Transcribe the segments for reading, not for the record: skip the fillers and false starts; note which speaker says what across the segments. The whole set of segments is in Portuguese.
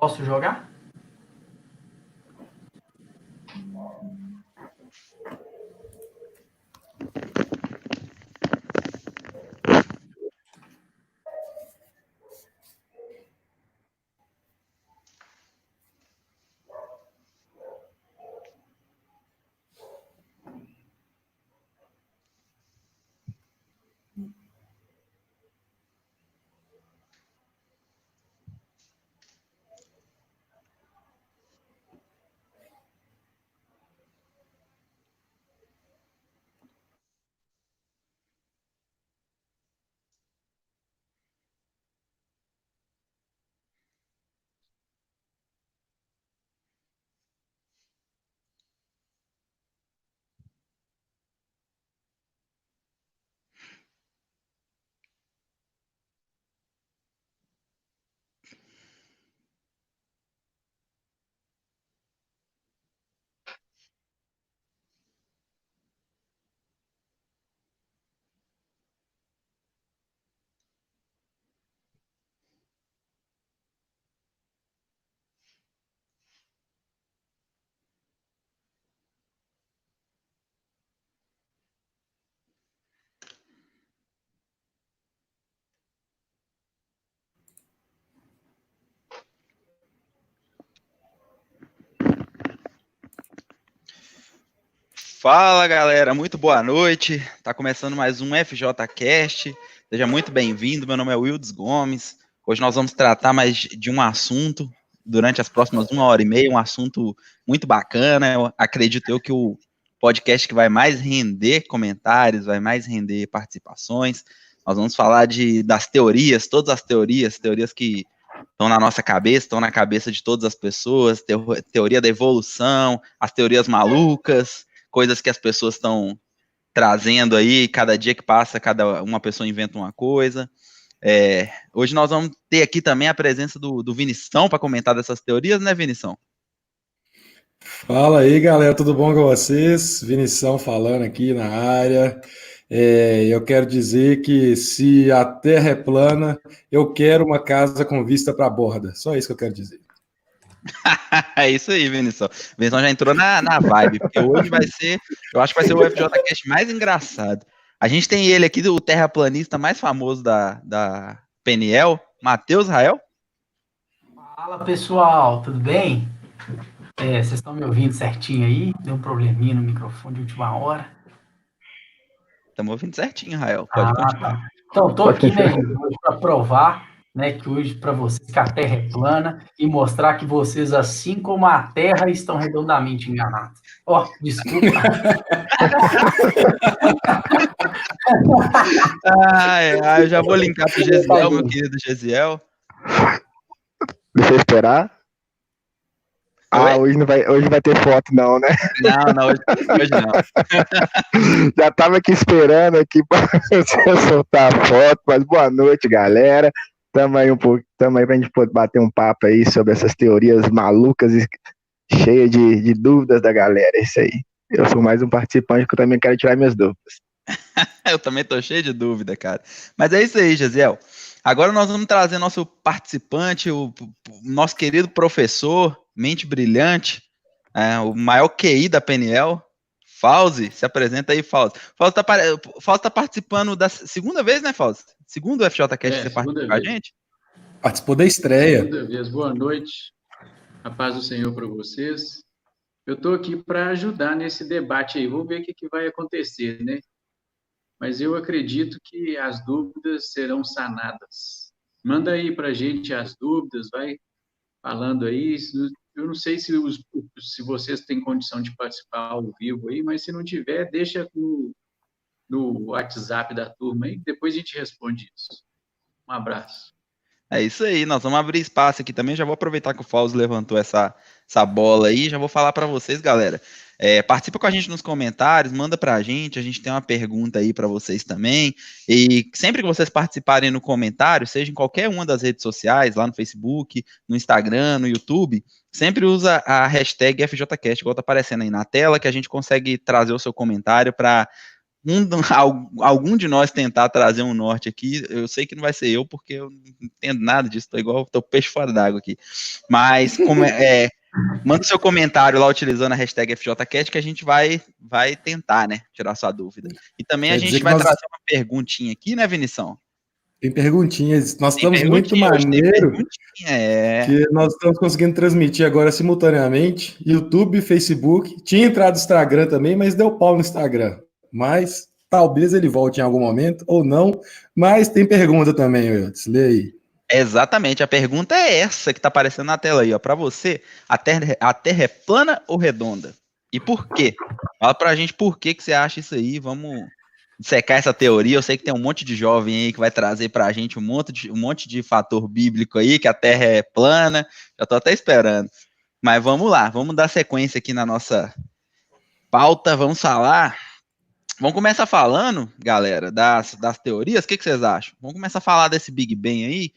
Speaker 1: Posso jogar?
Speaker 2: Fala, galera, muito boa noite. Tá começando mais um FJcast. Seja muito bem-vindo. Meu nome é Wildes Gomes. Hoje nós vamos tratar mais de um assunto durante as próximas 1h30, um assunto muito bacana. Eu acredito que o podcast que vai mais render comentários, vai mais render participações. Nós vamos falar das teorias, todas as teorias que estão na nossa cabeça, estão na cabeça de todas as pessoas, teoria da evolução, as teorias malucas, coisas que as pessoas estão trazendo aí, cada dia que passa, cada uma pessoa inventa uma coisa. Hoje nós vamos ter aqui também a presença do Vinição para comentar dessas teorias, né, Vinição?
Speaker 3: Fala aí, galera, tudo bom com vocês? Vinição falando aqui na área. Eu quero dizer que se a Terra é plana, eu quero uma casa com vista para a borda. Só isso que eu quero dizer.
Speaker 2: É isso aí, Vinição. Vinição já entrou na vibe, porque hoje eu acho que vai ser o FJcast mais engraçado. A gente tem ele aqui, o terraplanista mais famoso da PNL, Matheus Rael.
Speaker 1: Fala, pessoal, tudo bem? Vocês estão me ouvindo certinho aí? Deu um probleminha no microfone de última hora.
Speaker 2: Estamos ouvindo certinho, Rael. Pode continuar.
Speaker 1: Tá. Então, estou aqui, né, hoje para provar, né, que hoje para vocês que a Terra é plana e mostrar que vocês, assim como a Terra, estão redondamente enganados. Desculpa.
Speaker 2: Eu já vou linkar para o Gesiel, meu querido Gesiel.
Speaker 4: Deixa eu esperar. Hoje vai ter foto não, né?
Speaker 2: Não, hoje não.
Speaker 4: Já tava aqui esperando aqui para você soltar a foto, mas boa noite, galera. Tamo aí pra gente poder bater um papo aí sobre essas teorias malucas e cheias de dúvidas da galera. É isso aí. Eu sou mais um participante que eu também quero tirar minhas dúvidas.
Speaker 2: Eu também tô cheio de dúvida, cara. Mas é isso aí, Gesiel. Agora nós vamos trazer nosso participante, o nosso querido professor, mente brilhante, o maior QI da PNL, Fauzi. Se apresenta aí, Fauzi. Fauzi tá participando da segunda vez, né, Fauzi? Segundo FJcast que você participa com a gente?
Speaker 3: Participou da estreia.
Speaker 5: Segunda vez. Boa noite. A paz do Senhor para vocês. Eu estou aqui para ajudar nesse debate aí. Vamos ver o que vai acontecer, né? Mas eu acredito que as dúvidas serão sanadas. Manda aí para a gente as dúvidas, vai falando aí. Eu não sei se vocês têm condição de participar ao vivo aí, mas se não tiver, deixa no WhatsApp da turma aí, depois a gente responde isso. Um abraço.
Speaker 2: É isso aí, nós vamos abrir espaço aqui também. Já vou aproveitar que o Fausto levantou essa bola aí, já vou falar para vocês, galera. Participa com a gente nos comentários, manda para a gente tem uma pergunta aí para vocês também. E sempre que vocês participarem no comentário, seja em qualquer uma das redes sociais, lá no Facebook, no Instagram, no YouTube, sempre usa a hashtag FJCast, igual tá aparecendo aí na tela, que a gente consegue trazer o seu comentário para algum de nós tentar trazer um norte aqui, eu sei que não vai ser eu, porque eu não entendo nada disso, tô peixe fora d'água aqui. Mas manda seu comentário lá utilizando a hashtag FJCast que a gente vai tentar, né, tirar sua dúvida. E também a gente vai trazer uma perguntinha aqui, né, Vinição?
Speaker 3: Tem perguntinhas. Nós estamos muito maneiro que nós estamos conseguindo transmitir agora simultaneamente YouTube, Facebook. Tinha entrado no Instagram também, mas deu pau no Instagram. Mas talvez ele volte em algum momento ou não. Mas tem pergunta também, Wilds. Lê aí.
Speaker 2: Exatamente, a pergunta é essa que está aparecendo na tela aí, ó. Para você, a terra é plana ou redonda? E por quê? Fala pra gente por que você acha isso aí. Vamos secar essa teoria. Eu sei que tem um monte de jovem aí que vai trazer pra gente um monte de fator bíblico aí, que a terra é plana. Já tô até esperando. Mas vamos lá, vamos dar sequência aqui na nossa pauta. Vamos começar falando, galera, das teorias. O que vocês acham? Vamos começar a falar desse Big Bang aí?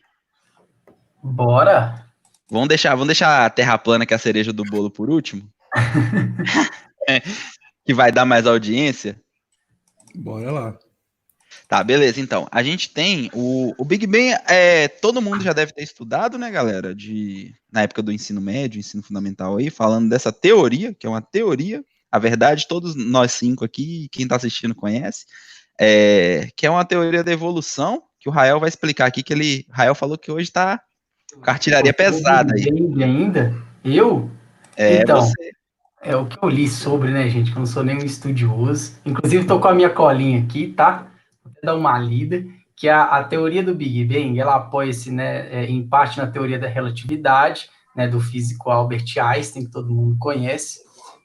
Speaker 1: Bora!
Speaker 2: Vamos deixar a terra plana, que é a cereja do bolo, por último? Que vai dar mais audiência?
Speaker 3: Bora lá.
Speaker 2: Tá, beleza. Então, a gente tem o Big Bang, todo mundo já deve ter estudado, né, galera, na época do ensino médio, ensino fundamental aí, falando dessa teoria, que é uma teoria, a verdade, todos nós 5 aqui, quem tá assistindo conhece, que é uma teoria da evolução, que o Rael vai explicar aqui, Rael falou que hoje tá com artilharia pesada aí.
Speaker 1: Ainda? Eu?
Speaker 2: Então, você.
Speaker 1: É o que eu li sobre, né, gente? Que eu não sou nenhum estudioso. Inclusive, estou com a minha colinha aqui, tá? Vou dar uma lida. Que a teoria do Big Bang, ela apoia-se, né, em parte na teoria da relatividade, né, do físico Albert Einstein, que todo mundo conhece.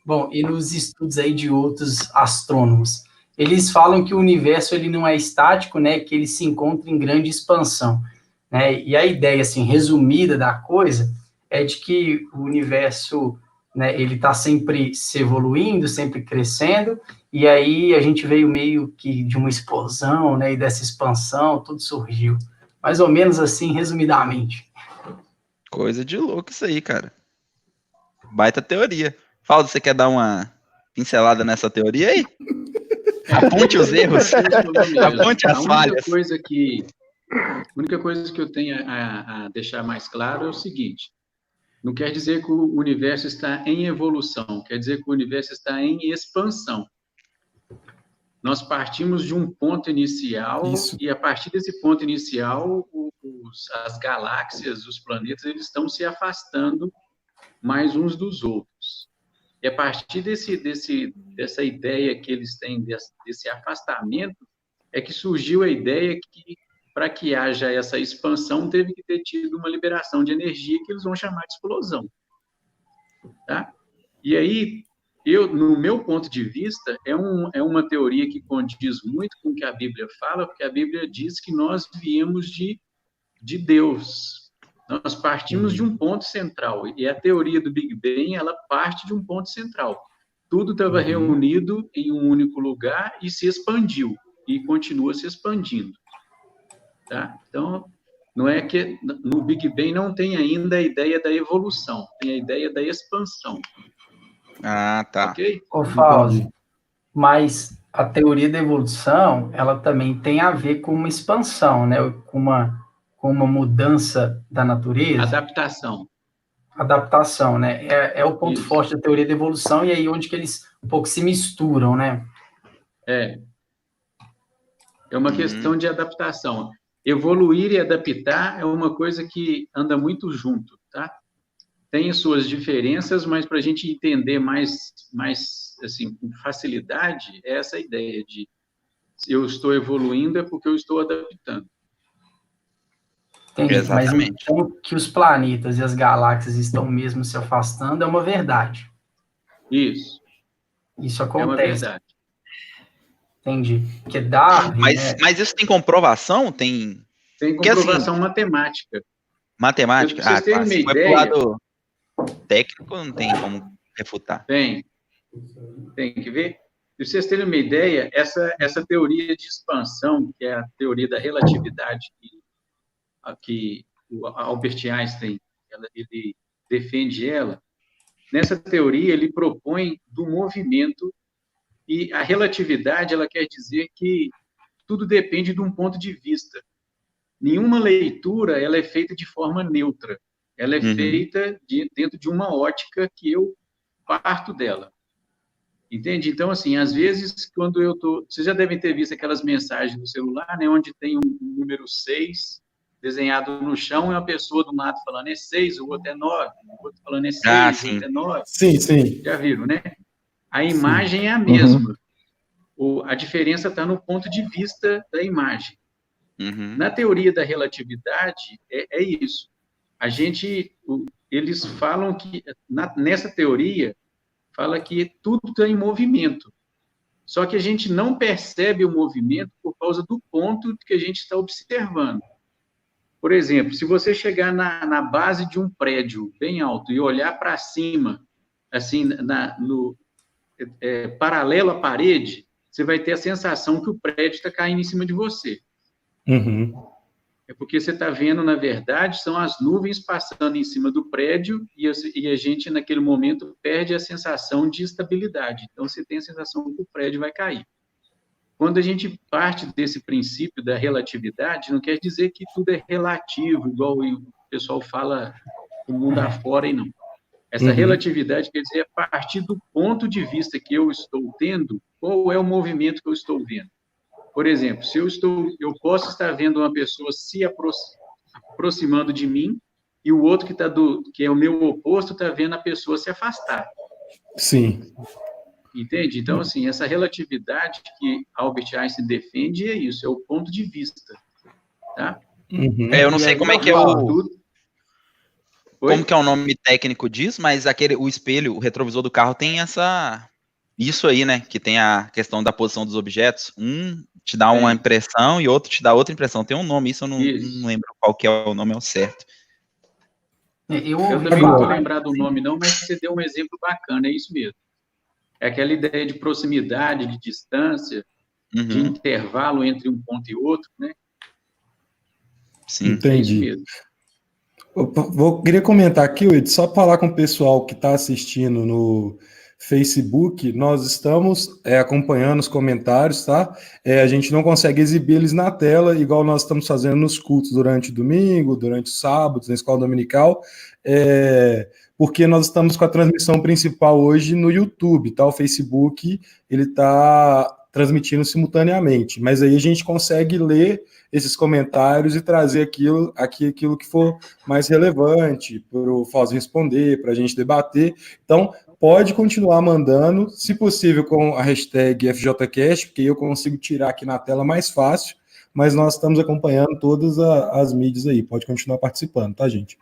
Speaker 1: Bom, e nos estudos aí de outros astrônomos. Eles falam que o universo ele não é estático, né, que ele se encontra em grande expansão. Né? E a ideia, assim, resumida da coisa é de que o universo, né, ele está sempre se evoluindo, sempre crescendo, e aí a gente veio meio que de uma explosão, né, e dessa expansão tudo surgiu. Mais ou menos assim, resumidamente.
Speaker 2: Coisa de louco isso aí, cara. Baita teoria. Faldo, você quer dar uma pincelada nessa teoria aí? Aponte os erros, aponte as falhas.
Speaker 5: A única coisa que eu tenho a deixar mais claro é o seguinte: não quer dizer que o universo está em evolução, quer dizer que o universo está em expansão. Nós partimos de um ponto inicial. Isso. E a partir desse ponto inicial, as galáxias, os planetas, eles estão se afastando mais uns dos outros. E a partir dessa ideia que eles têm, desse afastamento, é que surgiu a ideia que, para que haja essa expansão, teve que ter tido uma liberação de energia que eles vão chamar de explosão. Tá? E aí, no meu ponto de vista, é uma teoria que condiz muito com o que a Bíblia fala, porque a Bíblia diz que nós viemos de Deus. Nós partimos de um ponto central, e a teoria do Big Bang, ela parte de um ponto central. Tudo estava reunido em um único lugar e se expandiu, e continua se expandindo. Tá? Então, não é que no Big Bang não tem ainda a ideia da evolução, tem a ideia da expansão.
Speaker 2: Ah, tá.
Speaker 5: Ok?
Speaker 1: Ô, Fausto, mas a teoria da evolução, ela também tem a ver com uma expansão, né? Com uma mudança da natureza. Adaptação, né? É o ponto forte da teoria da evolução, e aí onde que eles um pouco se misturam, né?
Speaker 5: É uma questão de adaptação. Evoluir e adaptar é uma coisa que anda muito junto, tá? Tem suas diferenças, mas para a gente entender mais assim, com facilidade, é essa ideia de se eu estou evoluindo é porque eu estou adaptando.
Speaker 1: Entendi. Exatamente. Mas então que os planetas e as galáxias estão mesmo se afastando é uma verdade.
Speaker 5: Isso.
Speaker 1: Isso acontece.
Speaker 5: É uma verdade.
Speaker 1: Entendi. Porque Darwin,
Speaker 2: mas isso tem comprovação? Tem
Speaker 5: comprovação matemática.
Speaker 2: Matemática?
Speaker 5: Vocês terem uma ideia...
Speaker 2: lado técnico não tem como refutar.
Speaker 5: Tem que ver. Se vocês terem uma ideia, essa teoria de expansão, que é a teoria da relatividade que o Albert Einstein ele defende ela, nessa teoria ele propõe do movimento E a relatividade, ela quer dizer que tudo depende de um ponto de vista. Nenhuma leitura ela é feita de forma neutra. Ela é feita dentro de uma ótica que eu parto dela. Entende? Então, assim, às vezes, quando eu tô... Vocês já devem ter visto aquelas mensagens no celular, né, onde tem um número 6 desenhado no chão e uma pessoa do lado falando é 6, o outro é 9, o outro falando é 6, o outro é 9.
Speaker 3: Sim, sim.
Speaker 5: Já viram, né? A imagem é a mesma. A diferença está no ponto de vista da imagem. Na teoria da relatividade, é isso. Eles falam que, nessa teoria, fala que tudo está em movimento. Só que a gente não percebe o movimento por causa do ponto que a gente está observando. Por exemplo, se você chegar na base de um prédio bem alto e olhar para cima, assim, paralelo à parede, você vai ter a sensação que o prédio está caindo em cima de você. É porque você está vendo, na verdade, são as nuvens passando em cima do prédio e a gente, naquele momento, perde a sensação de estabilidade. Então, você tem a sensação que o prédio vai cair. Quando a gente parte desse princípio da relatividade, não quer dizer que tudo é relativo, igual o pessoal fala o mundo afora e não. Essa relatividade quer dizer, a partir do ponto de vista que eu estou tendo, qual é o movimento que eu estou vendo. Por exemplo, se eu posso estar vendo uma pessoa se aproximando de mim e o outro que é o meu oposto está vendo a pessoa se afastar.
Speaker 3: Sim.
Speaker 5: Entende? Então, assim, essa relatividade que Albert Einstein defende é isso, é o ponto de vista, tá?
Speaker 2: Eu não sei como é que é como que é o nome técnico disso, mas o espelho, o retrovisor do carro tem isso aí, né? Que tem a questão da posição dos objetos. Um te dá uma impressão e outro te dá outra impressão. Tem um nome, isso eu não lembro qual que é o nome ao certo.
Speaker 5: Eu também não estou lembrado do nome, não, mas você deu um exemplo bacana, é isso mesmo. É aquela ideia de proximidade, de distância, de intervalo entre um ponto e outro, né?
Speaker 3: Sim. Entendi. É isso mesmo. Queria comentar aqui, Wilde, só falar com o pessoal que está assistindo no Facebook, nós estamos acompanhando os comentários, tá? A gente não consegue exibir eles na tela, igual nós estamos fazendo nos cultos durante o domingo, durante os sábados, na escola dominical, porque nós estamos com a transmissão principal hoje no YouTube, tá? O Facebook, ele está transmitindo simultaneamente, mas aí a gente consegue ler esses comentários e trazer aquilo que for mais relevante para o Fausto responder, para a gente debater. Então, pode continuar mandando, se possível com a hashtag FJCast, porque eu consigo tirar aqui na tela mais fácil, mas nós estamos acompanhando todas as mídias aí, pode continuar participando, tá, gente?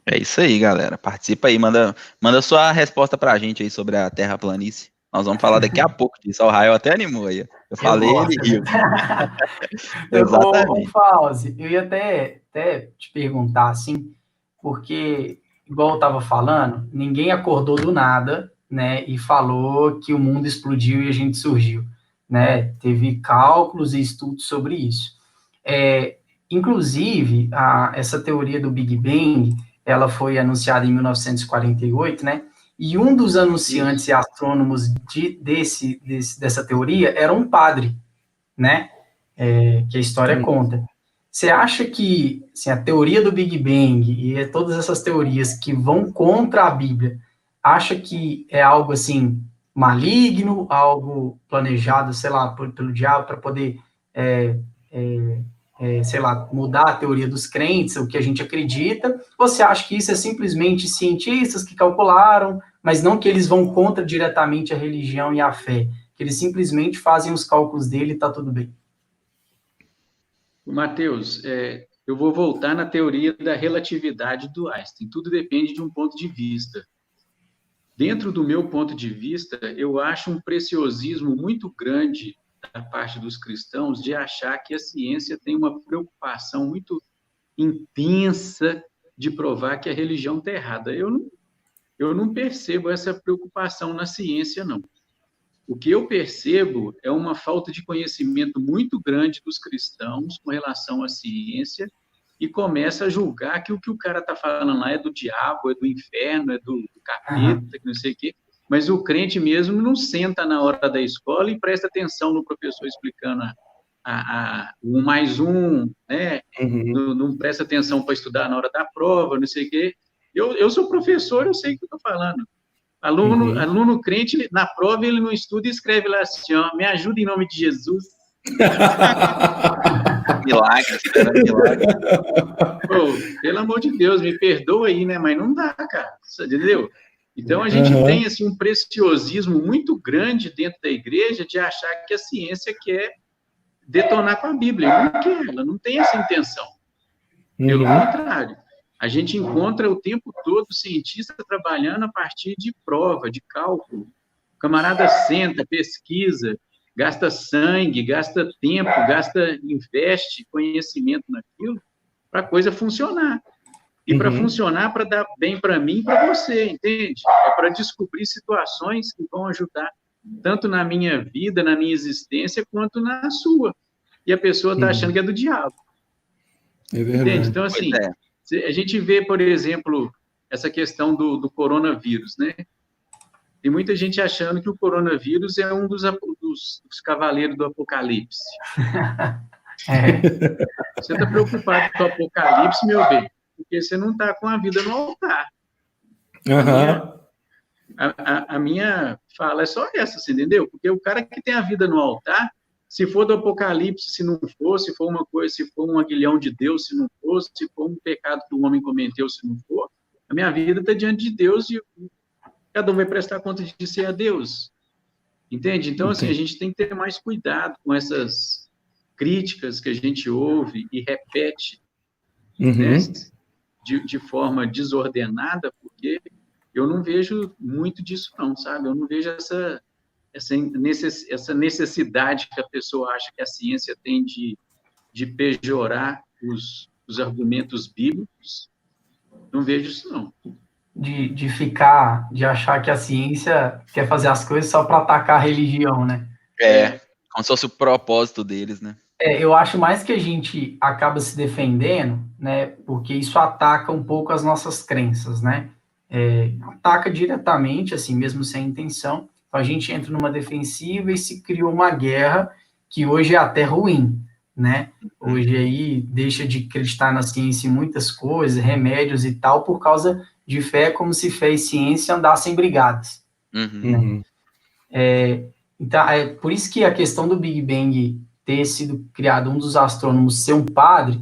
Speaker 2: É isso aí, galera, participa aí, manda sua resposta para a gente aí sobre a terraplanice. Nós vamos falar daqui a pouco disso. O Raio até animou aí. Eu falei, ele riu.
Speaker 1: Exatamente. Fauzi, eu ia até te perguntar, assim, porque, igual eu estava falando, ninguém acordou do nada, né, e falou que o mundo explodiu e a gente surgiu, né? Teve cálculos e estudos sobre isso. Inclusive, essa teoria do Big Bang, ela foi anunciada em 1948, né? E um dos anunciantes e astrônomos dessa teoria era um padre, né? Que a história conta. Você acha que assim, a teoria do Big Bang e todas essas teorias que vão contra a Bíblia, acha que é algo assim maligno, algo planejado, sei lá, pelo diabo para poder, sei lá, mudar a teoria dos crentes, o que a gente acredita? Ou você acha que isso é simplesmente cientistas que calcularam, mas não que eles vão contra diretamente a religião e a fé, que eles simplesmente fazem os cálculos dele e está tudo bem?
Speaker 5: Mateus, eu vou voltar na teoria da relatividade do Einstein. Tudo depende de um ponto de vista. Dentro do meu ponto de vista, eu acho um preciosismo muito grande da parte dos cristãos de achar que a ciência tem uma preocupação muito intensa de provar que a religião está errada. Eu não percebo essa preocupação na ciência, não. O que eu percebo é uma falta de conhecimento muito grande dos cristãos com relação à ciência e começa a julgar que o cara está falando lá é do diabo, é do inferno, é do capeta, que não sei o quê. mas o crente mesmo não senta na hora da escola e presta atenção no professor explicando o mais um, né? Não presta atenção para estudar na hora da prova, não sei o quê. Eu sou professor, eu sei o que eu estou falando. Aluno crente, na prova ele não estuda e escreve lá assim, ó, me ajuda em nome de Jesus.
Speaker 2: Milagre, cara, milagre.
Speaker 5: Pô, pelo amor de Deus, me perdoa aí, né? Mas não dá, cara, entendeu? Então, a gente tem assim, um preciosismo muito grande dentro da igreja de achar que a ciência quer detonar com a Bíblia. Não quer, ela não tem essa intenção. Pelo contrário, a gente encontra o tempo todo cientista trabalhando a partir de prova, de cálculo. O camarada senta, pesquisa, gasta sangue, gasta tempo, investe conhecimento naquilo para a coisa funcionar. E para funcionar, para dar bem para mim e para você, entende? É para descobrir situações que vão ajudar tanto na minha vida, na minha existência, quanto na sua. E a pessoa está achando que é do diabo.
Speaker 3: É verdade.
Speaker 5: Entende? Então, assim, a gente vê, por exemplo, essa questão do coronavírus, né? Tem muita gente achando que o coronavírus é um dos cavaleiros do Apocalipse. Você está preocupado com o Apocalipse, meu bem, porque você não está com a vida no altar. A minha fala é só essa, você entendeu? Porque o cara que tem a vida no altar, se for do Apocalipse, se não for, se for uma coisa, se for um aguilhão de Deus, se não for, se for um pecado que o homem cometeu, se não for, a minha vida está diante de Deus e cada um vai prestar conta de si a Deus. Entende? Então, assim, a gente tem que ter mais cuidado com essas críticas que a gente ouve e repete, né, de forma desordenada, porque eu não vejo muito disso, não, sabe? Eu não vejo essa necessidade que a pessoa acha que a ciência tem de pejorar os argumentos bíblicos. Não vejo isso, não.
Speaker 1: De achar que a ciência quer fazer as coisas só para atacar a religião, né?
Speaker 2: Como se fosse o propósito deles, né?
Speaker 1: Eu acho mais que a gente acaba se defendendo, né? Porque isso ataca um pouco as nossas crenças, né? Ataca diretamente, assim, mesmo sem intenção. A gente entra numa defensiva e se criou uma guerra que hoje é até ruim, né? Hoje aí deixa de acreditar na ciência em muitas coisas, remédios e tal, por causa de fé, como se fé e ciência andassem brigadas. Né? Então, é por isso que a questão do Big Bang ter sido criado, um dos astrônomos ser um padre,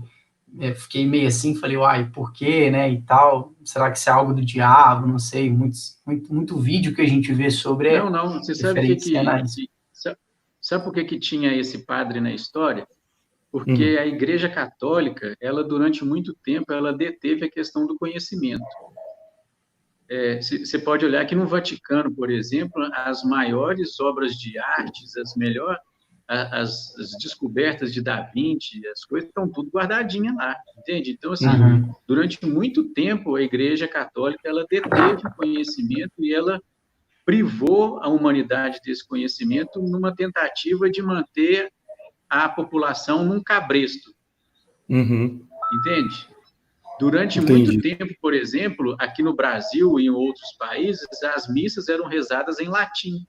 Speaker 1: fiquei meio assim, falei, uai, por quê, né, e tal, será que isso é algo do diabo, não sei, muito vídeo que a gente vê sobre...
Speaker 5: Não, você sabe sabe por que tinha esse padre na história? Porque a Igreja Católica, ela durante muito tempo, ela deteve a questão do conhecimento. Você pode olhar que no Vaticano, por exemplo, as maiores obras de artes, as descobertas de Da Vinci, as coisas estão tudo guardadinhas lá, entende? Então, assim, durante muito tempo, a Igreja Católica, ela deteve o conhecimento e ela privou a humanidade desse conhecimento numa tentativa de manter a população num cabresto. Entende? Durante muito tempo, por exemplo, aqui no Brasil e em outros países, as missas eram rezadas em latim.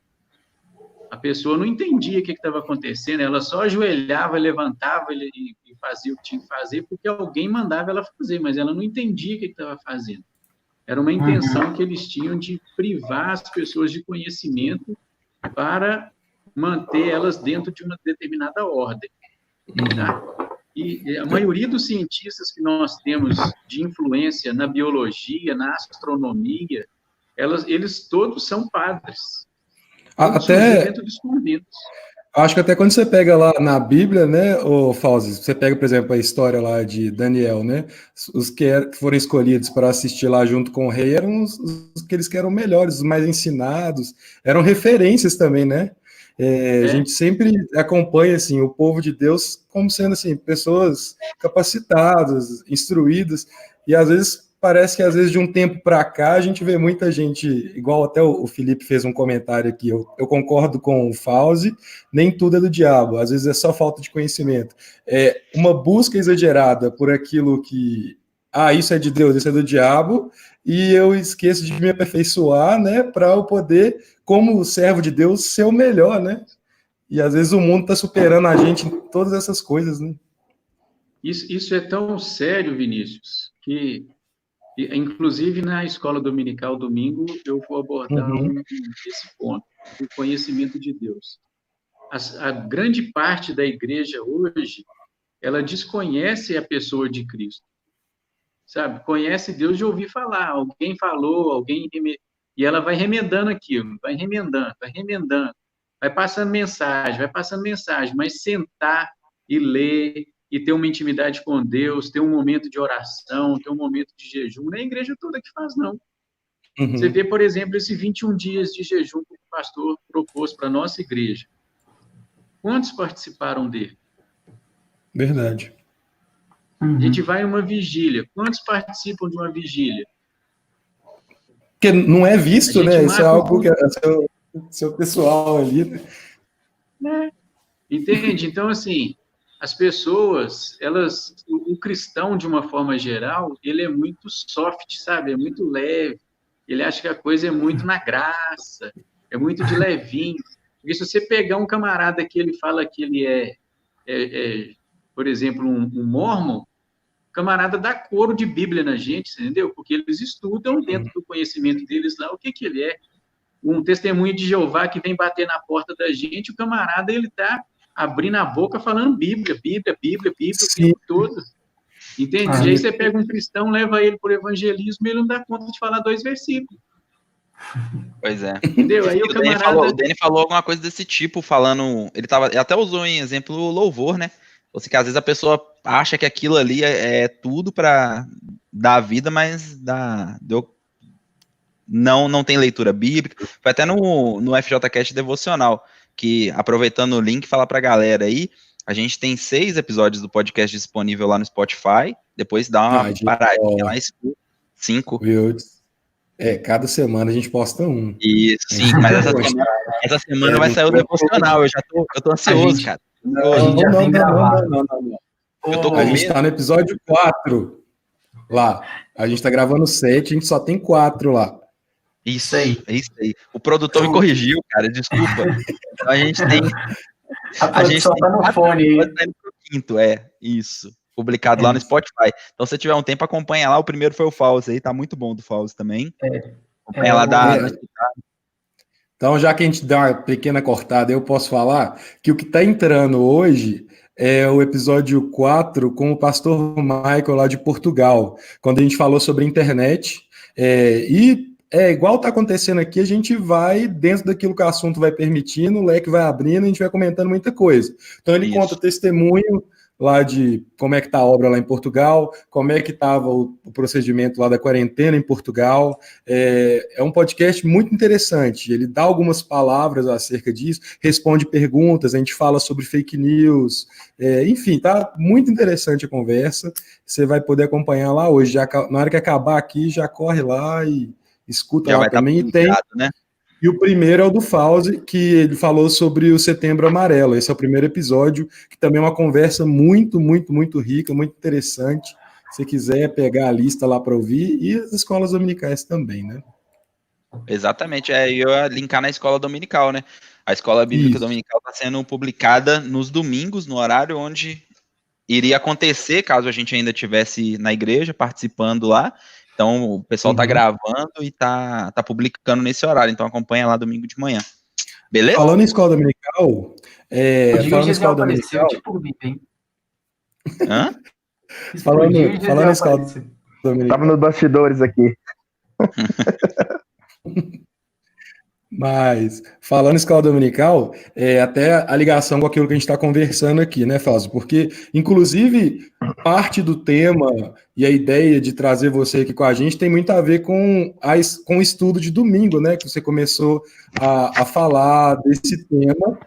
Speaker 5: A pessoa não entendia o que estava acontecendo, ela só ajoelhava, levantava e fazia o que tinha que fazer, porque alguém mandava ela fazer, mas ela não entendia o que estava fazendo. Era uma intenção que eles tinham de privar as pessoas de conhecimento para manter elas dentro de uma determinada ordem. Tá? E a maioria dos cientistas que nós temos de influência na biologia, na astronomia, eles todos são padres.
Speaker 3: Até acho que até quando você pega lá na Bíblia, né, ô Fauzi, você pega, por exemplo, a história lá de Daniel, né, os que foram escolhidos para assistir lá junto com o rei eram aqueles que eram melhores, os mais ensinados, eram referências também, né? A gente sempre acompanha assim o povo de Deus como sendo assim pessoas capacitadas, instruídas, e às vezes parece que às vezes de um tempo para cá a gente vê muita gente, igual até o Felipe fez um comentário aqui, eu concordo com o Fauzi, nem tudo é do diabo, às vezes é só falta de conhecimento. Uma busca exagerada por aquilo que isso é de Deus, isso é do diabo, e eu esqueço de me aperfeiçoar, né, para eu poder, como servo de Deus, ser o melhor, né? E às vezes o mundo está superando a gente em todas essas coisas, né?
Speaker 5: Isso é tão sério, Vinícius, que, inclusive, na escola dominical, domingo, eu vou abordar esse ponto, o conhecimento de Deus. A grande parte da igreja hoje, ela desconhece a pessoa de Cristo, sabe? Conhece Deus de ouvir falar, alguém falou, e ela vai remendando aquilo, vai remendando, vai passando mensagem, mas sentar e ler e ter uma intimidade com Deus, ter um momento de oração, ter um momento de jejum, não é a igreja toda que faz, não. Você vê, por exemplo, esses 21 dias de jejum que o pastor propôs para a nossa igreja. Quantos participaram dele?
Speaker 3: Verdade.
Speaker 5: A gente vai em uma vigília. Quantos participam de uma vigília?
Speaker 3: Porque não é visto, né? Isso é algo que é seu pessoal ali.
Speaker 5: Né? Entende? Então, assim, as pessoas, o cristão, de uma forma geral, ele é muito soft, sabe? É muito leve. Ele acha que a coisa é muito na graça, é muito de levinho. Porque se você pegar um camarada que ele fala que ele por exemplo, um mormon, o camarada dá coro de Bíblia na gente, entendeu? Porque eles estudam dentro do conhecimento deles lá o que ele é. Um testemunho de Jeová que vem bater na porta da gente, o camarada, ele está abrindo a boca falando Bíblia o tempo todo. Entende? E aí você pega um cristão, leva ele para o evangelismo e ele não dá conta de falar 2 versículos.
Speaker 2: Pois é.
Speaker 5: Entendeu? Aí o camarada...
Speaker 2: O Danny falou alguma coisa desse tipo, falando... Ele até usou em exemplo o louvor, né? Ou seja, que às vezes a pessoa acha que aquilo ali é tudo para dar vida, mas não tem leitura bíblica. Foi até no FJCast Devocional, que, aproveitando o link, fala pra galera aí, a gente tem 6 episódios do podcast disponível lá no Spotify, depois dá uma paradinha lá, escuta 5.
Speaker 3: Cada semana a gente posta um.
Speaker 2: Isso, sim, mas essa semana vai sair o devocional, eu tô ansioso, cara.
Speaker 3: Não. A gente tá no episódio 4 lá. A gente tá gravando 7, a gente só tem 4 lá.
Speaker 2: Isso aí. O produtor me corrigiu, cara, desculpa. Então a gente tem...
Speaker 1: A gente tá no fone aí.
Speaker 2: Vai pro 5º, isso. Publicado lá no Spotify. Então, se você tiver um tempo, acompanha lá. O primeiro foi o Fausto aí, tá muito bom do Fausto também. Acompanha lá da...
Speaker 3: Então, já que a gente dá uma pequena cortada, eu posso falar que o que tá entrando hoje é o episódio 4 com o pastor Michael lá de Portugal, quando a gente falou sobre internet. Igual tá acontecendo aqui, a gente vai, dentro daquilo que o assunto vai permitindo, o leque vai abrindo, a gente vai comentando muita coisa. Então ele conta testemunho lá de como é que tá a obra lá em Portugal, como é que estava o procedimento lá da quarentena em Portugal. É um podcast muito interessante, ele dá algumas palavras acerca disso, responde perguntas, a gente fala sobre fake news, enfim, tá muito interessante a conversa, você vai poder acompanhar lá hoje, na hora que acabar aqui, já corre lá e escuta
Speaker 2: já
Speaker 3: lá também.
Speaker 2: Né?
Speaker 3: E o primeiro é o do Fauzi, que ele falou sobre o Setembro Amarelo. Esse é o primeiro episódio, que também é uma conversa muito, muito, muito rica, muito interessante. Se você quiser pegar a lista lá para ouvir, e as escolas dominicais também, né?
Speaker 2: Exatamente, eu ia linkar na escola dominical, né? A escola bíblica dominical está sendo publicada nos domingos, no horário onde iria acontecer, caso a gente ainda estivesse na igreja, participando lá. Então, o pessoal está gravando e tá publicando nesse horário. Então, acompanha lá domingo de manhã. Beleza?
Speaker 3: Falando em escola dominical...
Speaker 1: falando em escola dominical... Tipo, hein?
Speaker 2: Hã?
Speaker 3: Falando em escola dominical...
Speaker 4: Tava nos bastidores aqui.
Speaker 3: Mas, falando em escola dominical, até a ligação com aquilo que a gente está conversando aqui, né, Fausto? Porque, inclusive, parte do tema e a ideia de trazer você aqui com a gente tem muito a ver com o estudo de domingo, né? Que você começou a falar desse tema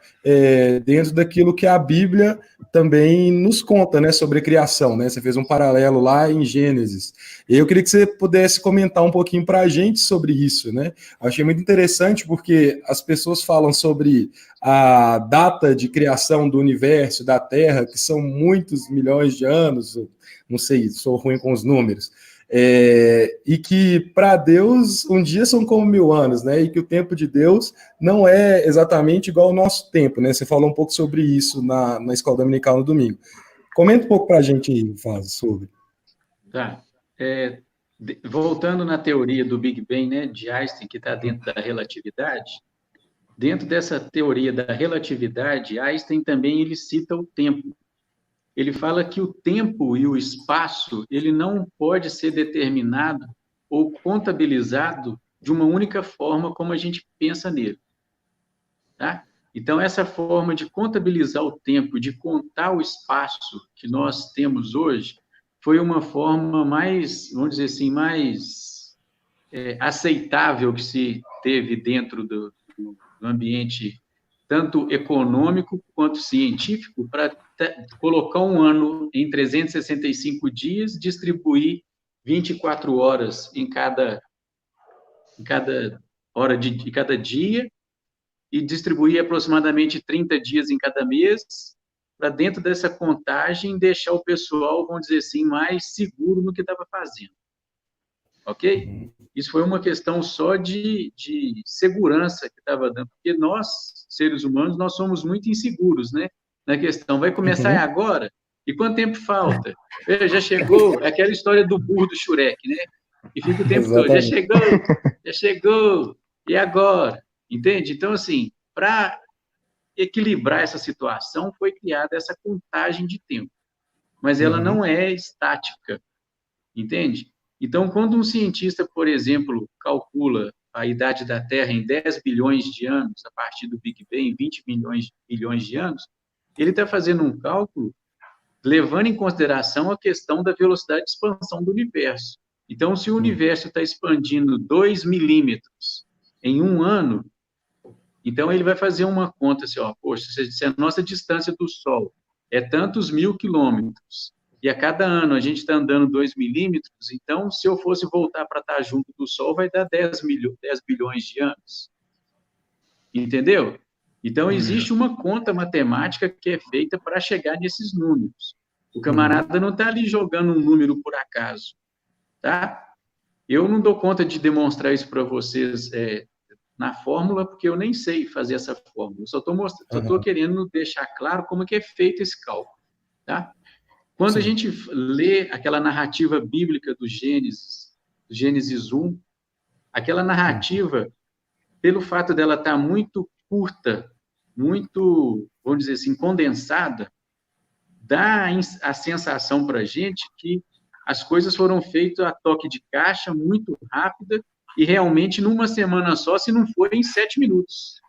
Speaker 3: dentro daquilo que a Bíblia também nos conta, né? Sobre a criação, né? Você fez um paralelo lá em Gênesis. Eu queria que você pudesse comentar um pouquinho para a gente sobre isso, né? Achei muito interessante porque as pessoas falam sobre a data de criação do universo, da Terra, que são muitos milhões de anos, não sei, sou ruim com os números. E que para Deus um dia são como 1000 anos, né? E que o tempo de Deus não é exatamente igual ao nosso tempo, né? Você falou um pouco sobre isso na escola dominical no domingo. Comenta um pouco para a gente aí, Faz, sobre.
Speaker 5: Tá. Voltando na teoria do Big Bang, né, de Einstein, que está dentro da relatividade, dentro dessa teoria da relatividade, Einstein também ele cita o tempo. Ele fala que o tempo e o espaço ele não pode ser determinado ou contabilizado de uma única forma como a gente pensa nele. Tá? Então, essa forma de contabilizar o tempo, de contar o espaço que nós temos hoje, foi uma forma mais, vamos dizer assim, mais aceitável que se teve dentro do ambiente tanto econômico quanto científico, para colocar um ano em 365 dias, distribuir 24 horas em cada hora de cada dia e distribuir aproximadamente 30 dias em cada mês, para dentro dessa contagem deixar o pessoal, vamos dizer assim, mais seguro no que estava fazendo. Ok? Isso foi uma questão só de segurança que estava dando, porque nós, seres humanos, nós somos muito inseguros, né? Na questão, vai começar agora? E quanto tempo falta? Já chegou? É aquela história do burro do Shurek, né? E fica o tempo todo, já chegou, e agora? Entende? Então, assim, para equilibrar essa situação, foi criada essa contagem de tempo. Mas ela não é estática, entende? Então, quando um cientista, por exemplo, calcula a idade da Terra em 10 bilhões de anos, a partir do Big Bang, 20 bilhões de anos, ele está fazendo um cálculo levando em consideração a questão da velocidade de expansão do universo. Então, se o universo está expandindo 2 milímetros em um ano, então ele vai fazer uma conta assim, ó, poxa, se a nossa distância do Sol é tantos 1000 quilômetros, e a cada ano a gente está andando 2 milímetros, então, se eu fosse voltar para estar junto do Sol, vai dar 10 bilhões de anos. Entendeu? Então, existe uma conta matemática que é feita para chegar nesses números. O camarada não está ali jogando um número por acaso, tá? Eu não dou conta de demonstrar isso para vocês na fórmula, porque eu nem sei fazer essa fórmula. Eu só estou querendo deixar claro como que é feito esse cálculo, tá? Quando a gente lê aquela narrativa bíblica do Gênesis 1, aquela narrativa, pelo fato dela estar muito curta, muito, vamos dizer assim, condensada, dá a sensação para a gente que as coisas foram feitas a toque de caixa, muito rápida, e realmente numa semana só, se não for em 7 minutos.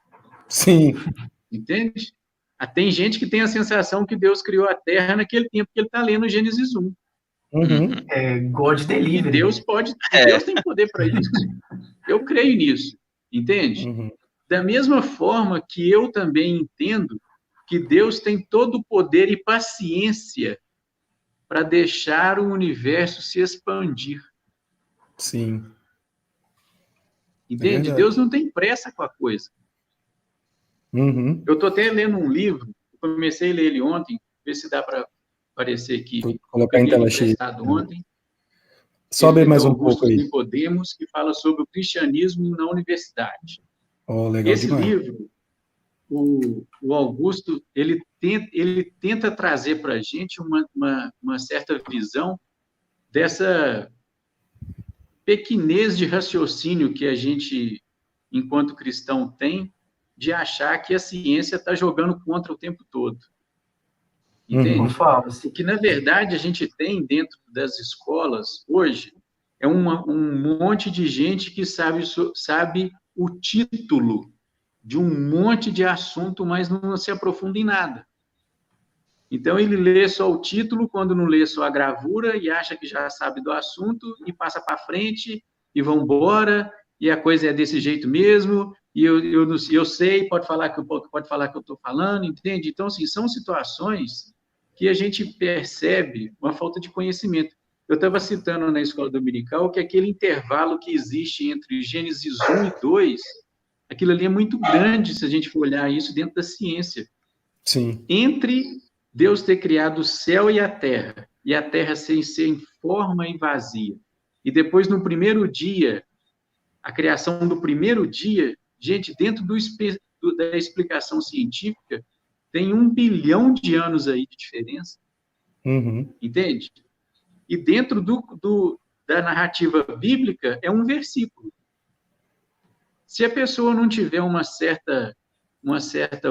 Speaker 3: Sim.
Speaker 5: Entende? Tem gente que tem a sensação que Deus criou a Terra naquele tempo que ele está lendo Gênesis 1.
Speaker 1: God delivery.
Speaker 5: E Deus tem poder para isso. Eu creio nisso, entende? Da mesma forma que eu também entendo que Deus tem todo o poder e paciência para deixar o universo se expandir.
Speaker 3: Sim.
Speaker 5: Entende? Deus não tem pressa com a coisa. Eu estou até lendo um livro, comecei a ler ele ontem, ver se dá para aparecer aqui.
Speaker 3: Vou colocar em tela cheia.
Speaker 5: Ontem.
Speaker 3: Sobe mais um pouco aí.
Speaker 5: Nicodemos, que fala sobre o cristianismo na universidade.
Speaker 3: Legal
Speaker 5: Esse
Speaker 3: demais.
Speaker 5: livro, o Augusto, ele tenta trazer para a gente uma certa visão dessa pequenez de raciocínio que a gente, enquanto cristão, tem, de achar que a ciência está jogando contra o tempo todo. Entende? O que, na verdade, a gente tem dentro das escolas, hoje, é um monte de gente que sabe o título de um monte de assunto, mas não se aprofunda em nada. Então, ele lê só o título, quando não lê só a gravura, e acha que já sabe do assunto, e passa para frente, e vão embora, e a coisa é desse jeito mesmo, e eu sei, pode falar que eu estou falando, entende? Então, assim, são situações que a gente percebe uma falta de conhecimento. Eu estava citando na escola dominical que aquele intervalo que existe entre Gênesis 1 e 2, aquilo ali é muito grande, se a gente for olhar isso dentro da ciência.
Speaker 3: Sim.
Speaker 5: Entre Deus ter criado o céu e a terra e a terra sem forma e vazia. E depois, no primeiro dia, a criação do primeiro dia, gente, dentro da explicação científica, tem 1 bilhão de anos aí de diferença. Entende? E dentro da narrativa bíblica, é um versículo. Se a pessoa não tiver uma certa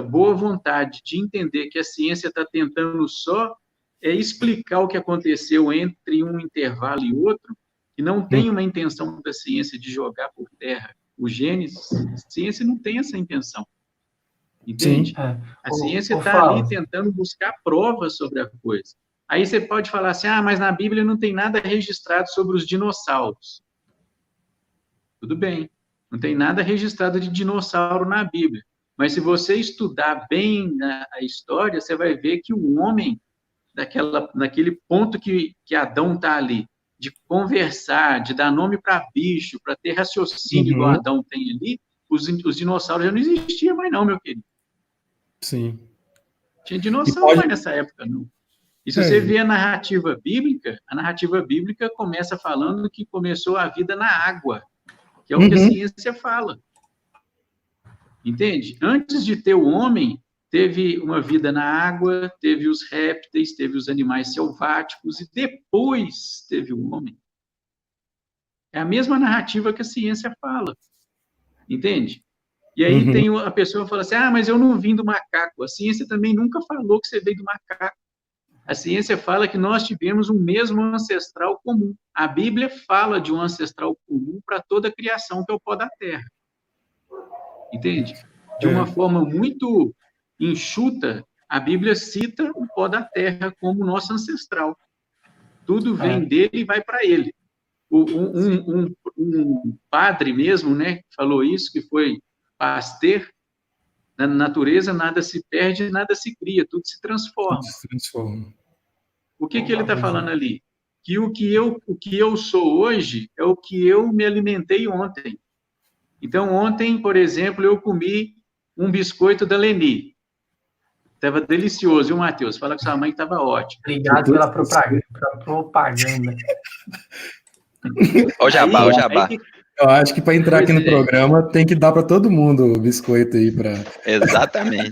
Speaker 5: boa vontade de entender que a ciência está tentando só explicar o que aconteceu entre um intervalo e outro, e não tem uma intenção da ciência de jogar por terra o Gênesis, a ciência não tem essa intenção. Entende? A ciência está ali tentando buscar provas sobre a coisa. Aí você pode falar assim, mas na Bíblia não tem nada registrado sobre os dinossauros. Tudo bem, não tem nada registrado de dinossauro na Bíblia. Mas se você estudar bem a história, você vai ver que o homem, naquele ponto que Adão está ali, de conversar, de dar nome para bicho, para ter raciocínio igual Adão tem ali, os dinossauros já não existiam mais não, meu querido.
Speaker 3: Sim.
Speaker 5: Tinha dinossauro mais nessa época, não. E se você vê a narrativa bíblica começa falando que começou a vida na água, que é o que a ciência fala. Entende? Antes de ter o homem, teve uma vida na água, teve os répteis, teve os animais selváticos, e depois teve o homem. É a mesma narrativa que a ciência fala. Entende? E aí tem a pessoa que fala assim, mas eu não vim do macaco. A ciência também nunca falou que você veio do macaco. A ciência fala que nós tivemos um mesmo ancestral comum. A Bíblia fala de um ancestral comum para toda a criação, que é o pó da terra. Entende? De uma forma muito enxuta, a Bíblia cita o pó da terra como nosso ancestral. Tudo vem dele e vai para ele. Um padre mesmo, né, falou isso, que foi Pasteur, na natureza nada se perde, nada se cria, tudo se transforma. O que ele está falando ali? Que o que eu sou hoje é o que eu me alimentei ontem. Então, ontem, por exemplo, eu comi um biscoito da Leni. Estava delicioso, viu, Matheus? Fala que sua mãe estava ótima.
Speaker 1: Obrigado pela propaganda.
Speaker 2: Ó o jabá, ó o jabá.
Speaker 3: Eu acho que para entrar aqui no programa tem que dar para todo mundo o biscoito aí.
Speaker 2: Exatamente.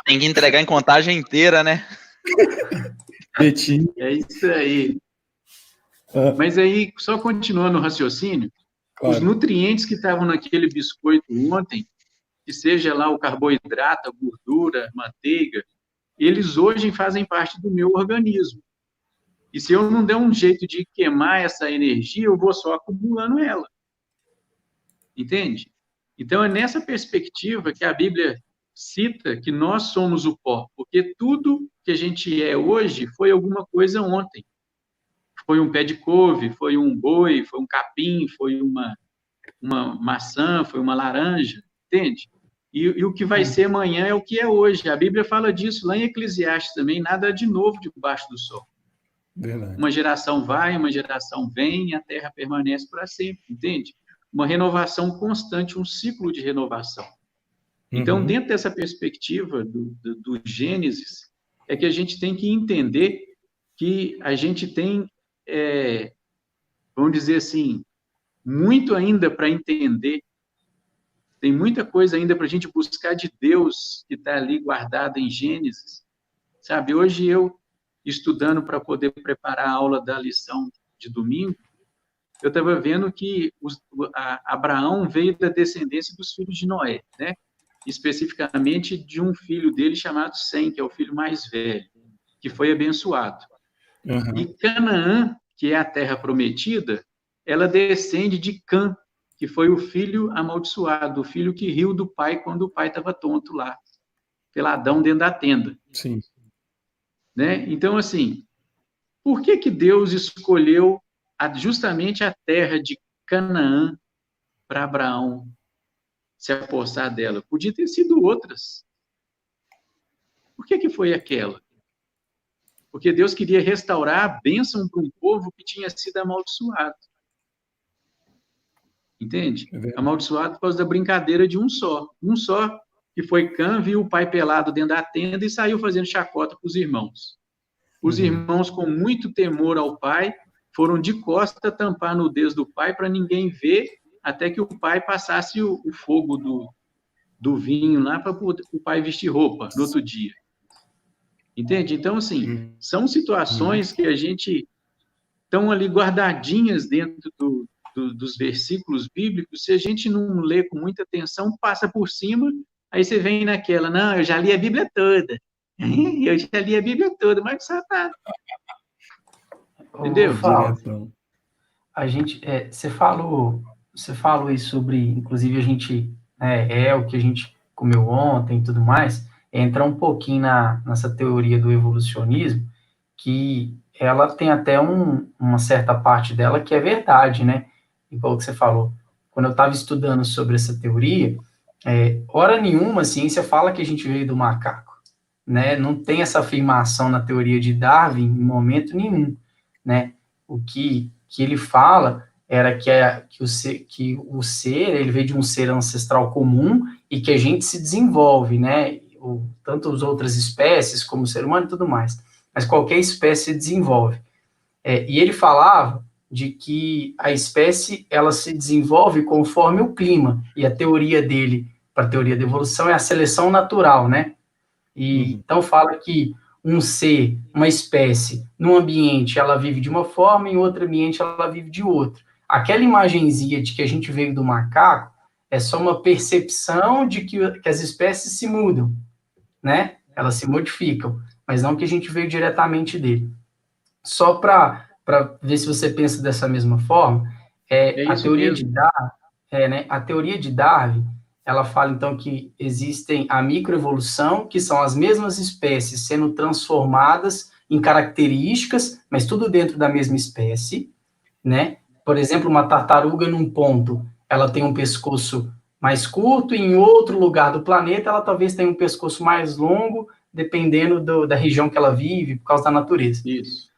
Speaker 2: Tem que entregar em contagem inteira, né?
Speaker 3: Betinho.
Speaker 5: É isso aí. Mas aí, só continuando o raciocínio, os nutrientes que estavam naquele biscoito ontem, que seja lá o carboidrato, a gordura, a manteiga, eles hoje fazem parte do meu organismo. E se eu não der um jeito de queimar essa energia, eu vou só acumulando ela. Entende? Então, é nessa perspectiva que a Bíblia cita que nós somos o pó, porque tudo que a gente é hoje foi alguma coisa ontem. Foi um pé de couve, foi um boi, foi um capim, foi uma maçã, foi uma laranja, entende? E o que vai ser amanhã é o que é hoje. A Bíblia fala disso lá em Eclesiastes também, nada de novo debaixo do sol.
Speaker 3: Verdade.
Speaker 5: Uma geração vai, uma geração vem, e a terra permanece para sempre, entende? Uma renovação constante, um ciclo de renovação. Então, dentro dessa perspectiva do Gênesis, é que a gente tem que entender que a gente tem, vamos dizer assim, muito ainda para entender, tem muita coisa ainda para a gente buscar de Deus que está ali guardada em Gênesis. Sabe, hoje eu, estudando para poder preparar a aula da lição de domingo, eu estava vendo que Abraão veio da descendência dos filhos de Noé, né? Especificamente de um filho dele chamado Sem, que é o filho mais velho, que foi abençoado. E Canaã, que é a terra prometida, ela descende de Cã, que foi o filho amaldiçoado, o filho que riu do pai quando o pai estava tonto lá, peladão dentro da tenda.
Speaker 3: Sim.
Speaker 5: Né? Então, assim, por que Deus escolheu justamente a terra de Canaã para Abraão se apossar dela? Podia ter sido outras. Por que foi aquela? Porque Deus queria restaurar a bênção para um povo que tinha sido amaldiçoado. Entende? Amaldiçoado por causa da brincadeira de um só. Um só que foi Cã, viu o pai pelado dentro da tenda e saiu fazendo chacota para os irmãos. Os irmãos, com muito temor ao pai, foram de costa tampar a nudez do pai para ninguém ver, até que o pai passasse o fogo do vinho lá para o pai vestir roupa no outro dia. Entende? Então, assim, são situações que a gente estão ali guardadinhas dentro dos versículos bíblicos. Se a gente não lê com muita atenção, passa por cima, aí você vem naquela, não, eu já li a Bíblia toda. Eu já li a Bíblia toda, mas não sabe nada. Entendeu?
Speaker 1: A gente, você falou isso sobre, inclusive a gente, o que a gente comeu ontem e tudo mais, entrar um pouquinho nessa teoria do evolucionismo, que ela tem até uma certa parte dela que é verdade, né? Igual que você falou. Quando eu estava estudando sobre essa teoria, hora nenhuma a ciência fala que a gente veio do macaco, né? Não tem essa afirmação na teoria de Darwin em momento nenhum, né? O que ele fala era que o ser ele veio de um ser ancestral comum e que a gente se desenvolve, né? Tanto as outras espécies como o ser humano e tudo mais, mas qualquer espécie se desenvolve. E ele falava de que a espécie ela se desenvolve conforme o clima, e a teoria dele, para a teoria da evolução, é a seleção natural, né? E então fala que um ser, uma espécie, num ambiente ela vive de uma forma, em outro ambiente ela vive de outra. Aquela imagenzinha de que a gente veio do macaco é só uma percepção de que as espécies se mudam, né? Elas se modificam, mas não que a gente veio diretamente dele. Só para ver se você pensa dessa mesma forma, a teoria mesmo de Darwin, a teoria de Darwin, ela fala, então, que existem a microevolução, que são as mesmas espécies sendo transformadas em características, mas tudo dentro da mesma espécie, né? Por exemplo, uma tartaruga num ponto, ela tem um pescoço mais curto, e em outro lugar do planeta, ela talvez tenha um pescoço mais longo, dependendo da região que ela vive, por causa da natureza.
Speaker 5: Isso.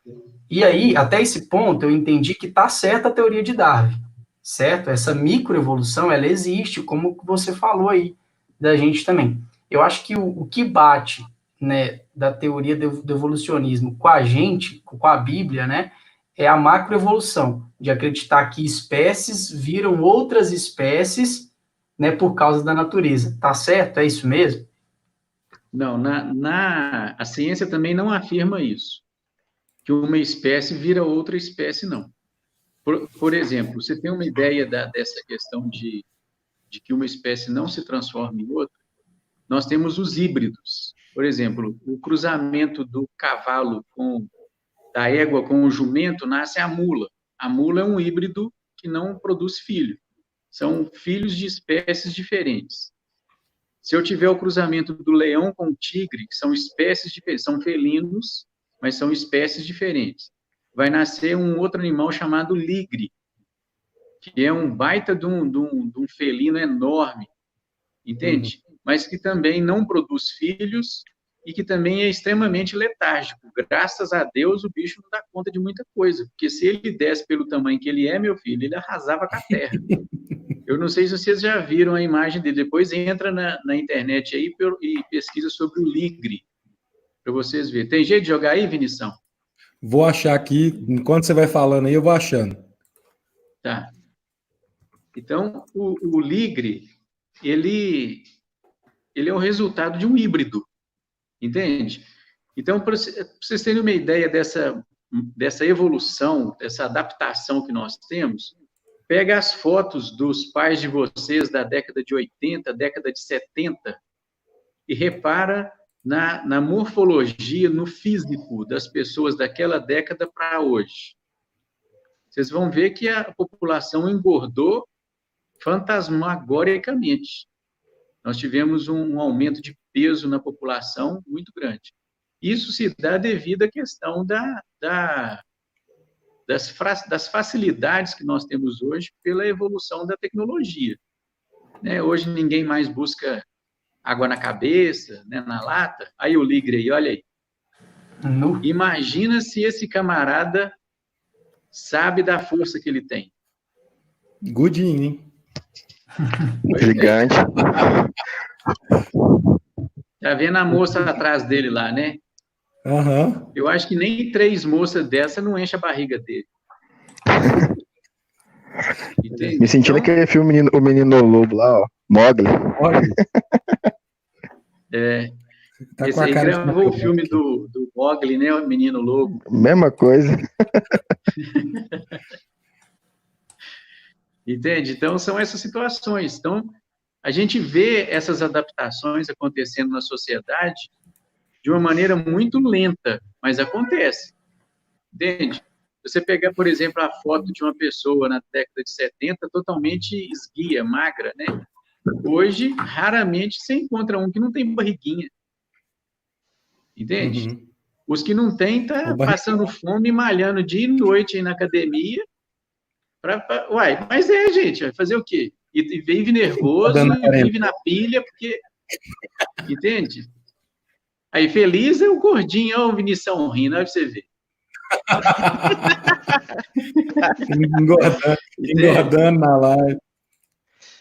Speaker 1: E aí, até esse ponto, eu entendi que está certa a teoria de Darwin, certo? Essa microevolução, ela existe, como você falou aí da gente também. Eu acho que o que bate, né, da teoria do evolucionismo com a gente, com a Bíblia, né, é a macroevolução, de acreditar que espécies viram outras espécies, né, por causa da natureza. Tá certo? É isso mesmo?
Speaker 5: Não, a ciência também não afirma isso, que uma espécie vira outra espécie, não. Por exemplo, você tem uma ideia dessa questão de que uma espécie não se transforma em outra? Nós temos os híbridos. Por exemplo, o cruzamento do cavalo da égua com o jumento nasce a mula. A mula é um híbrido que não produz filho. São filhos de espécies diferentes. Se eu tiver o cruzamento do leão com o tigre, que são espécies diferentes, são felinos, mas são espécies diferentes, vai nascer um outro animal chamado ligre, que é um baita de um felino enorme, entende? Mas que também não produz filhos e que também é extremamente letárgico. Graças a Deus, o bicho não dá conta de muita coisa, porque se ele desse pelo tamanho que ele é, meu filho, ele arrasava com a terra. Eu não sei se vocês já viram a imagem dele, depois entra na internet aí e pesquisa sobre o ligre, para vocês verem. Tem jeito de jogar aí, Vinição?
Speaker 3: Vou achar aqui, enquanto você vai falando aí, eu vou achando.
Speaker 5: Tá. Então, o ligre, ele é o resultado de um híbrido, entende? Então, para vocês terem uma ideia dessa evolução, dessa adaptação que nós temos, pega as fotos dos pais de vocês da década de 80, década de 70, e repara na morfologia, no físico das pessoas daquela década para hoje. Vocês vão ver que a população engordou fantasmagoricamente. Nós tivemos um aumento de peso na população muito grande. Isso se dá devido à questão das facilidades que nós temos hoje pela evolução da tecnologia. Hoje ninguém mais busca água na cabeça, na lata. Aí o ligre aí, olha aí. Imagina se esse camarada sabe da força que ele tem.
Speaker 3: Gudinho, hein?
Speaker 4: Gigante.
Speaker 5: Tá vendo a moça atrás dele lá, né?
Speaker 3: Aham.
Speaker 5: Eu acho que nem 3 moças dessa não enche a barriga dele. Entende?
Speaker 4: Me sentindo
Speaker 5: Então,
Speaker 4: aquele filme O Menino Lobo lá, ó. Mowgli.
Speaker 3: Olha, tá com a
Speaker 5: ele
Speaker 3: cara de
Speaker 5: gravou o filme
Speaker 3: aqui.
Speaker 5: do Mowgli, né? O Menino Lobo.
Speaker 4: Mesma coisa.
Speaker 5: Entende? Então, são essas situações. Então, a gente vê essas adaptações acontecendo na sociedade de uma maneira muito lenta, mas acontece. Entende? Você pegar, por exemplo, a foto de uma pessoa na década de 70, totalmente esguia, magra, né? Hoje, raramente você encontra um que não tem barriguinha. Entende?
Speaker 3: Uhum.
Speaker 5: Os que não têm, tá passando fome, malhando dia e noite aí na academia. Uai, mas gente, vai fazer o quê? E vive nervoso, e vive na pilha, porque... Entende? Aí, feliz é o gordinho, ó, o Vinição rindo, aí você vê.
Speaker 3: Engordando na live.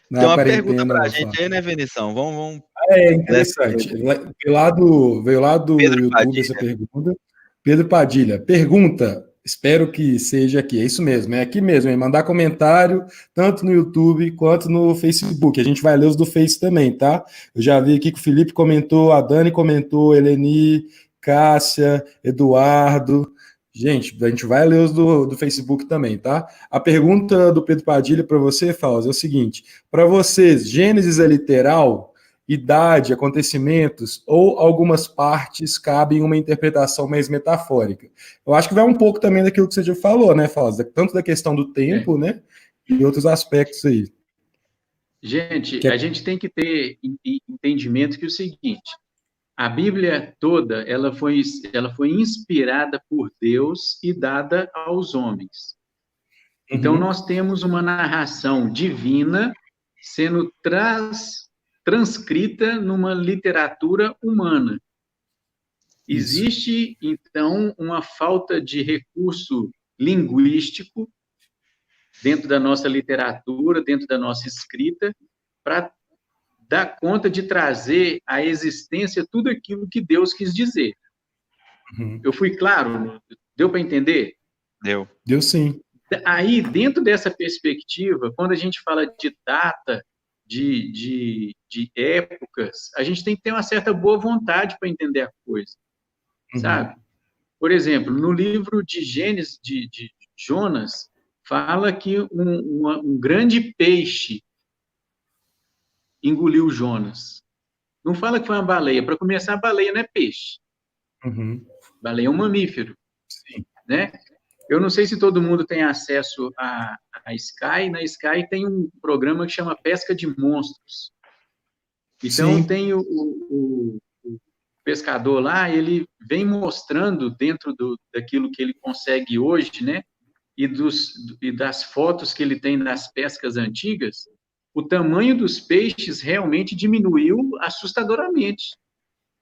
Speaker 2: Tem uma pergunta pra gente aí, né, Vinição? Vamos...
Speaker 3: É interessante. Veio lá do
Speaker 2: Pedro
Speaker 3: YouTube
Speaker 2: Padilha.
Speaker 3: essa pergunta. Pedro Padilha. Pergunta, espero que seja aqui. É isso mesmo, é aqui mesmo. É mandar comentário, tanto no YouTube quanto no Facebook. A gente vai ler os do Face também, tá? Eu já vi aqui que o Felipe comentou, a Dani comentou, Eleni, Cássia, Eduardo... Gente, a gente vai ler os do Facebook também, tá? A pergunta do Pedro Padilha para você, Fausto, é o seguinte: para vocês, Gênesis é literal, idade, acontecimentos ou algumas partes cabem uma interpretação mais metafórica? Eu acho que vai um pouco também daquilo que você já falou, né, Fausto? Tanto da questão do tempo, né, e outros aspectos aí.
Speaker 5: Gente, a gente tem que ter entendimento que é o seguinte: a Bíblia toda, ela foi inspirada por Deus e dada aos homens. Então, nós temos uma narração divina sendo transcrita numa literatura humana. Existe, então, uma falta de recurso linguístico dentro da nossa literatura, dentro da nossa escrita, para dar conta de trazer à existência tudo aquilo que Deus quis dizer. Eu fui claro? Deu para entender?
Speaker 2: Deu.
Speaker 3: Deu sim.
Speaker 5: Aí, dentro dessa perspectiva, quando a gente fala de data, de épocas, a gente tem que ter uma certa boa vontade para entender a coisa, sabe? Por exemplo, no livro de Gênesis, de Jonas, fala que um grande peixe engoliu Jonas. Não fala que foi uma baleia. Para começar, a baleia não é peixe. Baleia é um mamífero.
Speaker 3: Sim.
Speaker 5: Né? Eu não sei se todo mundo tem acesso à Sky. Na Sky tem um programa que chama Pesca de Monstros. Então, tem o pescador lá, ele vem mostrando dentro daquilo que ele consegue hoje, né? E das fotos que ele tem das pescas antigas, o tamanho dos peixes realmente diminuiu assustadoramente,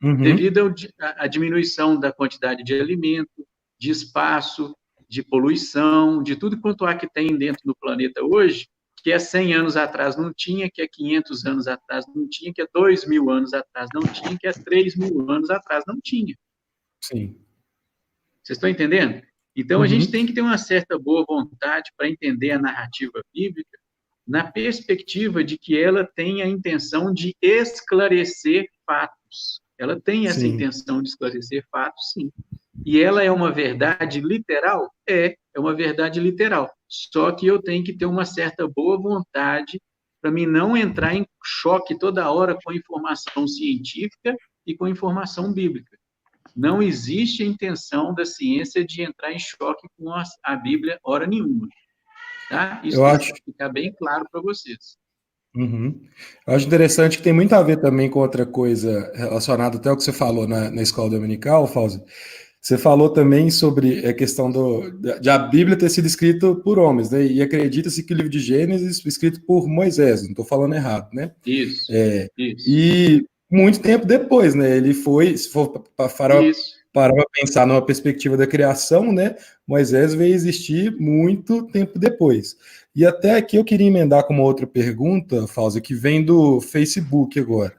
Speaker 5: devido à diminuição da quantidade de alimento, de espaço, de poluição, de tudo quanto há que tem dentro do planeta hoje, que há 100 anos atrás não tinha, que há 500 anos atrás não tinha, que há 2.000 anos atrás não tinha, que há 3.000 anos atrás não tinha.
Speaker 3: Sim.
Speaker 5: Vocês estão entendendo? Então, a gente tem que ter uma certa boa vontade para entender a narrativa bíblica na perspectiva de que ela tem a intenção de esclarecer fatos. Ela tem essa intenção de esclarecer fatos, sim. E ela é uma verdade literal? É uma verdade literal. Só que eu tenho que ter uma certa boa vontade para mim não entrar em choque toda hora com a informação científica e com a informação bíblica. Não existe a intenção da ciência de entrar em choque com a Bíblia hora nenhuma. Tá? Isso tem que ficar bem claro para vocês.
Speaker 3: Eu acho interessante que tem muito a ver também com outra coisa relacionada até ao que você falou na escola dominical, Fauzi. Você falou também sobre a questão de a Bíblia ter sido escrita por homens, né? E acredita-se que o livro de Gênesis foi escrito por Moisés, não estou falando errado, né?
Speaker 5: Isso.
Speaker 3: E muito tempo depois, né? Ele foi, se for para pensar numa perspectiva da criação, né? Moisés veio existir muito tempo depois. E até aqui eu queria emendar com uma outra pergunta, Fauzi, que vem do Facebook agora,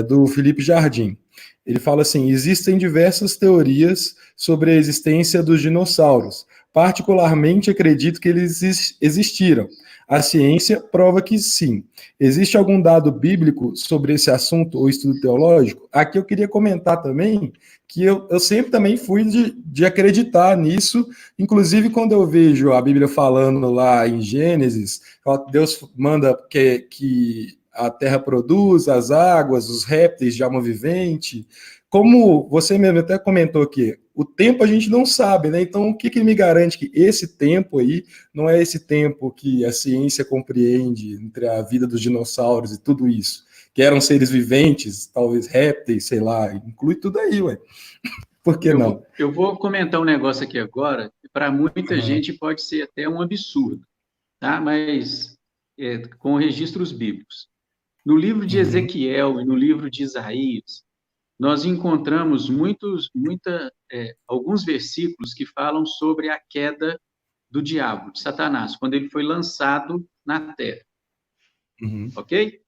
Speaker 3: do Felipe Jardim. Ele fala assim: existem diversas teorias sobre a existência dos dinossauros. Particularmente acredito que eles existiram. A ciência prova que sim. Existe algum dado bíblico sobre esse assunto ou estudo teológico? Aqui eu queria comentar também que eu sempre também fui de acreditar nisso, inclusive quando eu vejo a Bíblia falando lá em Gênesis, Deus manda que a terra produz, as águas, os répteis de alma vivente. Como você mesmo até comentou aqui, o tempo a gente não sabe, né? Então, o que me garante que esse tempo aí não é esse tempo que a ciência compreende entre a vida dos dinossauros e tudo isso? Que eram seres viventes, talvez répteis, sei lá, inclui tudo aí, ué. Por que não?
Speaker 5: Eu vou comentar um negócio aqui agora, que para muita gente pode ser até um absurdo, tá? Mas com registros bíblicos. No livro de Ezequiel e no livro de Isaías, nós encontramos alguns versículos que falam sobre a queda do diabo, de Satanás, quando ele foi lançado na terra. Ok?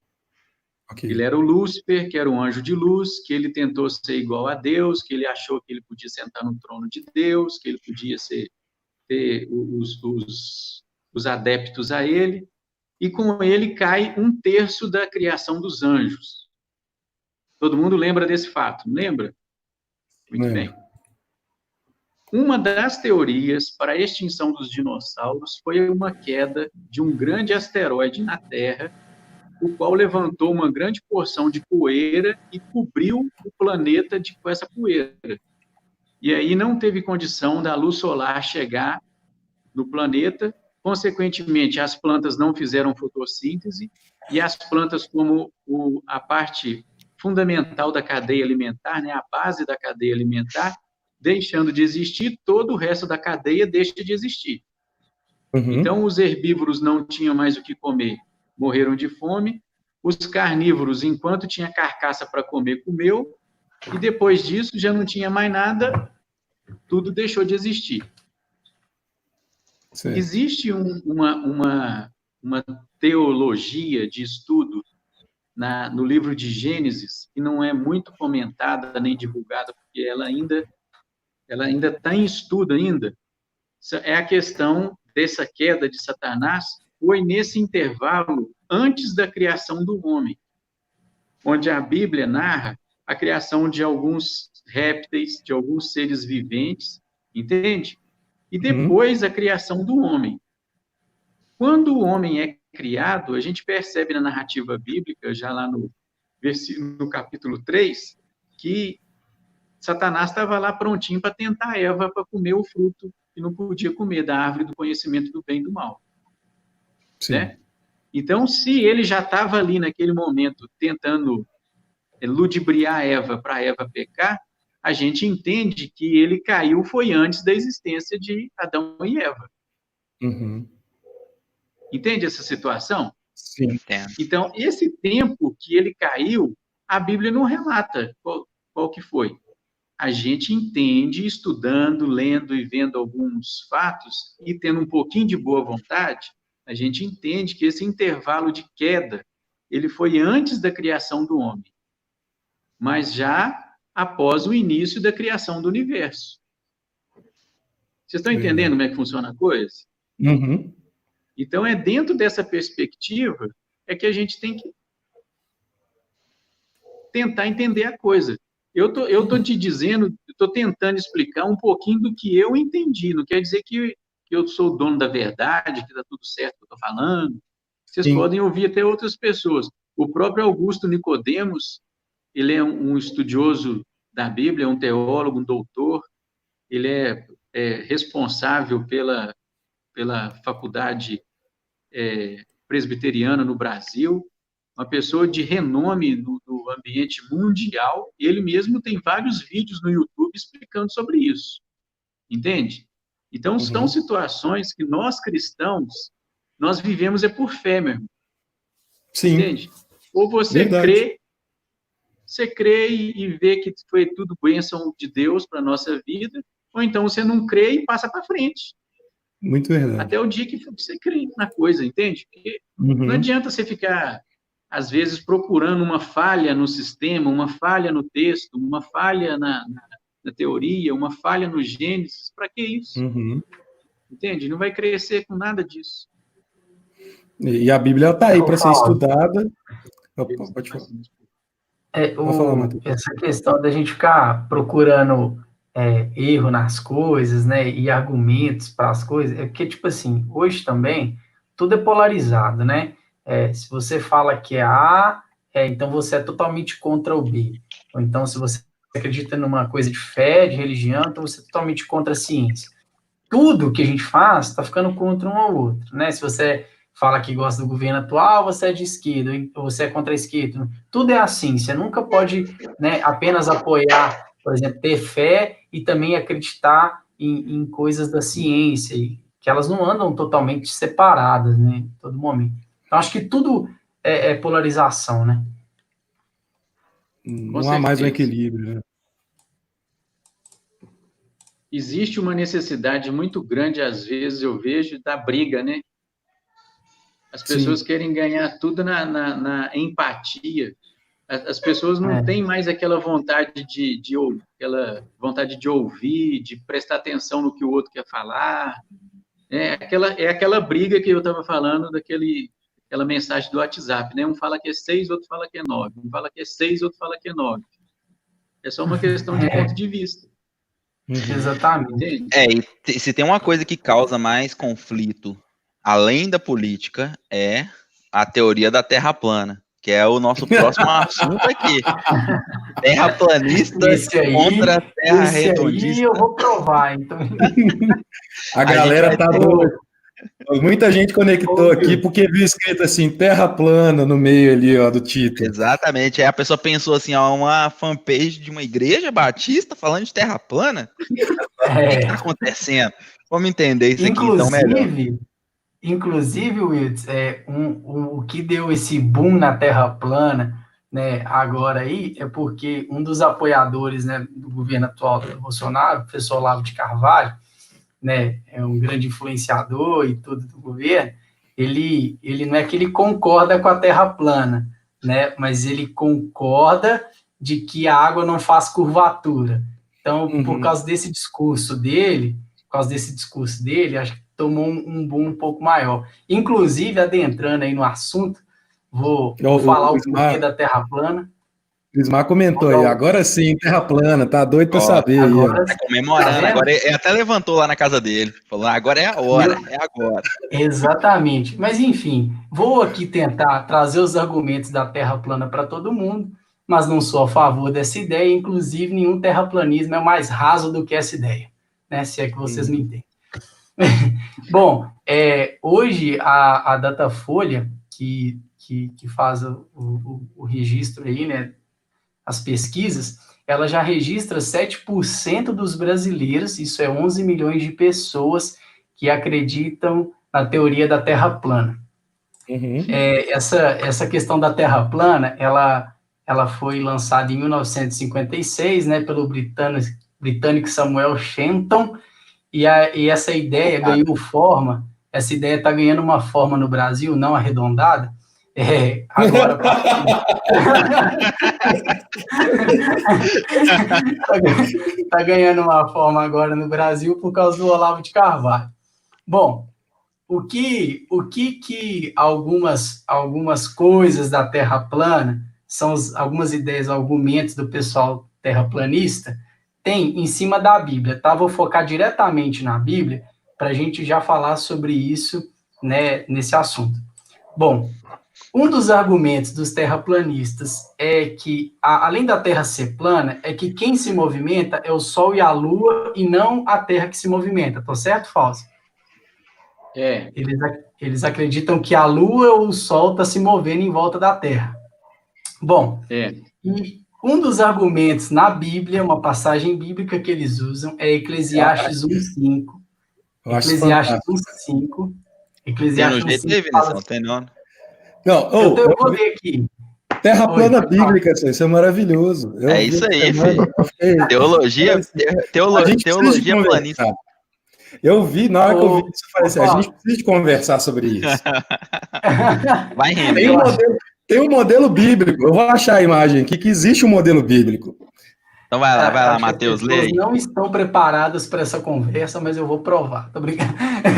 Speaker 5: Ele era o Lúcifer, que era um anjo de luz, que ele tentou ser igual a Deus, que ele achou que ele podia sentar no trono de Deus, que ele podia ter os adeptos a ele, e com ele cai 1/3 da criação dos anjos. Todo mundo lembra desse fato, não lembra? Muito bem. Uma das teorias para a extinção dos dinossauros foi uma queda de um grande asteroide na Terra, o qual levantou uma grande porção de poeira e cobriu o planeta com essa poeira. E aí não teve condição da luz solar chegar no planeta, consequentemente, as plantas não fizeram fotossíntese, e as plantas, como a parte fundamental da cadeia alimentar, né, a base da cadeia alimentar, deixando de existir, todo o resto da cadeia deixa de existir. Então, os herbívoros não tinham mais o que comer, morreram de fome. Os carnívoros, enquanto tinha carcaça para comer, comeu, e depois disso já não tinha mais nada, tudo deixou de existir. Certo. Existe uma teologia de estudo no livro de Gênesis, que não é muito comentada nem divulgada, porque ela ainda está em estudo ainda. É a questão dessa queda de Satanás, foi nesse intervalo antes da criação do homem, onde a Bíblia narra a criação de alguns répteis, de alguns seres viventes, entende? E depois a criação do homem. Quando o homem é criado, a gente percebe na narrativa bíblica, já lá no capítulo 3, que Satanás estava lá prontinho para tentar Eva para comer o fruto que não podia comer, da árvore do conhecimento do bem e do mal. Né? Então, se ele já estava ali naquele momento tentando ludibriar Eva para Eva pecar, a gente entende que ele caiu foi antes da existência de Adão e Eva. Entende essa situação?
Speaker 3: Sim.
Speaker 2: Entendo.
Speaker 5: Então, esse tempo que ele caiu, a Bíblia não relata qual que foi. A gente entende, estudando, lendo e vendo alguns fatos, e tendo um pouquinho de boa vontade, a gente entende que esse intervalo de queda, ele foi antes da criação do homem, mas já após o início da criação do universo. Vocês estão entendendo como é que funciona a coisa? Então, é dentro dessa perspectiva que a gente tem que tentar entender a coisa. Eu tô te dizendo, estou tentando explicar um pouquinho do que eu entendi. Não quer dizer que eu sou o dono da verdade, que está tudo certo que eu estou falando. Vocês podem ouvir até outras pessoas. O próprio Augusto Nicodemos, ele é um estudioso da Bíblia, um teólogo, um doutor. Ele é responsável pela faculdade presbiteriana no Brasil, uma pessoa de renome no ambiente mundial. Ele mesmo tem vários vídeos no YouTube explicando sobre isso. Entende? Então, são situações que nós cristãos, nós vivemos por fé, meu irmão.
Speaker 3: Sim.
Speaker 5: Entende? Ou você crê e vê que foi tudo bênção de Deus para a nossa vida, ou então você não crê e passa para frente.
Speaker 3: Muito verdade.
Speaker 5: Até o dia que você crê na coisa, entende? Porque não adianta você ficar às vezes, procurando uma falha no sistema, uma falha no texto, uma falha na teoria, uma falha no Gênesis. Para que isso?
Speaker 3: Uhum.
Speaker 5: Entende? Não vai crescer com nada disso.
Speaker 3: E a Bíblia está aí para ser estudada. Opa, pode falar.
Speaker 1: Essa questão da gente ficar procurando erro nas coisas, né, e argumentos para as coisas, é porque, tipo assim, hoje também, tudo é polarizado, né? Se você fala que é A, então você é totalmente contra o B. Ou então, se você acredita numa coisa de fé, de religião, então você é totalmente contra a ciência. Tudo que a gente faz está ficando contra um ao outro, né? Se você fala que gosta do governo atual, você é de esquerda, ou você é contra a esquerda. Tudo é assim, você nunca pode, né, apenas apoiar, por exemplo, ter fé e também acreditar em coisas da ciência, que elas não andam totalmente separadas, né, em todo momento. Então, acho que tudo é polarização, né?
Speaker 3: Não há mais um equilíbrio, né?
Speaker 5: Existe uma necessidade muito grande, às vezes, eu vejo, da briga, né? As pessoas querem ganhar tudo na empatia. As pessoas não têm mais aquela vontade de ouvir, de prestar atenção no que o outro quer falar. É aquela briga que eu estava falando, aquela mensagem do WhatsApp, né? Um fala que é 6, outro fala que é 9. Um fala que é 6, outro fala que é 9. É só uma questão de ponto de vista.
Speaker 1: Exatamente.
Speaker 2: E se tem uma coisa que causa mais conflito, além da política, é a teoria da Terra plana, que é o nosso próximo assunto aqui. Terraplanista contra Terra redondista.
Speaker 1: Aí eu vou provar, então.
Speaker 3: A galera tá doida. Muita gente conectou aqui porque viu escrito assim, Terra plana no meio ali, ó, do título.
Speaker 2: Exatamente. Aí a pessoa pensou assim, ó, uma fanpage de uma igreja batista falando de Terra plana? O que tá acontecendo? Vamos entender isso aqui então melhor.
Speaker 1: Inclusive, Wilds, o que deu esse boom na Terra plana, né, agora aí, é porque um dos apoiadores, né, do governo atual do Bolsonaro, o professor Olavo de Carvalho, né, é um grande influenciador e tudo do governo, ele não é que ele concorda com a Terra plana, né, mas ele concorda de que a água não faz curvatura. Então, por causa desse discurso dele, acho que tomou um boom um pouco maior. Inclusive, adentrando aí no assunto, vou falar o porquê da Terra plana.
Speaker 3: O Ismar comentou aí, agora sim, Terra plana, tá doido pra saber.
Speaker 2: Agora tá comemorando, agora ele até levantou lá na casa dele, falou, agora é a hora, é agora.
Speaker 1: Exatamente, mas enfim, vou aqui tentar trazer os argumentos da Terra plana para todo mundo, mas não sou a favor dessa ideia, inclusive nenhum terraplanismo é mais raso do que essa ideia, né, se é que vocês me entendem. Bom, hoje a Datafolha, que faz o registro aí, né, as pesquisas, ela já registra 7% dos brasileiros, isso é 11 milhões de pessoas que acreditam na teoria da Terra plana. Essa questão da Terra plana, ela foi lançada em 1956, né, pelo britânico Samuel Shenton, e essa ideia ganhou forma, essa ideia está ganhando uma forma no Brasil, não arredondada, agora está ganhando uma forma agora no Brasil por causa do Olavo de Carvalho. Bom, o que algumas coisas da Terra plana, são algumas ideias, argumentos do pessoal terraplanista, tem em cima da Bíblia, tá? Vou focar diretamente na Bíblia, para a gente já falar sobre isso, né, nesse assunto. Bom, um dos argumentos dos terraplanistas é que, além da Terra ser plana, é que quem se movimenta é o Sol e a Lua, e não a Terra que se movimenta. Tô certo, Fausto? Eles acreditam que a Lua ou o Sol está se movendo em volta da Terra. Bom, e um dos argumentos na Bíblia, uma passagem bíblica que eles usam, é Eclesiastes 1:5. Eclesiastes 1:5. Eclesiastes 1:5.
Speaker 2: Tem não.
Speaker 3: Não,
Speaker 1: eu vou ler aqui.
Speaker 3: Terra plana bíblica, isso é maravilhoso.
Speaker 2: É isso aí, filho. Teologia planista.
Speaker 3: Eu vi, na hora que eu vi isso, eu falei assim, a gente precisa de conversar sobre isso.
Speaker 2: Vai render.
Speaker 3: Tem um modelo bíblico. Eu vou achar a imagem aqui que existe um modelo bíblico.
Speaker 2: Então vai lá,
Speaker 1: Acho que
Speaker 2: Matheus,
Speaker 1: as
Speaker 2: lê
Speaker 1: pessoas
Speaker 2: aí.
Speaker 1: não estão preparadas para essa conversa, mas eu vou provar. Tô brincando.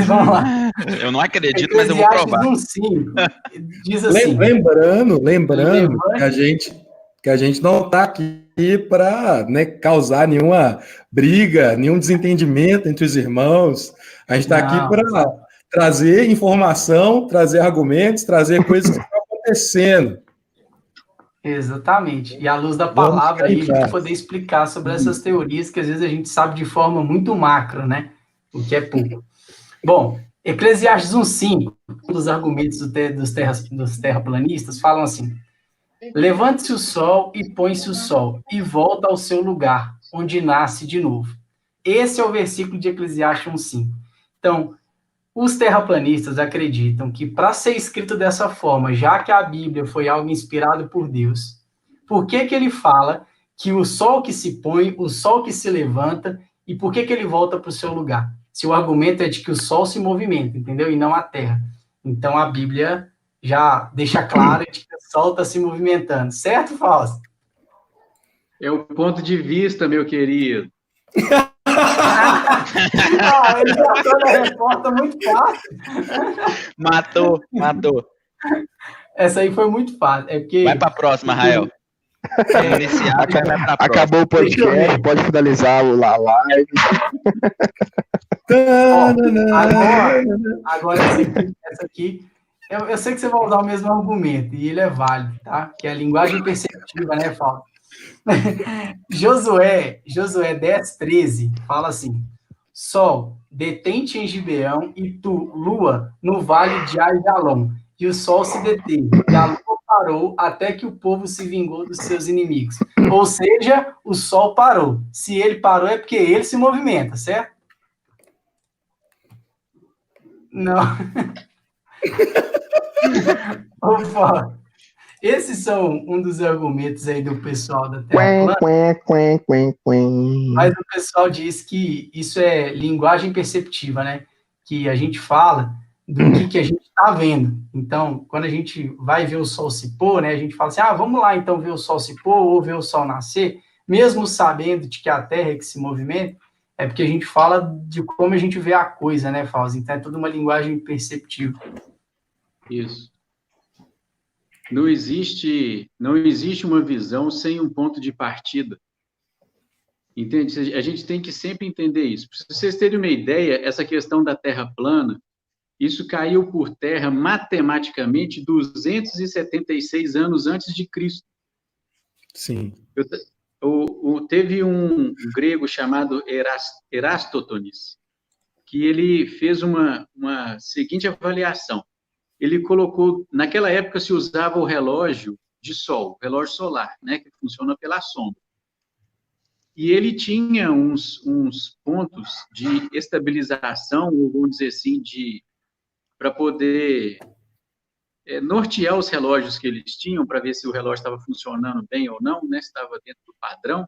Speaker 1: Vamos lá.
Speaker 2: Eu não acredito, mas eu vou
Speaker 1: Eclesiastes
Speaker 2: provar.
Speaker 1: 1:5 diz assim:
Speaker 3: Lembrando
Speaker 1: levante.
Speaker 3: que a gente não está aqui para, né, causar nenhuma briga, nenhum desentendimento entre os irmãos. A gente está aqui
Speaker 1: Não,
Speaker 3: para trazer informação, trazer argumentos, trazer coisas que estão acontecendo.
Speaker 1: exatamente. E à luz da
Speaker 3: Vamos
Speaker 1: palavra aí, a gente
Speaker 3: ficar em
Speaker 1: poder explicar sobre essas teorias que às vezes a gente sabe de forma muito macro, né? O que é pouco. Bom, Eclesiastes 1:5, um dos argumentos dos terraplanistas, falam assim: levante-se o sol e põe-se o sol, e volta ao seu lugar, onde nasce de novo. Esse é o versículo de Eclesiastes 1:5. Então, os terraplanistas acreditam que para ser escrito dessa forma, já que a Bíblia foi algo inspirado por Deus, por que que ele fala que o sol que se põe, o sol que se levanta, e por que que ele volta para o seu lugar? Se o argumento é de que o sol se movimenta, entendeu? E não a terra. Então a Bíblia já deixa claro de que o sol está se movimentando, certo, Fausto?
Speaker 5: É o ponto de vista, meu querido.
Speaker 1: Ele já está na resposta muito fácil.
Speaker 2: Matou.
Speaker 1: Essa aí foi muito fácil. É porque
Speaker 2: Vai para a próxima, Rael. Vamos iniciar, vai para a próxima.
Speaker 4: Acabou o podcast, pode finalizar a live.
Speaker 1: Agora essa aqui eu sei que você vai usar o mesmo argumento, e ele é válido, tá? Que é a linguagem perceptiva, né, Fausto? Josué 10:13 fala assim: Sol, detente em Gibeão, e tu, lua, no vale de Aijalon. E o sol se deteve, e a lua parou até que o povo se vingou dos seus inimigos. Ou seja, o sol parou. Se ele parou, é porque ele se movimenta, certo? Não. Opa. Esses são um dos argumentos aí do pessoal da Terra plana. Mas o pessoal diz que isso é linguagem perceptiva, né? Que a gente fala do que a gente está vendo. Então, quando a gente vai ver o sol se pôr, né? A gente fala assim, vamos lá então ver o sol se pôr ou ver o sol nascer, mesmo sabendo de que a Terra é que se movimenta, é porque a gente fala de como a gente vê a coisa, né, Fausto? Então, é toda uma linguagem perceptiva.
Speaker 5: Isso. Não existe uma visão sem um ponto de partida. Entende? A gente tem que sempre entender isso. Para vocês terem uma ideia, essa questão da Terra plana, isso caiu por terra matematicamente 276 anos antes de Cristo.
Speaker 3: Sim.
Speaker 5: Teve um grego chamado Erastótenes, que ele fez uma seguinte avaliação. Ele colocou, naquela época se usava o relógio de sol, relógio solar, né, que funciona pela sombra. E ele tinha uns pontos de estabilização, ou vamos dizer assim, para poder nortear os relógios que eles tinham, para ver se o relógio estava funcionando bem ou não, né, se estava dentro do padrão,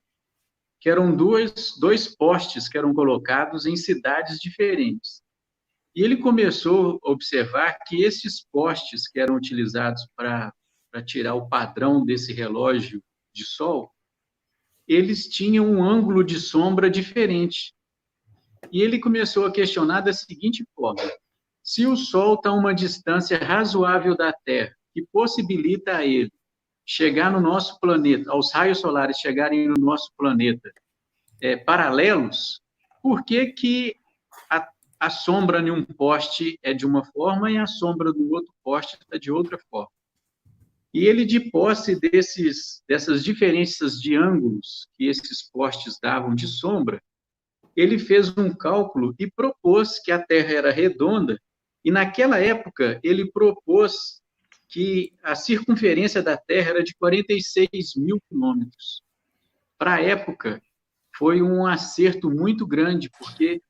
Speaker 5: que eram dois postes que eram colocados em cidades diferentes. E ele começou a observar que esses postes que eram utilizados para tirar o padrão desse relógio de sol, eles tinham um ângulo de sombra diferente. E ele começou a questionar da seguinte forma: se o Sol está a uma distância razoável da Terra, que possibilita a ele chegar no nosso planeta, aos raios solares chegarem no nosso planeta paralelos, por que a sombra em um poste é de uma forma e a sombra do outro poste está de outra forma? E ele, de posse dessas diferenças de ângulos que esses postes davam de sombra, ele fez um cálculo e propôs que a Terra era redonda, e naquela época ele propôs que a circunferência da Terra era de 46 mil quilômetros. Para a época, foi um acerto muito grande, porque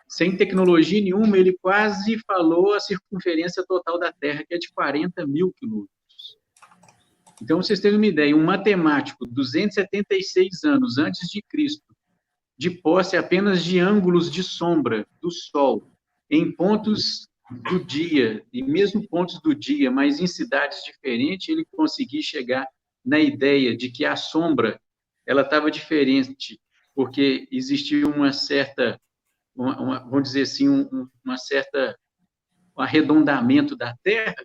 Speaker 5: sem tecnologia nenhuma, ele quase falou a circunferência total da Terra, que é de 40 mil quilômetros. Então, vocês terem uma ideia, um matemático, 276 anos antes de Cristo, de posse apenas de ângulos de sombra do Sol, em pontos do dia, e mesmo pontos do dia, mas em cidades diferentes, ele conseguia chegar na ideia de que a sombra ela estava diferente, porque existia uma certa, vamos dizer assim, uma certa um arredondamento da Terra,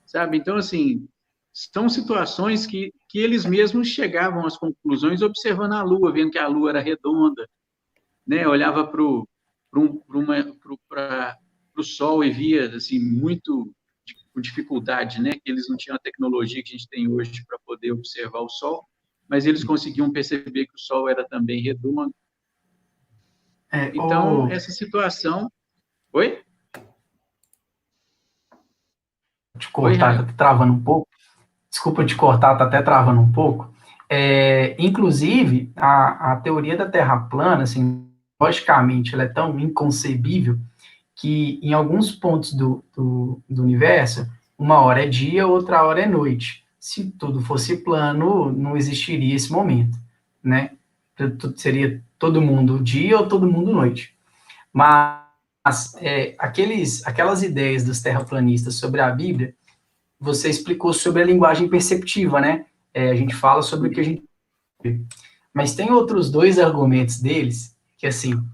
Speaker 5: sabe? Então, assim, são situações que eles mesmos chegavam às conclusões observando a Lua, vendo que a Lua era redonda, né? Olhava para o Sol e via, assim, muito com dificuldade, né? Que eles não tinham a tecnologia que a gente tem hoje para poder observar o Sol, mas eles conseguiam perceber que o Sol era também redondo. Então, essa situação... Oi?
Speaker 1: Te cortar, tá travando um pouco. Desculpa te cortar, tá até travando um pouco. Inclusive, a teoria da Terra plana, assim, logicamente, ela é tão inconcebível que em alguns pontos do universo, uma hora é dia, outra hora é noite. Se tudo fosse plano, não existiria esse momento, né? Seria todo mundo dia ou todo mundo noite. Mas aquelas ideias dos terraplanistas sobre a Bíblia, você explicou sobre a linguagem perceptiva, né? A gente fala sobre o que a gente vê. Mas tem outros dois argumentos deles que, assim,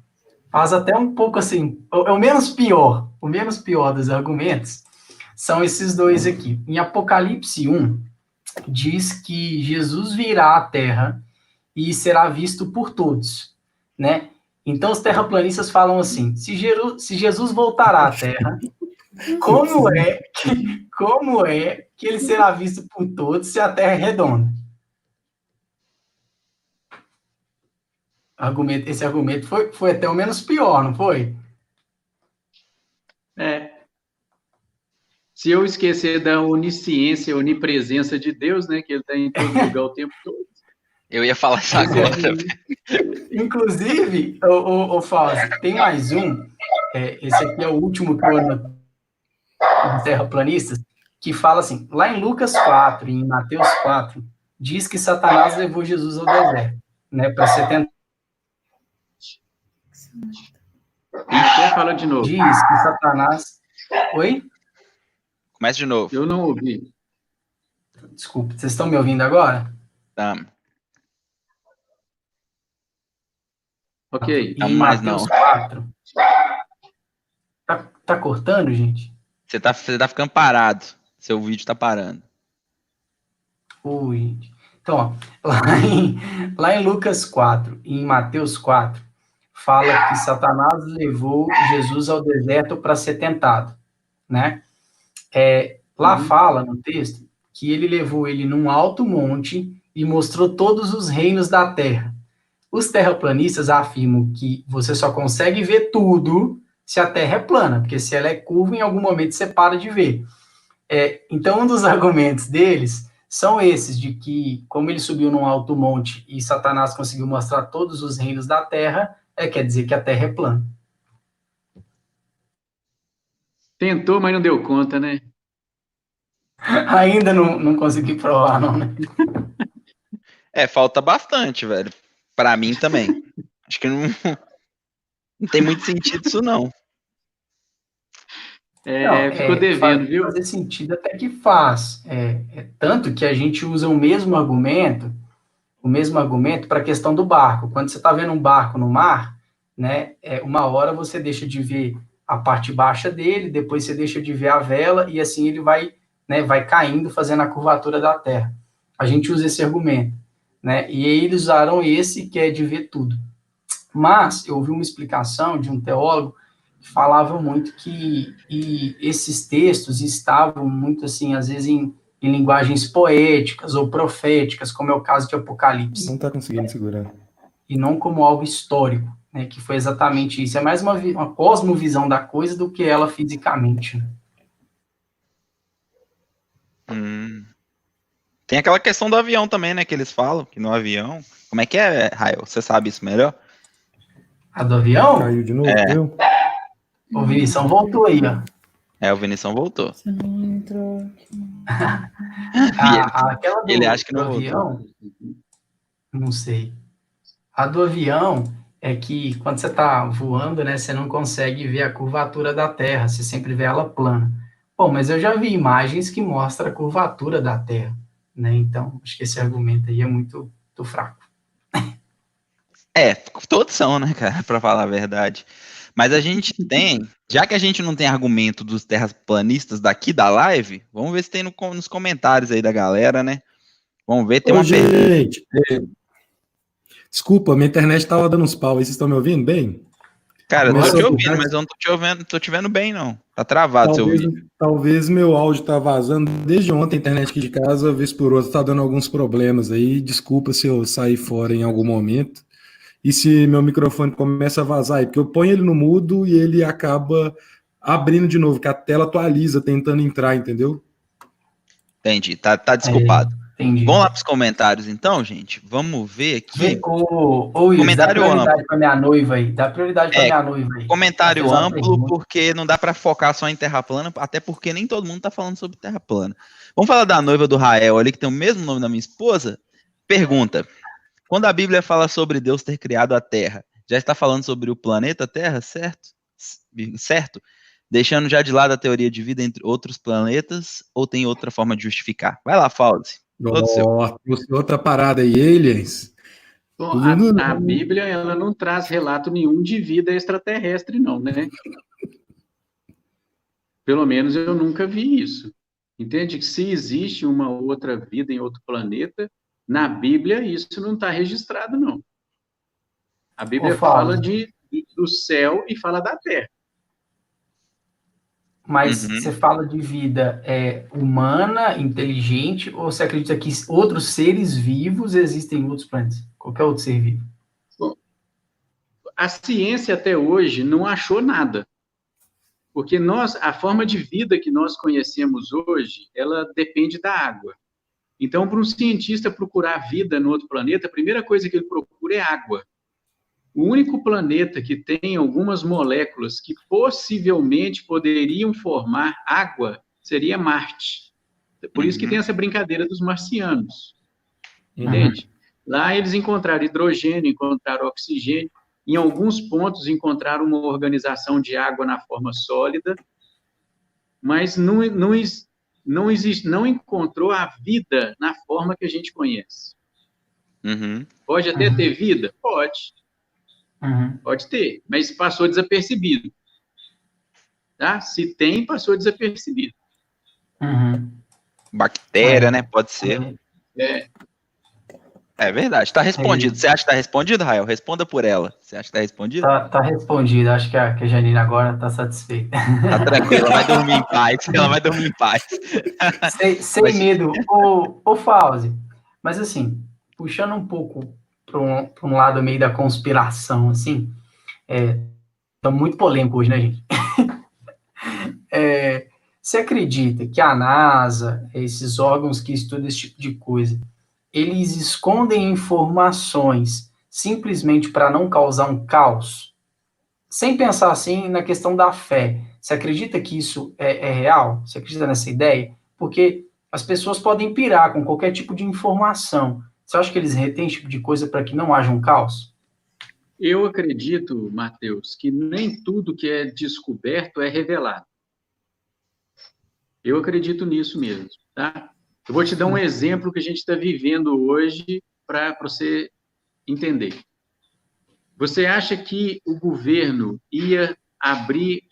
Speaker 1: faz até um pouco, assim, é o menos pior dos argumentos são esses dois aqui. Em Apocalipse 1, diz que Jesus virá à Terra e será visto por todos, né? Então, os terraplanistas falam assim, se Jesus voltará à Terra, como é que ele será visto por todos se a Terra é redonda? Esse argumento foi até o menos pior, não foi?
Speaker 5: Se eu esquecer da onisciência, onipresença de Deus, né, que ele está em todo lugar o tempo todo.
Speaker 2: Eu ia falar isso agora.
Speaker 1: Inclusive, o Fausto, tem mais um, esse aqui é o último que eu anotei dos terraplanistas, que fala assim, lá em Lucas 4 e em Mateus 4, diz que Satanás levou Jesus ao deserto, né, para ser tentado.
Speaker 5: Fala de novo.
Speaker 1: Diz que Satanás... Oi?
Speaker 2: Começa de novo.
Speaker 5: Eu não ouvi.
Speaker 1: Desculpa, vocês estão me ouvindo agora?
Speaker 2: Tá.
Speaker 5: Ok.
Speaker 2: Não mais não.
Speaker 1: 4. Tá cortando, gente?
Speaker 2: Você tá ficando parado. Seu vídeo tá parando.
Speaker 1: Ui. Então, ó, lá em Lucas 4 e em Mateus 4, fala que Satanás levou Jesus ao deserto para ser tentado, né? Lá fala no texto que ele levou ele num alto monte e mostrou todos os reinos da terra. Os terraplanistas afirmam que você só consegue ver tudo se a Terra é plana, porque se ela é curva, em algum momento você para de ver. Então, um dos argumentos deles são esses, de que, como ele subiu num alto monte e Satanás conseguiu mostrar todos os reinos da Terra, quer dizer que a Terra é plana.
Speaker 5: Tentou, mas não deu conta, né?
Speaker 1: Ainda não consegui provar, não, né?
Speaker 2: Falta bastante, velho. Pra mim também. Acho que não tem muito sentido isso, não.
Speaker 5: Ficou devendo, viu?
Speaker 1: Fazer sentido até que faz. Tanto que a gente usa o mesmo argumento para a questão do barco. Quando você está vendo um barco no mar, né, uma hora você deixa de ver a parte baixa dele, depois você deixa de ver a vela, e assim ele vai, né, vai caindo, fazendo a curvatura da Terra. A gente usa esse argumento, né, e aí eles usaram esse, que é de ver tudo. Mas eu ouvi uma explicação de um teólogo que falava muito que esses textos estavam muito, assim, às vezes em linguagens poéticas ou proféticas, como é o caso de Apocalipse.
Speaker 3: Não está conseguindo segurar.
Speaker 1: E não como algo histórico, né, que foi exatamente isso. É mais uma cosmovisão da coisa do que ela fisicamente.
Speaker 2: Tem aquela questão do avião também, né, que eles falam, que no avião... Como é que é, Rael? Você sabe isso melhor?
Speaker 1: A do avião?
Speaker 3: Caiu de novo, viu?
Speaker 1: O Vinição voltou aí, ó.
Speaker 2: O Vinição voltou.
Speaker 6: Você não entrou.
Speaker 2: Ele acha que não
Speaker 1: avião, não sei. A do avião, é que quando você está voando, né, você não consegue ver a curvatura da Terra, você sempre vê ela plana. Bom, mas eu já vi imagens que mostram a curvatura da Terra, né? Então, acho que esse argumento aí é muito fraco.
Speaker 2: É, todos são, né, cara, pra falar a verdade. Mas a gente tem, já que a gente não tem argumento dos terraplanistas daqui da live, vamos ver se tem nos comentários aí da galera, né? Vamos ver, tem
Speaker 3: Ô,
Speaker 2: uma pergunta.
Speaker 3: gente, desculpa, minha internet estava dando uns pau aí, vocês estão me ouvindo bem?
Speaker 2: Cara, eu tô
Speaker 1: Agora
Speaker 2: te
Speaker 3: Começou a
Speaker 2: ouvindo,
Speaker 3: bugar,
Speaker 2: mas eu não tô te vendo bem, não. Tá travado seu
Speaker 3: talvez,
Speaker 2: vídeo.
Speaker 3: talvez meu áudio tá vazando. Desde ontem a internet aqui de casa, vez por outra, tá dando alguns problemas aí. Desculpa se eu sair fora em algum momento. E se meu microfone começa a vazar aí, porque eu ponho ele no mudo e ele acaba abrindo de novo, que a tela atualiza tentando entrar, entendeu?
Speaker 2: Entendi, tá desculpado.
Speaker 1: Entendi.
Speaker 2: Vamos lá pros comentários então, gente. Vamos ver aqui.
Speaker 1: Ô, Wilson, dá
Speaker 2: Comentário
Speaker 1: prioridade
Speaker 2: amplo.
Speaker 1: para minha noiva aí. Dá prioridade para
Speaker 2: É,
Speaker 1: minha noiva aí. Ela fez
Speaker 2: comentário
Speaker 1: uma
Speaker 2: amplo,
Speaker 1: pergunta.
Speaker 2: porque não dá pra focar só em terra plana, até porque nem todo mundo tá falando sobre terra plana. Vamos falar da noiva do Rael ali, que tem o mesmo nome da minha esposa? Pergunta: quando a Bíblia fala sobre Deus ter criado a Terra, já está falando sobre o planeta Terra, certo? Certo? Deixando já de lado a teoria de vida entre outros planetas, ou tem outra forma de justificar? Vai lá, Fauzi. Todo seu.
Speaker 3: Ó, trouxe outra parada aí, aliens.
Speaker 5: Bom,
Speaker 3: Tudo
Speaker 5: a Bíblia, ela não traz relato nenhum de vida extraterrestre, não, né? Pelo menos eu nunca vi isso. Entende que se existe uma outra vida em outro planeta, na Bíblia isso não está registrado, não. A
Speaker 1: Ô,
Speaker 5: Bíblia fala
Speaker 1: Fausto,
Speaker 5: do céu e fala da terra.
Speaker 1: mas
Speaker 2: Uhum.
Speaker 1: você fala de vida humana, inteligente, ou você acredita que outros seres vivos existem em outros planetas? Qualquer outro ser vivo?
Speaker 5: Bom, a ciência até hoje não achou nada. Porque a forma de vida que nós conhecemos hoje, ela depende da água. Então, para um cientista procurar vida no outro planeta, a primeira coisa que ele procura é água. O único planeta que tem algumas moléculas que possivelmente poderiam formar água seria Marte. Por isso que tem essa brincadeira dos marcianos. Entende? Lá eles encontraram hidrogênio, encontraram oxigênio, em alguns pontos encontraram uma organização de água na forma sólida, mas não encontrou a vida na forma que a gente conhece. Pode até ter vida? Pode. Pode ter, mas passou desapercebido. Tá? Se tem, passou desapercebido.
Speaker 2: Bactéria, né? Pode ser. É verdade, tá respondido. Você acha que tá respondido, Rael? Responda por ela. Você acha que tá respondido?
Speaker 1: Tá respondido. Acho que a Janine agora tá satisfeita.
Speaker 2: Tá tranquila, ela vai dormir em paz. Ela vai dormir em paz.
Speaker 1: Sem medo. Ô Fauzi, mas assim, puxando um pouco para um lado meio da conspiração, assim, tá muito polêmico hoje, né, gente? Você acredita que a NASA, esses órgãos que estudam esse tipo de coisa, eles escondem informações simplesmente para não causar um caos? Sem pensar assim na questão da fé. Você acredita que isso é real? Você acredita nessa ideia? Porque as pessoas podem pirar com qualquer tipo de informação. Você acha que eles retêm esse tipo de coisa para que não haja um caos?
Speaker 5: Eu acredito, Matheus, que nem tudo que é descoberto é revelado. Eu acredito nisso mesmo, tá? Eu vou te dar um exemplo que a gente está vivendo hoje para você entender. Você acha que o governo ia abrir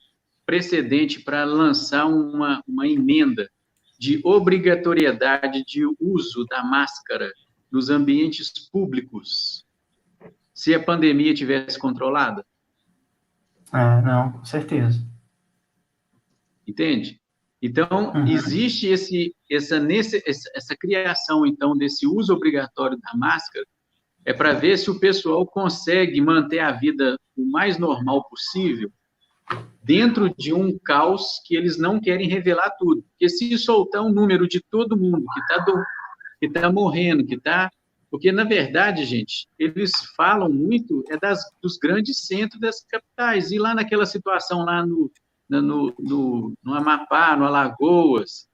Speaker 5: precedente para lançar uma emenda de obrigatoriedade de uso da máscara nos ambientes públicos se a pandemia tivesse controlada?
Speaker 1: Não, com certeza.
Speaker 5: Entende? Então, existe essa criação, então, desse uso obrigatório da máscara, é para ver se o pessoal consegue manter a vida o mais normal possível dentro de um caos que eles não querem revelar tudo. Porque se soltar um número de todo mundo que tá morrendo, porque, na verdade, gente, eles falam muito dos grandes centros das capitais. E lá naquela situação lá no Amapá, no Alagoas,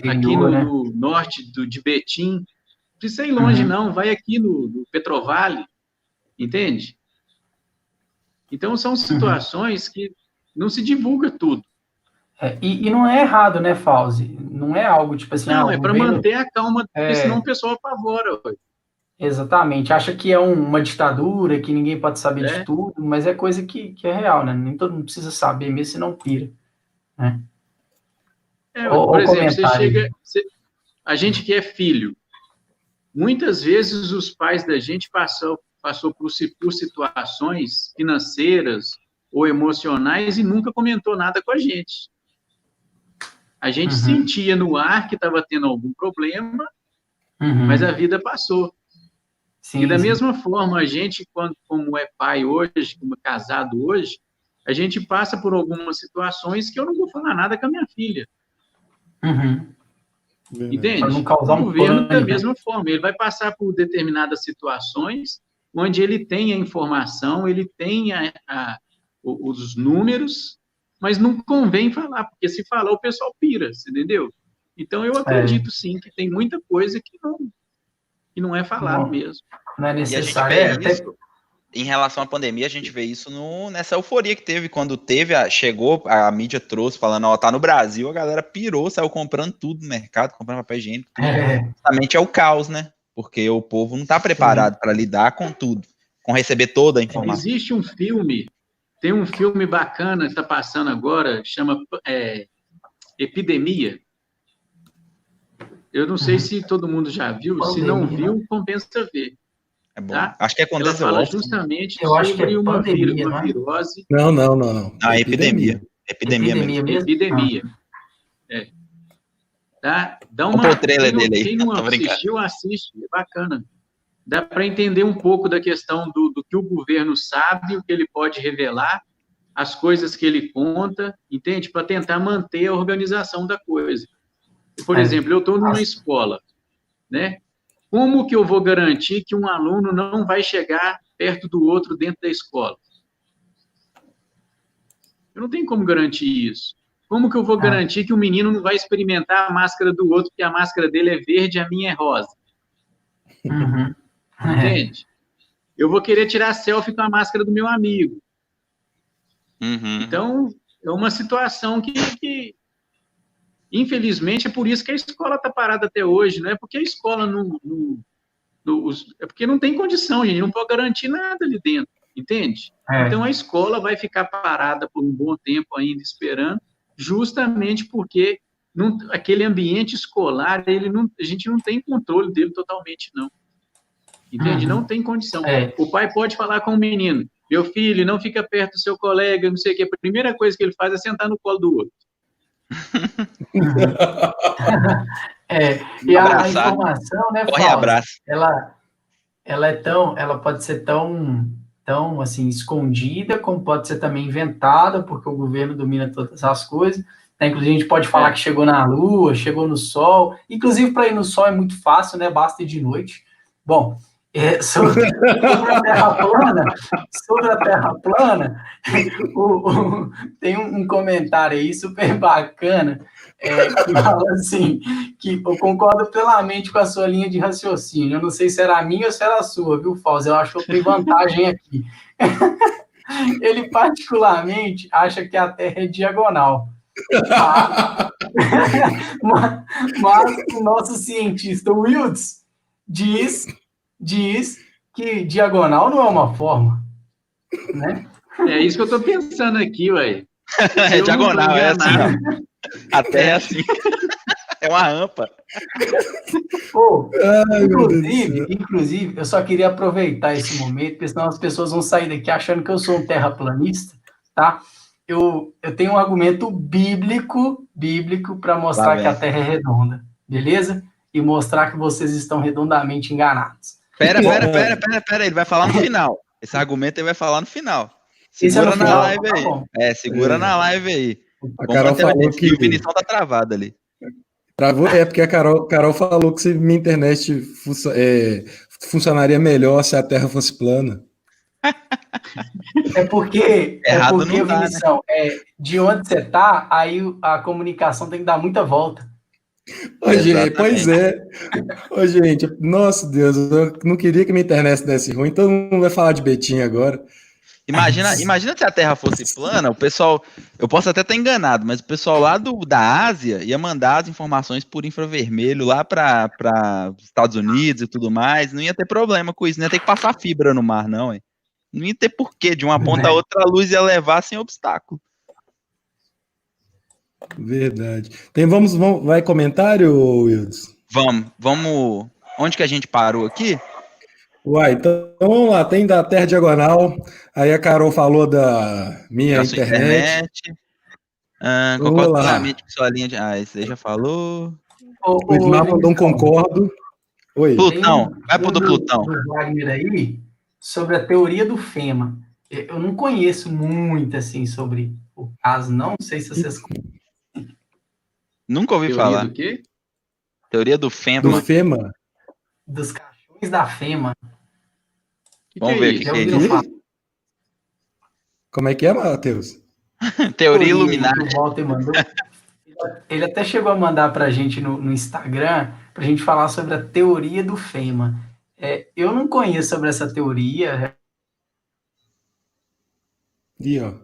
Speaker 5: aqui no norte de Betim, não precisa ir longe, não. Vai aqui no Petrovale, entende? Então, são situações que não se divulga tudo.
Speaker 1: E não é errado, né, Fauzi? Não é algo tipo assim,
Speaker 5: Não,
Speaker 1: o
Speaker 5: é para
Speaker 1: governo...
Speaker 5: manter a calma, porque senão o pessoal apavora.
Speaker 1: Exatamente. Acha que é uma ditadura, que ninguém pode saber de
Speaker 5: É,
Speaker 1: tudo, mas é coisa que é real, né? Nem todo mundo precisa saber, mesmo se não pira, né?
Speaker 5: por exemplo, você
Speaker 1: Comentário
Speaker 5: chega,
Speaker 1: aí.
Speaker 5: a gente que é filho, muitas vezes os pais da gente passou por situações financeiras ou emocionais e nunca comentou nada com a gente. A gente sentia no ar que estava tendo algum problema, mas a vida passou.
Speaker 1: Sim,
Speaker 5: e da
Speaker 1: sim.
Speaker 5: mesma forma, a gente, como é pai hoje, como é casado hoje, a gente passa por algumas situações que eu não vou falar nada com a minha filha. Entende?
Speaker 1: Para não causar
Speaker 5: O governo,
Speaker 1: pânico,
Speaker 5: da mesma forma, ele vai passar por determinadas situações onde ele tem a informação, ele tem os números, mas não convém falar, porque se falar o pessoal pira, você entendeu? Então, eu acredito, sim, que tem muita coisa que não é falado mesmo.
Speaker 1: Não é necessário.
Speaker 2: E a gente vê isso, em relação à pandemia, a gente vê isso nessa euforia que teve, quando chegou, a mídia trouxe, falando, tá no Brasil, a galera pirou, saiu comprando tudo no mercado, comprando papel higiênico, tudo. Justamente é o caos, né? Porque o povo não tá preparado para lidar com tudo, com receber toda a informação.
Speaker 5: Existe um filme, tem um filme bacana que está passando agora, chama Epidemia. Eu não sei se todo mundo já viu, se não viu, compensa ver.
Speaker 2: É bom.
Speaker 5: Tá?
Speaker 2: Acho que é com
Speaker 5: Ela
Speaker 2: Denzel
Speaker 5: fala
Speaker 2: Washington.
Speaker 5: justamente
Speaker 1: sobre
Speaker 5: uma
Speaker 1: pandemia,
Speaker 5: virose.
Speaker 3: Não.
Speaker 2: Ah, epidemia. Epidemia mesmo.
Speaker 5: Epidemia. Tá? Dá uma...
Speaker 2: o trailer dele aí.
Speaker 5: Quem não assistiu, assiste. É bacana. Dá para entender um pouco da questão do que o governo sabe, o que ele pode revelar, as coisas que ele conta, entende? Para tentar manter a organização da coisa. Por exemplo, eu estou numa escola, né? Como que eu vou garantir que um aluno não vai chegar perto do outro dentro da escola? Eu não tenho como garantir isso. Como que eu vou garantir que o menino não vai experimentar a máscara do outro, porque a máscara dele é verde e a minha é rosa? Entende? Eu vou querer tirar selfie com a máscara do meu amigo. Então, é uma situação que infelizmente, é por isso que a escola está parada até hoje, não é porque a escola é porque não tem condição, gente, não pode garantir nada ali dentro, entende? Então, a escola vai ficar parada por um bom tempo ainda, esperando, justamente porque aquele ambiente escolar, a gente não tem controle dele totalmente, não. Entende? Não tem condição. O pai pode falar com o menino, meu filho, não fica perto do seu colega, não sei o quê. A primeira coisa que ele faz é sentar no colo do outro.
Speaker 1: E a informação, né,
Speaker 2: corre abraço.
Speaker 1: ela pode ser tão assim escondida, como pode ser também inventada, porque o governo domina todas as coisas. Inclusive, a gente pode falar que chegou na Lua, chegou no Sol. Inclusive, para ir no Sol é muito fácil, né? Basta ir de noite. Bom, sobre a Terra plana, tem um comentário aí super bacana, que fala assim, que eu concordo plenamente com a sua linha de raciocínio. Eu não sei se era a minha ou se era a sua, viu, Fauzi? Eu acho que eu tenho vantagem aqui. Ele particularmente acha que a Terra é diagonal. Mas o nosso cientista Wilds diz que diagonal não é uma forma, né?
Speaker 5: É isso que eu estou pensando aqui, ué.
Speaker 2: É diagonal, é assim. A Terra é assim. É uma rampa.
Speaker 1: Inclusive, eu só queria aproveitar esse momento, porque senão as pessoas vão sair daqui achando que eu sou um terraplanista, tá? Eu tenho um argumento bíblico para mostrar que a Terra é redonda, beleza? E mostrar que vocês estão redondamente enganados.
Speaker 2: Pera, ele vai falar no final. Esse argumento ele vai falar no final.
Speaker 1: Segura
Speaker 2: na live aí. Segura na live aí.
Speaker 3: A Carol falou que
Speaker 2: o Vinição tá travado ali.
Speaker 3: Porque a Carol falou que se minha internet funcionaria melhor se a Terra fosse plana.
Speaker 1: É porque,
Speaker 2: Vinição,
Speaker 1: de onde você tá, aí a comunicação tem que dar muita volta.
Speaker 3: Pois é. Gente, nossa Deus, eu não queria que minha internet desse ruim, então não vai falar de Betinho agora.
Speaker 2: Imagina se a Terra fosse plana, o pessoal, eu posso até estar enganado, mas o pessoal lá da Ásia ia mandar as informações por infravermelho lá para os Estados Unidos e tudo mais, não ia ter problema com isso, não ia ter que passar fibra no mar, não, hein? Não ia ter porquê, de uma ponta a outra a luz ia levar sem obstáculo.
Speaker 3: Verdade. Vai comentário, Wildes?
Speaker 2: Vamos. Onde que a gente parou aqui?
Speaker 3: Uai, então vamos lá, tem da Terra Diagonal, aí a Carol falou da minha internet.
Speaker 2: Qual foi a sua linha de... esse aí já falou.
Speaker 3: O Ismar mandou um concordo. Oi.
Speaker 2: Plutão, vai pro do Plutão.
Speaker 1: Do Wagner aí, sobre a teoria do Fema. Eu não conheço muito, assim, sobre o caso, não sei se vocês...
Speaker 2: Nunca ouvi falar.
Speaker 5: Do quê?
Speaker 2: Teoria do Fema.
Speaker 3: Do Fema?
Speaker 1: Dos caixões da Fema.
Speaker 2: Vamos ver o que é isso.
Speaker 3: Como é que é, Matheus?
Speaker 2: Teoria Illuminati.
Speaker 1: O Walter mandou. Ele até chegou a mandar pra gente no Instagram, pra gente falar sobre a teoria do Fema. Eu não conheço sobre essa teoria.
Speaker 3: E, ó.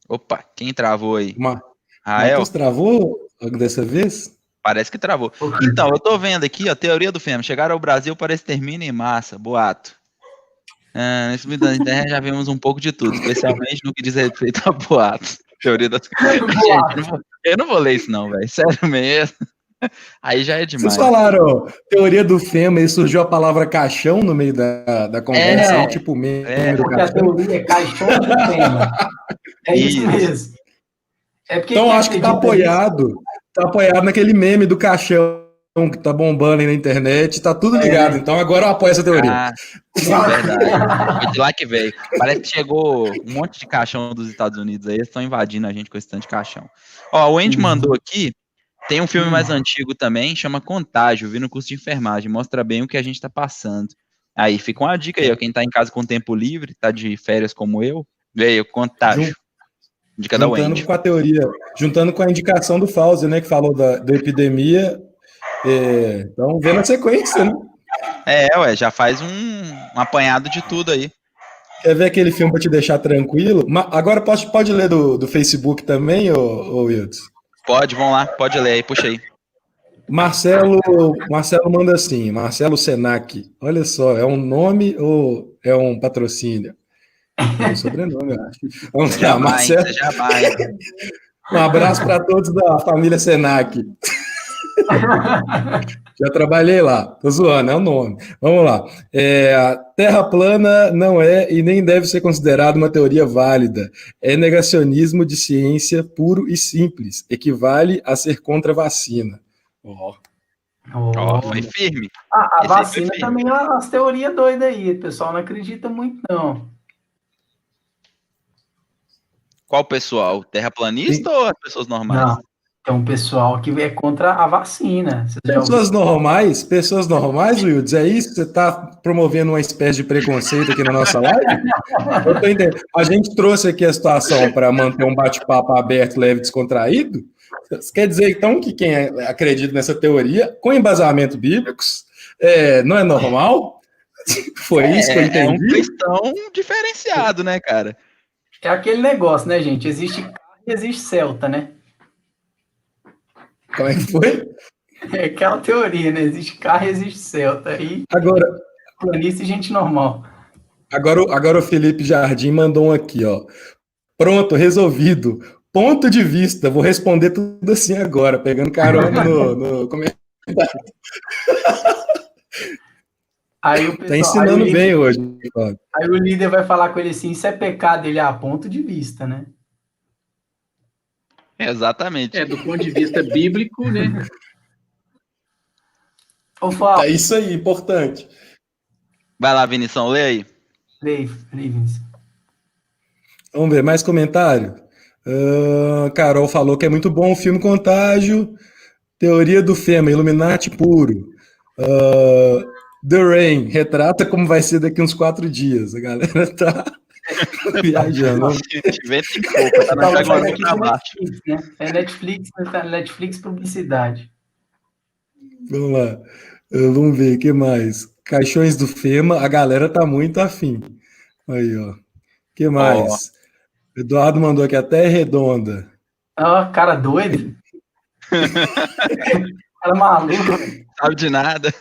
Speaker 2: Opa, quem travou aí?
Speaker 3: Matheus travou dessa vez?
Speaker 2: Parece que travou. Então, eu tô vendo aqui, ó, teoria do Fema. Chegar ao Brasil parece que termina em massa, boato. Nesse vídeo da internet já vimos um pouco de tudo, especialmente no que diz respeito a boatos. Teoria da... Gente, eu não vou ler isso não, velho. Sério mesmo. Aí já é demais.
Speaker 3: Vocês falaram teoria do Fema e surgiu a palavra caixão no meio da conversa, tipo meme do
Speaker 1: porque a teoria é caixão do Fema. É isso mesmo.
Speaker 3: Então acho que tá apoiado naquele meme do caixão que tá bombando aí na internet, tá tudo ligado. Então agora eu apoio essa teoria.
Speaker 2: Verdade. Foi de lá que veio. Parece que chegou um monte de caixão dos Estados Unidos aí, eles estão invadindo a gente com esse tanto de caixão. Ó, o Andy mandou aqui, tem um filme mais antigo também, chama Contágio, vi no curso de enfermagem, mostra bem o que a gente tá passando. Aí fica uma dica aí, ó, quem tá em casa com tempo livre, tá de férias como eu, veio Contágio. Dica da Wendy.
Speaker 3: Com a teoria, juntando com a indicação do Fauzi, né, que falou da epidemia. Então, vendo a sequência, né?
Speaker 2: Já faz um apanhado de tudo aí.
Speaker 3: Quer ver aquele filme para te deixar tranquilo? Agora pode ler do Facebook também, ô Wilds?
Speaker 2: Pode, vamos lá, pode ler aí, puxa aí.
Speaker 3: Marcelo manda assim, Marcelo Senac. Olha só, é um nome ou é um patrocínio? É um sobrenome, eu acho. Vamos lá, Marcelo. Um abraço para todos da família Senac. Já trabalhei lá, tô zoando, é o nome. Vamos lá. A Terra plana não é e nem deve ser considerada uma teoria válida. É negacionismo de ciência puro e simples. Equivale a ser contra a vacina.
Speaker 2: Foi firme.
Speaker 1: A vacina também é umas teorias doidas aí. O pessoal não acredita muito, não.
Speaker 3: Qual
Speaker 2: pessoal? Terraplanista ou as pessoas normais?
Speaker 1: Não. É um pessoal que é contra a vacina.
Speaker 3: Pessoas normais, Wildes, é isso? Você está promovendo uma espécie de preconceito aqui na nossa live? Eu tô entendendo. A gente trouxe aqui a situação para manter um bate-papo aberto, leve, descontraído. Quer dizer, então, que quem acredita nessa teoria, com embasamento bíblicos, não é normal? Foi isso que eu entendi?
Speaker 2: É um cristão diferenciado, né, cara?
Speaker 1: É aquele negócio, né, gente? Existe carro e existe celta, né?
Speaker 3: Como é que foi?
Speaker 1: É aquela teoria, né? Existe carro e existe celta. Aí,
Speaker 3: agora,
Speaker 1: planista e gente normal.
Speaker 3: Agora o Felipe Jardim mandou um aqui, ó. Pronto, resolvido. Ponto de vista. Vou responder tudo assim agora, pegando carona no comentário.
Speaker 1: Aí o pessoal,
Speaker 3: tá ensinando bem hoje.
Speaker 1: Aí o líder vai falar com ele assim, isso é pecado, ele ponto de vista, né?
Speaker 2: Exatamente.
Speaker 5: Do ponto de vista bíblico, né?
Speaker 3: É isso aí, importante.
Speaker 2: Vai lá, Vinição, lê aí.
Speaker 1: Lê, Vinícius.
Speaker 3: Vamos ver, mais comentário? Carol falou que é muito bom o filme Contágio. Teoria do Fema, Illuminati puro. The Rain, retrata como vai ser daqui uns 4 dias. A galera tá viajando.
Speaker 1: É Netflix publicidade.
Speaker 3: Vamos lá. Vamos ver, o que mais? Caixões do Fema, a galera tá muito afim. Aí, ó. que mais? Eduardo mandou aqui, a Terra é redonda.
Speaker 1: Ó, cara doido. Cara maluco.
Speaker 2: Sabe de nada.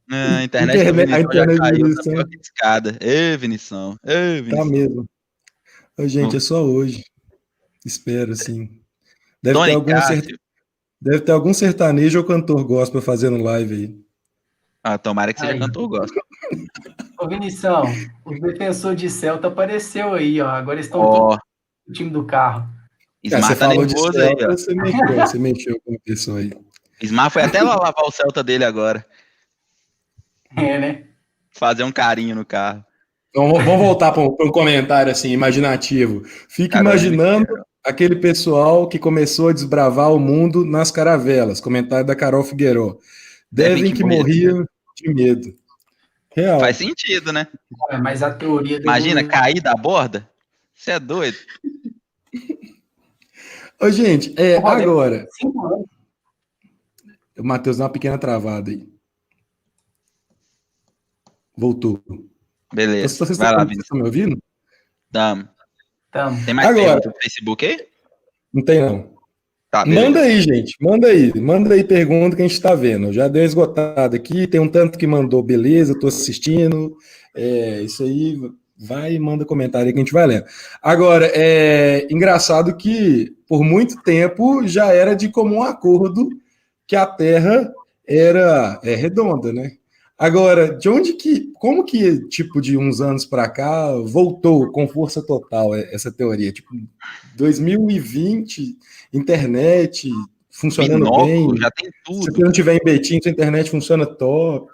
Speaker 2: A internet do
Speaker 3: A
Speaker 2: Vinição já
Speaker 3: internet do
Speaker 2: caiu, tá
Speaker 3: Vinição
Speaker 2: pior que escada. Ê, Vinição. Ê,
Speaker 3: tá
Speaker 2: Vinição.
Speaker 3: mesmo. Ô, gente, é só hoje. Espero, assim. Deve
Speaker 2: Tony
Speaker 3: ter algum,
Speaker 2: Cássio.
Speaker 3: deve ter algum sertanejo ou cantor gospel fazendo live aí.
Speaker 2: Ah, tomara que seja
Speaker 1: Aí.
Speaker 2: cantor gospel.
Speaker 1: Ô, Vinição, os defensores de Celta apareceu aí, ó. Agora estão
Speaker 2: Ó,
Speaker 1: todos no time do carro.
Speaker 2: Ismar
Speaker 3: Você
Speaker 2: tá
Speaker 3: falou de
Speaker 2: nervoso aí,
Speaker 3: Celta,
Speaker 2: ó.
Speaker 3: você mexeu com a pessoa aí.
Speaker 2: Ismar foi até lá lavar o Celta dele agora.
Speaker 1: É, né?
Speaker 2: Fazer um carinho no carro.
Speaker 3: Então, vamos voltar para um comentário assim, imaginativo. Fique imaginando aquele pessoal que começou a desbravar o mundo nas caravelas. Comentário da Carol Figueiró. Devem que morriam de medo. Real.
Speaker 2: Faz sentido, né?
Speaker 1: Mas a teoria do...
Speaker 2: Imagina, cair da borda? Você é doido?
Speaker 3: Ô, gente, agora...
Speaker 1: 5 anos.
Speaker 3: O Matheus dá uma pequena travada aí. Voltou.
Speaker 2: Beleza.
Speaker 3: Vocês
Speaker 2: Vai lá,
Speaker 3: estão me ouvindo?
Speaker 2: Tamo.
Speaker 1: Tamo.
Speaker 2: Tem mais
Speaker 3: Agora,
Speaker 2: pergunta no Facebook aí?
Speaker 3: Não tem, não.
Speaker 2: Tá, beleza.
Speaker 3: Manda aí, gente. Manda aí pergunta que a gente tá vendo. Já deu esgotado aqui. Tem um tanto que mandou, beleza, tô assistindo. Isso aí, vai e manda comentário aí que a gente vai lendo. Agora, engraçado que por muito tempo já era de comum acordo que a Terra era redonda, né? Agora, como que, tipo, de uns anos para cá, voltou com força total essa teoria? Tipo, 2020, internet funcionando
Speaker 2: Binóculo,
Speaker 3: bem.
Speaker 2: já tem tudo.
Speaker 3: Se você não tiver em Betim, sua internet funciona top.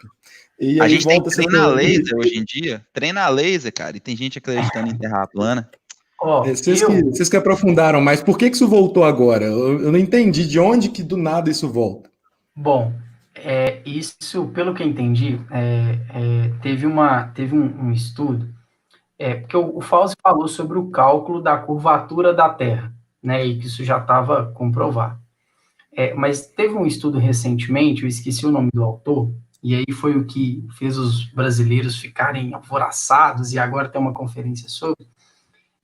Speaker 3: E
Speaker 2: A
Speaker 3: aí
Speaker 2: gente tem
Speaker 3: volta essa
Speaker 2: treina
Speaker 3: teoria.
Speaker 2: laser hoje em dia. Treina laser, cara. E tem gente acreditando em terra plana.
Speaker 1: Ó,
Speaker 3: Vocês que aprofundaram mais, por que isso voltou agora? Eu não entendi de onde que do nada isso volta.
Speaker 1: Bom, isso, pelo que eu entendi, teve um estudo, porque o Fauci falou sobre o cálculo da curvatura da Terra, né, e que isso já estava comprovado. Mas teve um estudo recentemente, eu esqueci o nome do autor, e aí foi o que fez os brasileiros ficarem alvoroçados, e agora tem uma conferência sobre,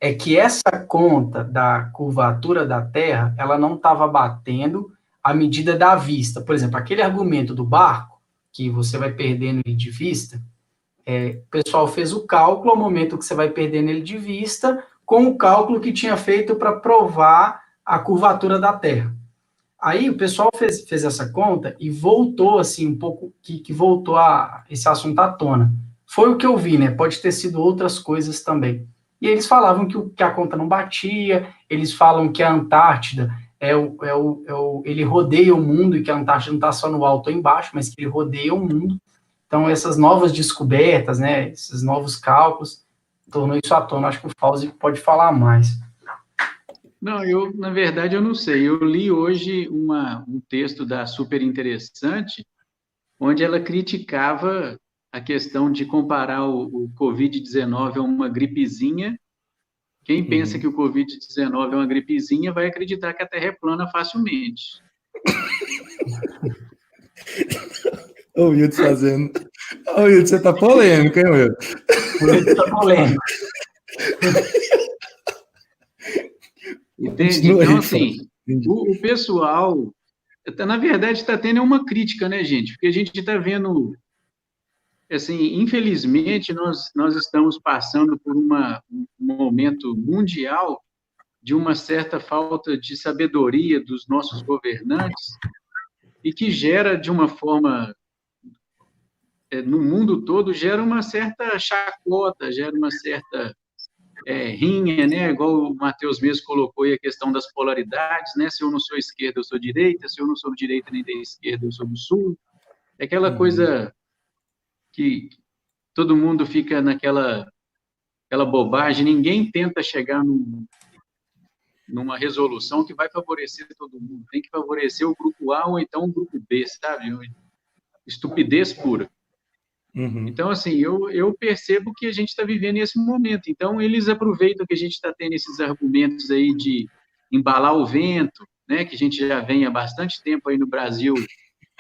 Speaker 1: é que essa conta da curvatura da Terra, ela não estava batendo a medida da vista. Por exemplo, aquele argumento do barco, que você vai perdendo ele de vista, o pessoal fez o cálculo ao momento que você vai perdendo ele de vista, com o cálculo que tinha feito para provar a curvatura da Terra. Aí o pessoal fez essa conta e voltou, assim, um pouco, que voltou esse assunto à tona. Foi o que eu vi, né? Pode ter sido outras coisas também. E eles falavam que a conta não batia, eles falam que a Antártida ele rodeia o mundo e que a Antártida não está só no alto ou embaixo, mas que ele rodeia o mundo. Então, essas novas descobertas, né, esses novos cálculos, tornou isso à tona. Acho que o Fauzi pode falar mais.
Speaker 5: Não, na verdade, eu não sei. Eu li hoje um texto da Super Interessante, onde ela criticava a questão de comparar o Covid-19 a uma gripezinha. Quem pensa que o Covid-19 é uma gripezinha vai acreditar que a Terra é plana facilmente.
Speaker 3: Ô, Wilton fazendo... Ô, Wilton, você tá polêmico, hein, Wilton?
Speaker 1: O Wilton tá polêmico.
Speaker 5: Entende? Então, assim, o pessoal, na verdade, está tendo uma crítica, né, gente? Porque a gente está vendo, assim, infelizmente, nós estamos passando por um momento mundial de uma certa falta de sabedoria dos nossos governantes e que gera, de uma forma, no mundo todo, gera uma certa chacota, gera uma certa rinha, né? Igual o Matheus mesmo colocou aí a questão das polaridades, né? Se eu não sou esquerda, eu sou direita, se eu não sou direita nem da esquerda, eu sou do sul. É aquela coisa que todo mundo fica naquela bobagem, ninguém tenta chegar numa resolução que vai favorecer todo mundo, tem que favorecer o grupo A ou então o grupo B, sabe? Estupidez pura. Então, assim, eu percebo que a gente está vivendo esse momento. Então, eles aproveitam que a gente está tendo esses argumentos aí de embalar o vento, né, que a gente já vem há bastante tempo aí no Brasil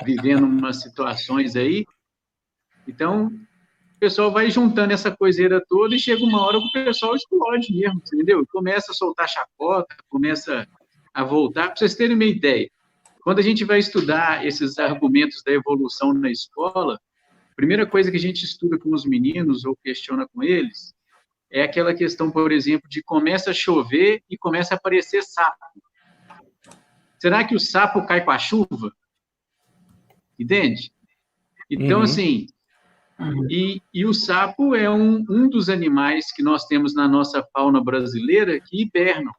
Speaker 5: vivendo umas situações aí. Então, pessoal vai juntando essa coiseira toda e chega uma hora que o pessoal explode mesmo, entendeu? Começa a soltar chacota, começa a voltar. Para vocês terem uma ideia, quando a gente vai estudar esses argumentos da evolução na escola, a primeira coisa que a gente estuda com os meninos ou questiona com eles é aquela questão, por exemplo, de começa a chover e começa a aparecer sapo. Será que o sapo cai com a chuva? Entende? Então, assim, e o sapo é um dos animais que nós temos na nossa fauna brasileira que hibernam.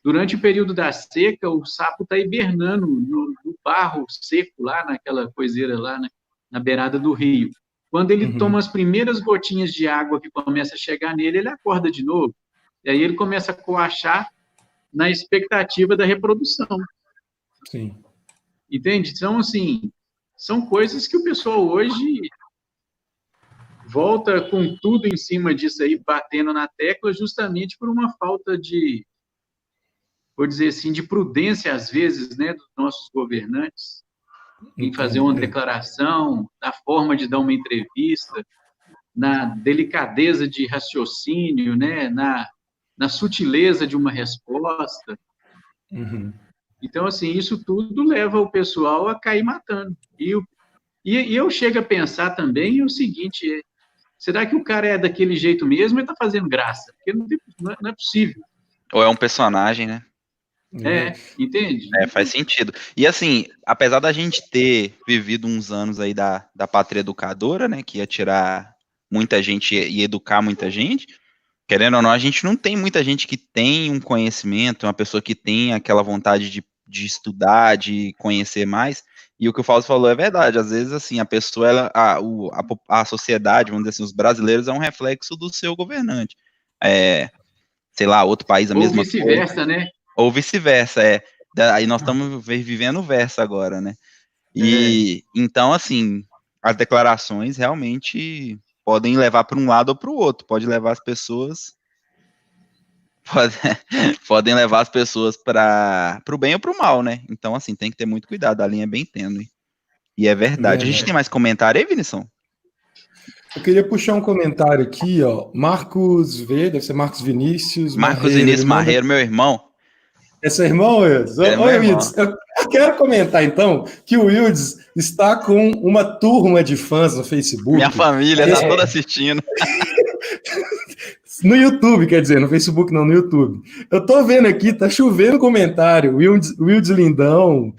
Speaker 5: Durante o período da seca, o sapo está hibernando no barro seco, lá naquela coiseira lá, né, na beirada do rio. Quando ele toma as primeiras gotinhas de água que começa a chegar nele, ele acorda de novo. E aí ele começa a coachar na expectativa da reprodução.
Speaker 3: Sim.
Speaker 5: Entende? Então, assim, são coisas que o pessoal hoje volta com tudo em cima disso aí, batendo na tecla, justamente por uma falta de, vou dizer assim, de prudência, às vezes, né, dos nossos governantes, em fazer uma declaração, na forma de dar uma entrevista, na delicadeza de raciocínio, né, na sutileza de uma resposta. Então, assim, isso tudo leva o pessoal a cair matando. E eu chego a pensar também o seguinte, será que o cara é daquele jeito mesmo e está fazendo graça? Porque não é possível.
Speaker 2: Ou é um personagem, né?
Speaker 5: Entende?
Speaker 2: Faz sentido. E assim, apesar da gente ter vivido uns anos aí da pátria educadora, né, que ia tirar muita gente e educar muita gente, querendo ou não, a gente não tem muita gente que tem um conhecimento, uma pessoa que tem aquela vontade de estudar, de conhecer mais, e o que o Fausto falou é verdade, às vezes, assim, a pessoa, a sociedade, vamos dizer assim, os brasileiros é um reflexo do seu governante. Sei lá, outro país a mesma coisa. Ou vice-versa,
Speaker 5: né?
Speaker 2: Ou vice-versa, Aí nós estamos vivendo o verso agora, né? E então, assim, as declarações realmente podem levar para um lado ou para o outro, pode levar as pessoas podem levar as pessoas para o bem ou para o mal, né? Então, assim, tem que ter muito cuidado, a linha é bem tênue. E é verdade. A gente tem mais comentário aí, Vinição?
Speaker 3: Eu queria puxar um comentário aqui, ó. Marcos V, deve ser Marcos Vinícius.
Speaker 2: Marcos Vinícius Marreiro, meu irmão.
Speaker 3: É seu irmão, Wildes? Oi, Wildes. Eu quero comentar, então, que o Wildes está com uma turma de fãs no Facebook.
Speaker 2: Minha família está toda assistindo.
Speaker 3: No YouTube, quer dizer, no Facebook não, no YouTube. Eu tô vendo aqui, tá chovendo comentário. Wildes Lindão,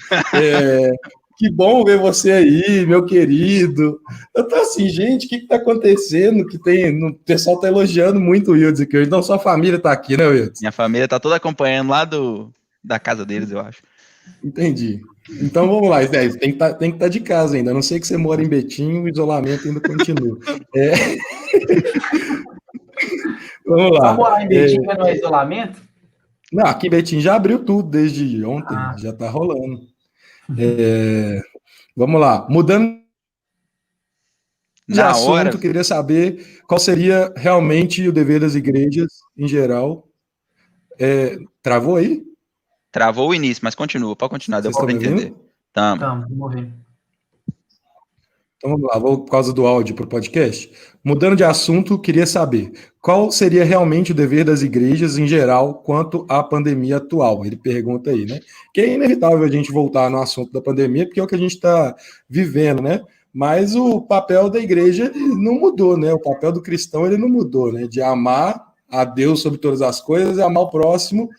Speaker 3: que bom ver você aí, meu querido. Eu tô assim, gente, o que tá acontecendo? O pessoal tá elogiando muito o Wildes aqui hoje. Então, sua família tá aqui, né, Wildes?
Speaker 2: Minha família tá toda acompanhando lá da casa deles, eu acho.
Speaker 3: Entendi. Então, vamos lá, tem que estar de casa ainda. A não sei que você mora em Betim, o isolamento ainda continua. Vamos lá.
Speaker 1: Vai morar em Betim, não é isolamento?
Speaker 3: Não, aqui em Betim já abriu tudo desde ontem, já tá rolando. Vamos lá. Mudando de assunto, queria saber qual seria realmente o dever das igrejas em geral. Travou aí?
Speaker 2: Travou o início, mas continua, pode continuar, deu para entender.
Speaker 1: Estamos, vamos ver.
Speaker 3: Então vamos lá, vou por causa do áudio para o podcast. Mudando de assunto, queria saber qual seria realmente o dever das igrejas em geral quanto à pandemia atual. Ele pergunta aí, né? Que é inevitável a gente voltar no assunto da pandemia, porque é o que a gente está vivendo, né? Mas o papel da igreja não mudou, né? O papel do cristão ele não mudou, né? De amar a Deus sobre todas as coisas e amar o próximo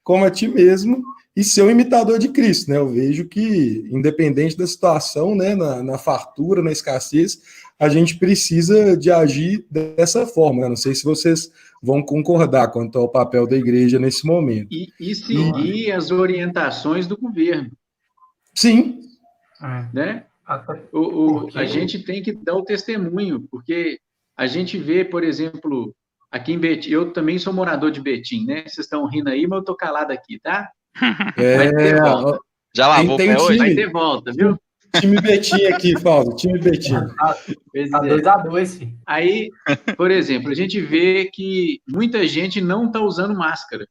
Speaker 3: como a ti mesmo e ser um imitador de Cristo, né? Eu vejo que, independente da situação, né, na fartura, na escassez, a gente precisa de agir dessa forma, né? Não sei se vocês vão concordar quanto ao papel da igreja nesse momento.
Speaker 5: E seguir as orientações do governo.
Speaker 3: Sim.
Speaker 5: Né? A gente tem que dar o testemunho, porque a gente vê, por exemplo, aqui em Betim, eu também sou morador de Betim, né? Vocês estão rindo aí, mas eu tô calado aqui, tá? Vai ter volta.
Speaker 2: Já lavou o pé hoje?
Speaker 5: Vai ter volta, viu?
Speaker 3: Time Betim aqui, Fausto, time Betim.
Speaker 1: Tá 2-2, filho.
Speaker 5: Aí, por exemplo, a gente vê que muita gente não está usando máscara.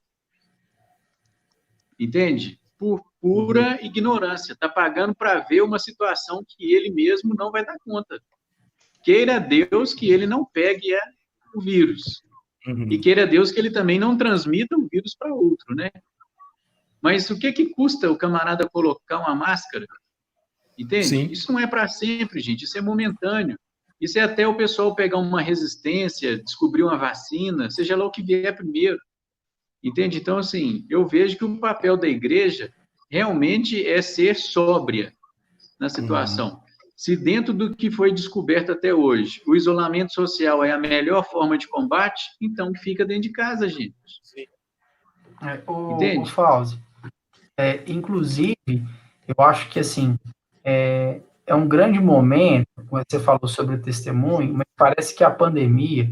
Speaker 5: Entende? Por pura ignorância. Está pagando para ver uma situação que ele mesmo não vai dar conta. queira Deus que ele não pegue o vírus. E queira Deus que ele também não transmita o vírus para outro, né? Mas o que custa o camarada colocar uma máscara? Entende?
Speaker 3: Sim.
Speaker 5: Isso não é para sempre, gente. Isso é momentâneo. Isso é até o pessoal pegar uma resistência, descobrir uma vacina, seja lá o que vier primeiro. Entende? Então, assim, eu vejo que o papel da igreja realmente é ser sóbria na situação. Se dentro do que foi descoberto até hoje, o isolamento social é a melhor forma de combate, então fica dentro de casa, gente.
Speaker 1: O Fauzi, inclusive, eu acho que, assim, é um grande momento, como você falou sobre o testemunho, mas parece que a pandemia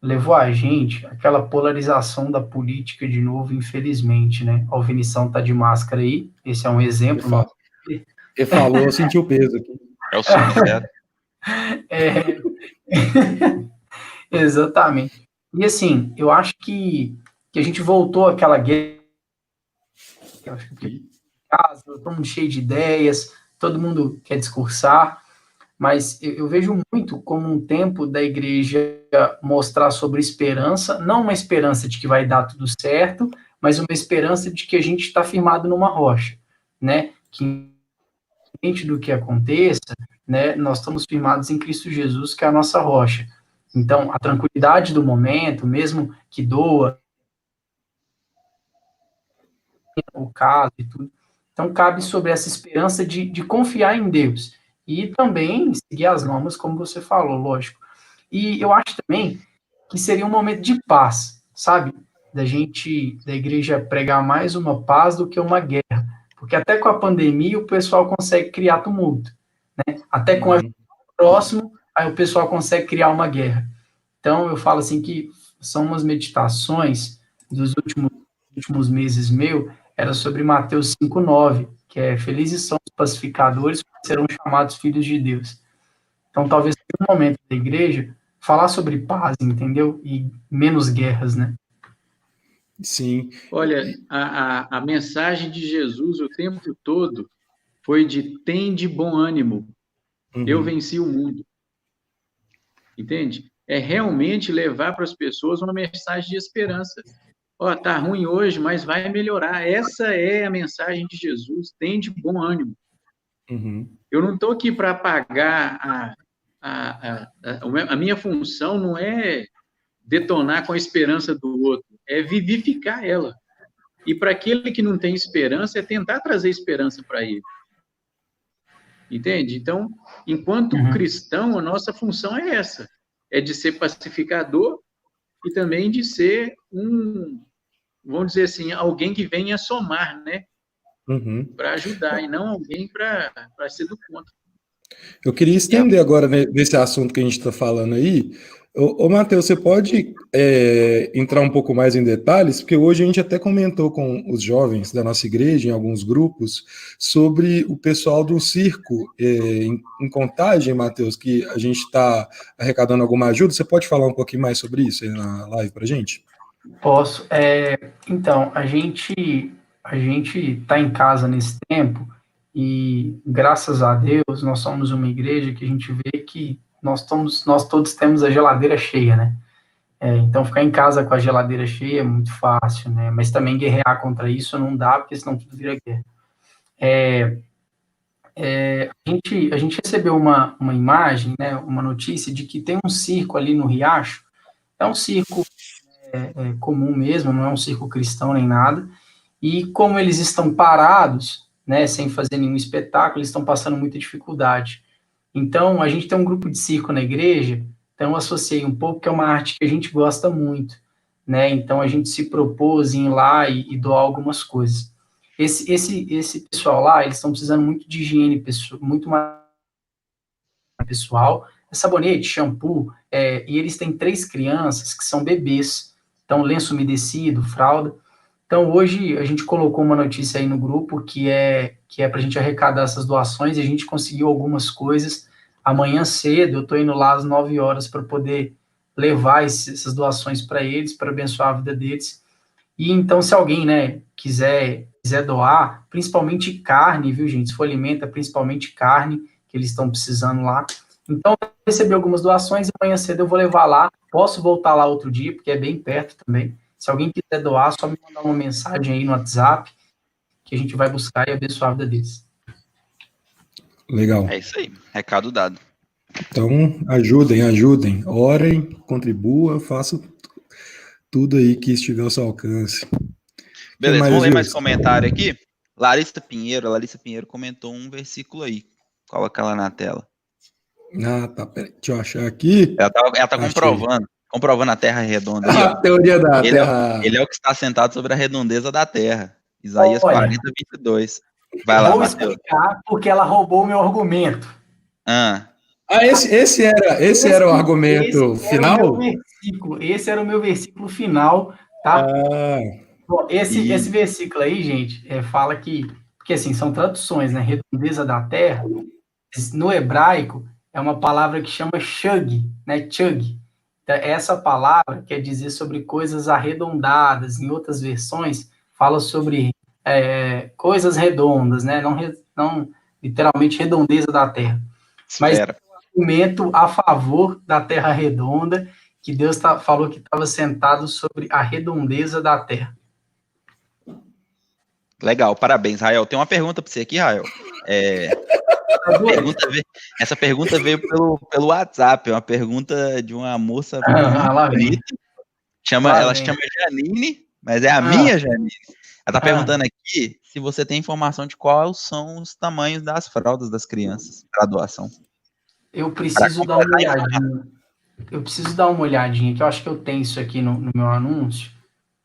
Speaker 1: levou a gente àquela polarização da política de novo, infelizmente, né? O Vinição tá de máscara aí, esse é um exemplo.
Speaker 3: Ele falou, eu senti o peso aqui.
Speaker 2: É o sub-zero.
Speaker 1: Exatamente. E assim, eu acho que a gente voltou àquela guerra, eu acho que casa, todo mundo cheio de ideias, todo mundo quer discursar, mas eu vejo muito como um tempo da igreja mostrar sobre esperança, não uma esperança de que vai dar tudo certo, mas uma esperança de que a gente está firmado numa rocha, né? Que independente do que aconteça, né, nós estamos firmados em Cristo Jesus, que é a nossa rocha. Então, a tranquilidade do momento, mesmo que doa, o caso e tudo, então cabe sobre essa esperança de confiar em Deus e também seguir as normas, como você falou, lógico. E eu acho também que seria um momento de paz, sabe? Da igreja pregar mais uma paz do que uma guerra, porque até com a pandemia o pessoal consegue criar tumulto, né? Até com o próximo, aí o pessoal consegue criar uma guerra. Então eu falo assim que são umas meditações dos últimos meses era sobre Mateus 5:9, que é felizes são os pacificadores, porque serão chamados filhos de Deus. Então talvez seja um momento da igreja falar sobre paz, entendeu? E menos guerras, né?
Speaker 3: Sim.
Speaker 5: Olha, a mensagem de Jesus o tempo todo foi de tem de bom ânimo, eu venci o mundo. Entende? É realmente levar para as pessoas uma mensagem de esperança. Ó, tá ruim hoje, mas vai melhorar. Essa é a mensagem de Jesus, tem de bom ânimo. Eu não estou aqui para apagar a minha função não é detonar com a esperança do outro, é vivificar ela. E para aquele que não tem esperança, é tentar trazer esperança para ele. Entende? Então, enquanto cristão, a nossa função é essa, é de ser pacificador e também de ser vamos dizer assim, alguém que venha somar, né? Para ajudar, e não alguém para ser do contra.
Speaker 3: Eu queria estender agora nesse assunto que a gente está falando aí. Ô, Matheus, você pode entrar um pouco mais em detalhes? Porque hoje a gente até comentou com os jovens da nossa igreja, em alguns grupos, sobre o pessoal do circo em Contagem, Matheus, que a gente está arrecadando alguma ajuda. Você pode falar um pouquinho mais sobre isso aí na live para a gente?
Speaker 1: Posso. Então, a gente está em casa nesse tempo e, graças a Deus, nós somos uma igreja que a gente vê que nós todos temos a geladeira cheia, né? Então, ficar em casa com a geladeira cheia é muito fácil, né? Mas também guerrear contra isso não dá, porque senão tudo vira guerra. A gente recebeu uma imagem, né, uma notícia de que tem um circo ali no Riacho. É um circo comum mesmo, não é um circo cristão nem nada. E como eles estão parados, né, sem fazer nenhum espetáculo, eles estão passando muita dificuldade. Então, a gente tem um grupo de circo na igreja, então eu associei um pouco, que é uma arte que a gente gosta muito, né? Então, a gente se propôs em ir lá e doar algumas coisas. Esse pessoal lá, eles estão precisando muito de higiene, muito mais pessoal, sabonete, shampoo, e eles têm 3 crianças que são bebês, então lenço umedecido, fralda. Então, hoje, a gente colocou uma notícia aí no grupo que é para a gente arrecadar essas doações, e a gente conseguiu algumas coisas. Amanhã cedo, eu estou indo lá às 9 horas para poder levar essas doações para eles, para abençoar a vida deles. E então, se alguém, né, quiser doar, principalmente carne, viu, gente? Se for alimento, é principalmente carne que eles estão precisando lá. Então, eu recebi algumas doações e amanhã cedo eu vou levar lá. Posso voltar lá outro dia, porque é bem perto também. Se alguém quiser doar, só me mandar uma mensagem aí no WhatsApp, que a gente vai buscar e abençoar a vida deles.
Speaker 3: Legal.
Speaker 2: É isso aí, recado dado.
Speaker 3: Então, ajudem, orem, contribuam, façam tudo aí que estiver ao seu alcance.
Speaker 2: Beleza,
Speaker 3: mais,
Speaker 2: vamos ler mais
Speaker 3: Wilson?
Speaker 2: comentário aqui. Larissa Pinheiro comentou um versículo aí. Coloca lá na tela.
Speaker 3: Ah, tá, peraí, deixa eu achar aqui.
Speaker 2: Ela tá
Speaker 3: Achei.
Speaker 2: comprovando a Terra redonda ali,
Speaker 3: A
Speaker 2: ó.
Speaker 3: teoria da Terra.
Speaker 2: Ele é o que está sentado sobre a redondeza da Terra. Isaías 40:22. Vai lá,
Speaker 1: Vou
Speaker 2: Matheus.
Speaker 1: explicar porque ela roubou o meu argumento.
Speaker 3: Esse era o argumento final?
Speaker 1: Esse era o meu versículo final, tá? Bom, esse versículo aí, gente, fala que, porque assim, são traduções, né? Redondeza da terra, no hebraico, é uma palavra que chama shug, né? Chug. Então, essa palavra quer dizer sobre coisas arredondadas, em outras versões, fala sobre coisas redondas, né? Não literalmente redondeza da terra. Mas argumento a favor da terra redonda, que Deus falou que estava sentado sobre a redondeza da terra.
Speaker 2: Legal, parabéns, Rael. Tem uma pergunta para você aqui, Rael. Essa pergunta veio pelo WhatsApp, é uma pergunta de uma moça muito bonita. Ela se chama Janine, mas é a minha Janine. Ela está perguntando aqui se você tem informação de quais são os tamanhos das fraldas das crianças para doação.
Speaker 1: Eu preciso dar uma olhadinha. Que eu acho que eu tenho isso aqui no meu anúncio.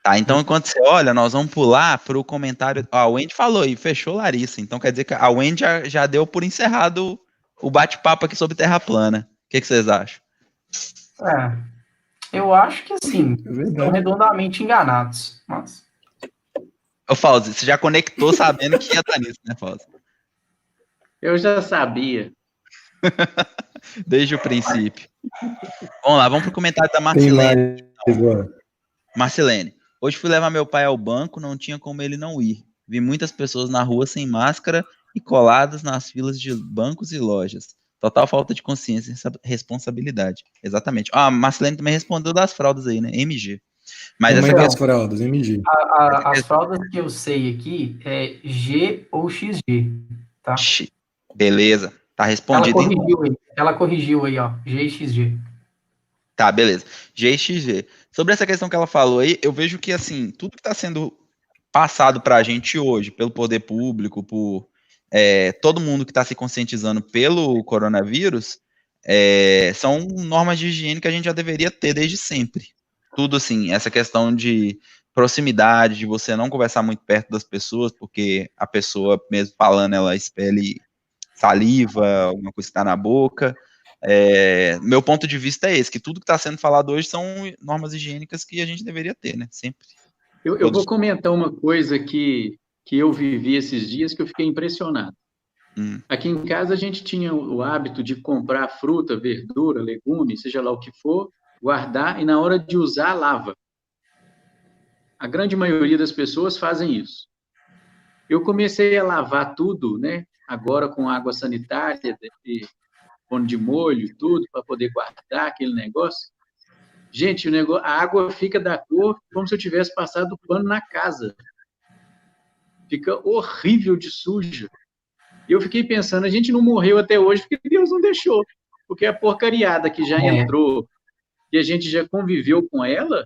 Speaker 2: Tá, então enquanto você olha, nós vamos pular para o comentário. A Wendy falou e fechou Larissa. Então quer dizer que a Wendy já deu por encerrado o bate-papo aqui sobre Terra plana. O que vocês acham?
Speaker 1: Eu acho que sim. Estão redondamente enganados. Mas...
Speaker 2: Ô, Fauzi, você já conectou sabendo que ia estar nisso, né, Fauzi?
Speaker 5: Eu já sabia.
Speaker 2: Desde o princípio. Vamos lá, vamos para o comentário da Marcelene. Marcelene. Hoje fui levar meu pai ao banco, não tinha como ele não ir. Vi muitas pessoas na rua sem máscara e coladas nas filas de bancos e lojas. Total falta de consciência e responsabilidade. Exatamente. A Marcelene também respondeu das fraldas aí, né? MG. Mas
Speaker 3: como é que é as fraldas? MG.
Speaker 1: As fraldas que eu sei aqui é G ou XG, tá?
Speaker 2: Beleza. Tá respondido.
Speaker 1: Ela corrigiu aí, ó. G e XG.
Speaker 2: Tá, beleza. G e XG. Sobre essa questão que ela falou aí, eu vejo que, assim, tudo que está sendo passado para a gente hoje, pelo poder público, por todo mundo que está se conscientizando pelo coronavírus, são normas de higiene que a gente já deveria ter desde sempre. Tudo assim, essa questão de proximidade, de você não conversar muito perto das pessoas, porque a pessoa, mesmo falando, ela expele saliva, alguma coisa que está na boca. Meu ponto de vista é esse, que tudo que está sendo falado hoje são normas higiênicas que a gente deveria ter, né? Sempre.
Speaker 5: Eu vou comentar uma coisa que eu vivi esses dias que eu fiquei impressionado. Aqui em casa a gente tinha o hábito de comprar fruta, verdura, legume, seja lá o que for, guardar e na hora de usar, lava. A grande maioria das pessoas fazem isso. Eu comecei a lavar tudo, né? Agora com água sanitária, pano de molho e tudo, para poder guardar aquele negócio. Gente, a água fica da cor como se eu tivesse passado pano na casa. Fica horrível de suja. E eu fiquei pensando, a gente não morreu até hoje porque Deus não deixou. Porque a porcariada que já entrou e a gente já conviveu com ela,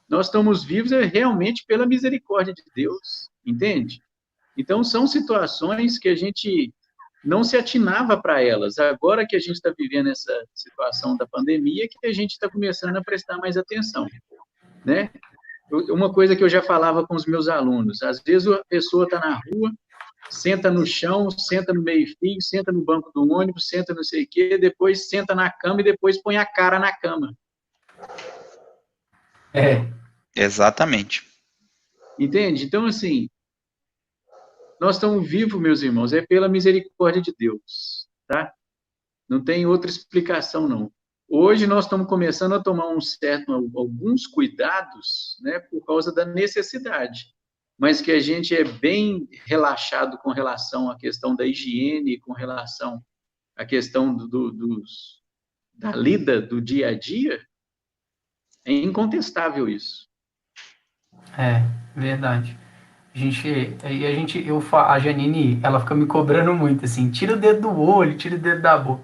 Speaker 5: nós estamos vivos realmente pela misericórdia de Deus, entende? Então, são situações que a gente não se atinava para elas. Agora que a gente está vivendo essa situação da pandemia, que a gente está começando a prestar mais atenção, né? Uma coisa que eu já falava com os meus alunos, às vezes a pessoa está na rua, senta no chão, senta no meio-fio, senta no banco do ônibus, senta não sei o quê, depois senta na cama e depois põe a cara na cama.
Speaker 2: Exatamente.
Speaker 5: Entende? Então, assim, nós estamos vivos, meus irmãos, é pela misericórdia de Deus, tá? Não tem outra explicação, não. Hoje nós estamos começando a tomar alguns cuidados, né, por causa da necessidade, mas que a gente é bem relaxado com relação à questão da higiene, com relação a questão da lida do dia a dia, é incontestável isso.
Speaker 1: É, verdade. A Janine, ela fica me cobrando muito, assim, tira o dedo do olho, tira o dedo da boca.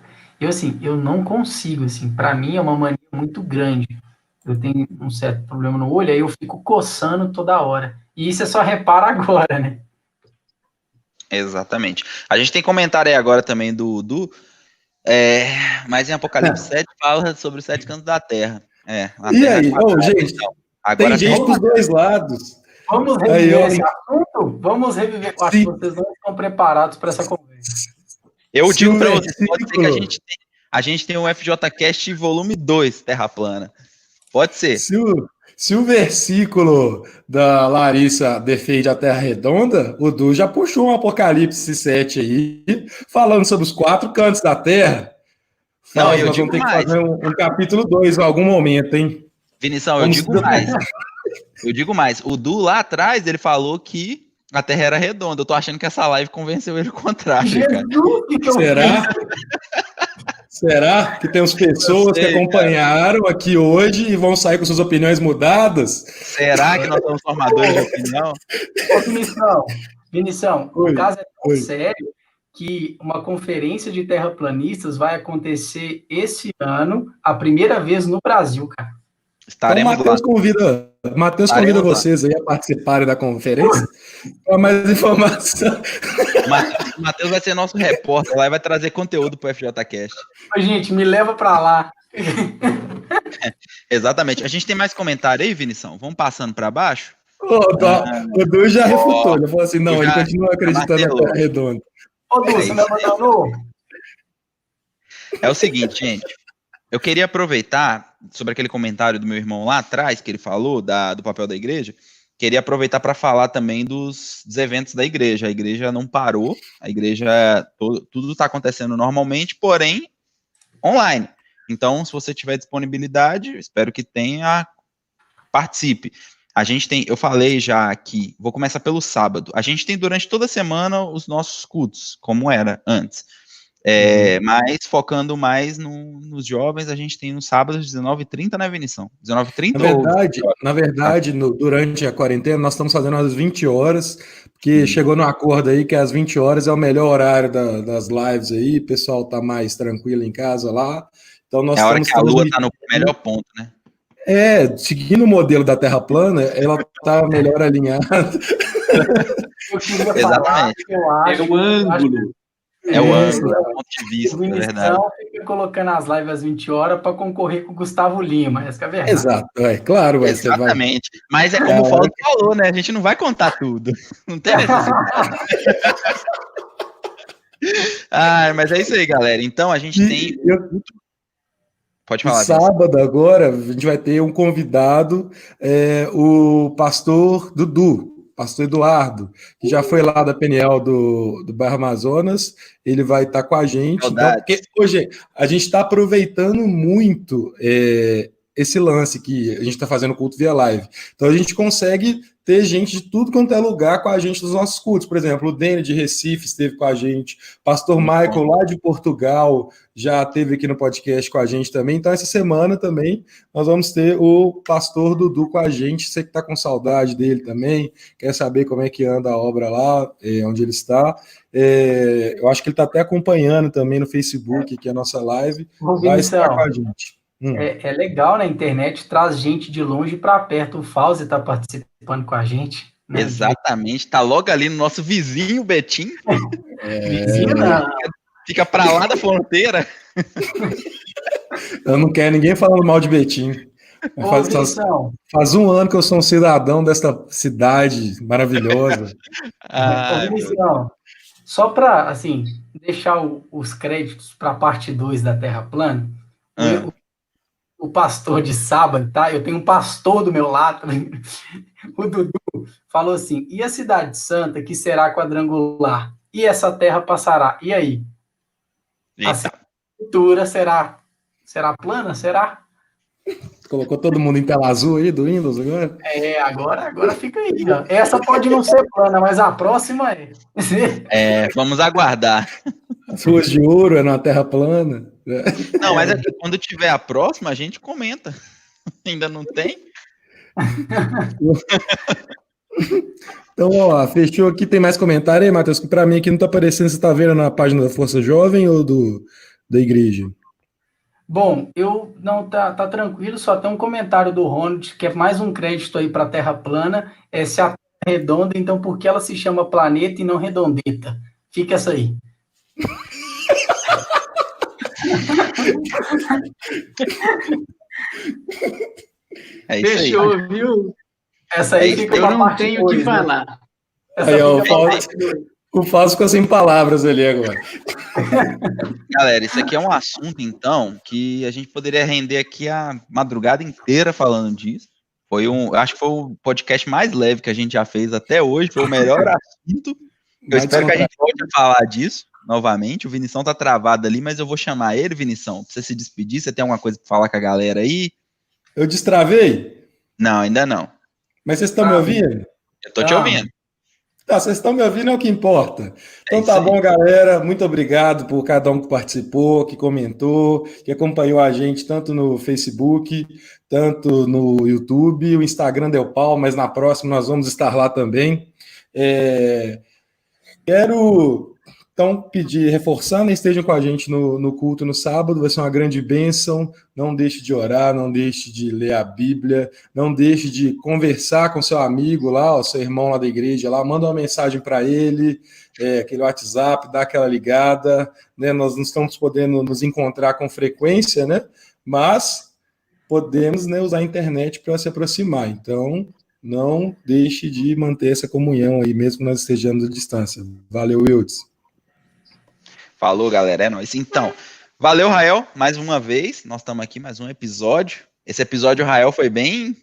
Speaker 1: Eu não consigo, assim, para mim é uma mania muito grande. Eu tenho um certo problema no olho, aí eu fico coçando toda hora. E isso é só repara agora, né?
Speaker 2: Exatamente. A gente tem comentário aí agora também do mas em Apocalipse 7 fala sobre os 7 cantos da terra. A
Speaker 3: E
Speaker 2: terra
Speaker 3: aí,
Speaker 2: quadrada,
Speaker 3: gente,
Speaker 2: então. Agora
Speaker 3: tem gente dos dois lados.
Speaker 1: Vamos reviver esse assunto? Vamos reviver. Eu acho que vocês não estão preparados para essa conversa.
Speaker 2: Eu digo para vocês, pode ser que a gente tem um FJCast volume 2, Terra Plana. Pode ser.
Speaker 3: Se o versículo da Larissa defende a Terra redonda, o Du já puxou um Apocalipse 7 aí, falando sobre os 4 cantos da Terra.
Speaker 2: Não,
Speaker 3: nós vamos ter que fazer um capítulo 2 em algum momento, hein?
Speaker 2: Vinição, eu digo mais. Eu digo mais. O Du lá atrás, ele falou que a Terra era redonda. Eu tô achando que essa live convenceu ele o contrário, cara.
Speaker 3: Será? Será que tem umas pessoas que acompanharam aqui hoje e vão sair com suas opiniões mudadas?
Speaker 2: Será que nós somos formadores de opinião?
Speaker 1: Vinição, o caso é tão sério que uma conferência de terraplanistas vai acontecer esse ano, a primeira vez no Brasil, cara.
Speaker 3: Estaremos então, Matheus convida vocês aí a participarem da conferência para mais informação.
Speaker 2: O Matheus vai ser nosso repórter lá e vai trazer conteúdo para o FJCast.
Speaker 1: Gente, me leva para lá.
Speaker 2: Exatamente. A gente tem mais comentário aí, Vinição? Vamos passando para baixo?
Speaker 3: O Du já refutou. Ele falou assim, não, ele continua acreditando na Terra redonda.
Speaker 1: Ô, Du, você me abandonou?
Speaker 2: É o seguinte, gente. Eu queria aproveitar, sobre aquele comentário do meu irmão lá atrás, que ele falou do papel da igreja, queria aproveitar para falar também dos eventos da igreja. A igreja não parou, a igreja, tudo está acontecendo normalmente, porém, online. Então, se você tiver disponibilidade, espero que tenha, participe. A gente tem, eu falei já aqui, vou começar pelo sábado. A gente tem durante toda a semana os nossos cultos, como era antes. Mas focando mais nos jovens, a gente tem no sábado às 19h30, né, Vinição? 19h30?
Speaker 3: Na verdade, durante a quarentena, nós estamos fazendo às 20 horas, porque chegou no acordo aí que às 20 horas é o melhor horário das lives aí, o pessoal tá mais tranquilo em casa lá. Então nós
Speaker 2: a hora que a Lua está no melhor ponto, né?
Speaker 3: Seguindo o modelo da Terra plana, ela tá melhor alinhada.
Speaker 2: Exatamente.
Speaker 5: É o ângulo.
Speaker 2: É o ângulo, é o ponto de vista, é verdade.
Speaker 1: Fica colocando as lives às 20 horas para concorrer com o Gustavo Lima, essa é a verdade.
Speaker 3: Exato, claro.
Speaker 2: Exatamente. Mas é como o Fausto falou, né? A gente não vai contar tudo. Não tem necessidade. Mas é isso aí, galera. Então, a gente tem... Pode falar.
Speaker 3: Sábado agora, a gente vai ter um convidado, o pastor Dudu. Pastor Eduardo, que já foi lá da PNL do bairro Amazonas, ele vai estar com a gente. Então, porque hoje a gente está aproveitando muito esse lance que a gente está fazendo culto via live. Então a gente consegue ter gente de tudo quanto é lugar com a gente nos nossos cultos. Por exemplo, o Dene de Recife esteve com a gente, pastor Michael lá de Portugal já esteve aqui no podcast com a gente também. Então essa semana também nós vamos ter o pastor Dudu com a gente. Você que está com saudade dele também, quer saber como é que anda a obra lá, onde ele está. Eu acho que ele está até acompanhando também no Facebook aqui a nossa live. Vai estar com a gente.
Speaker 1: É legal na internet, traz gente de longe para perto. O Fauzi está participando com a gente.
Speaker 2: Né? Exatamente, tá logo ali no nosso vizinho, Betim.
Speaker 1: Vizinho, não.
Speaker 2: Fica para lá da fronteira.
Speaker 3: Eu não quero ninguém falando mal de Betim. Faz um ano que eu sou um cidadão desta cidade maravilhosa.
Speaker 1: Só para assim, deixar os créditos para a parte 2 da Terra Plana, o pastor de sábado, tá? Eu tenho um pastor do meu lado, o Dudu, falou assim, e a cidade santa que será quadrangular? E essa terra passará? E aí?
Speaker 2: Eita.
Speaker 1: A sepultura será plana? Será?
Speaker 3: Colocou todo mundo em tela azul aí do Windows agora?
Speaker 1: Agora fica aí. Ó. Essa pode não ser plana, mas a próxima é.
Speaker 2: Vamos aguardar.
Speaker 3: As ruas de ouro é na Terra plana.
Speaker 2: Não, mas é que quando tiver a próxima, a gente comenta. Ainda não tem?
Speaker 3: Então, ó, fechou aqui. Tem mais comentário aí, Matheus? Que para mim aqui não tá aparecendo. Você tá vendo na página da Força Jovem ou da igreja?
Speaker 1: Bom, tá tranquilo, só tem um comentário do Ronald, que é mais um crédito aí para a Terra plana, se a Terra é redonda, então por que ela se chama planeta e não redondeta? Fica essa aí.
Speaker 2: É isso
Speaker 5: Fechou,
Speaker 2: aí.
Speaker 5: viu?
Speaker 1: Essa aí fica
Speaker 5: Eu
Speaker 1: pra
Speaker 5: não
Speaker 1: parte
Speaker 5: tenho o que
Speaker 1: 2, né?
Speaker 5: falar.
Speaker 1: Essa
Speaker 3: Aí, ó,
Speaker 1: fica pra parte 2.
Speaker 3: o Fausto ficou sem palavras ali agora.
Speaker 2: Galera, isso aqui é um assunto, então, que a gente poderia render aqui a madrugada inteira falando disso. Acho que foi o podcast mais leve que a gente já fez até hoje, foi o melhor assunto. Eu espero que a gente volte a falar disso novamente. O Vinição tá travado ali, mas eu vou chamar ele, Vinição, pra você se despedir. Você tem alguma coisa pra falar com a galera aí?
Speaker 3: Eu destravei?
Speaker 2: Não, ainda não.
Speaker 3: Mas vocês estão me ouvindo?
Speaker 2: Eu tô te ouvindo.
Speaker 3: Tá, vocês estão me ouvindo, é o que importa. Então
Speaker 2: isso
Speaker 3: tá
Speaker 2: aí.
Speaker 3: bom, galera. Muito obrigado por cada um que participou, que comentou, que acompanhou a gente tanto no Facebook, tanto no YouTube. O Instagram deu pau, mas na próxima nós vamos estar lá também. Quero então pedir, reforçando, estejam com a gente no culto no sábado, vai ser uma grande bênção. Não deixe de orar, não deixe de ler a Bíblia, não deixe de conversar com seu amigo lá, o seu irmão lá da igreja, lá, manda uma mensagem para ele, aquele WhatsApp, dá aquela ligada, né? Nós não estamos podendo nos encontrar com frequência, né? Mas podemos, né, usar a internet para se aproximar. Então, não deixe de manter essa comunhão aí, mesmo que nós estejamos à distância. Valeu, Wildes.
Speaker 2: Falou, galera, é nóis. Então, valeu, Rael, mais uma vez. Nós estamos aqui, mais um episódio. Esse episódio, o Rael foi bem...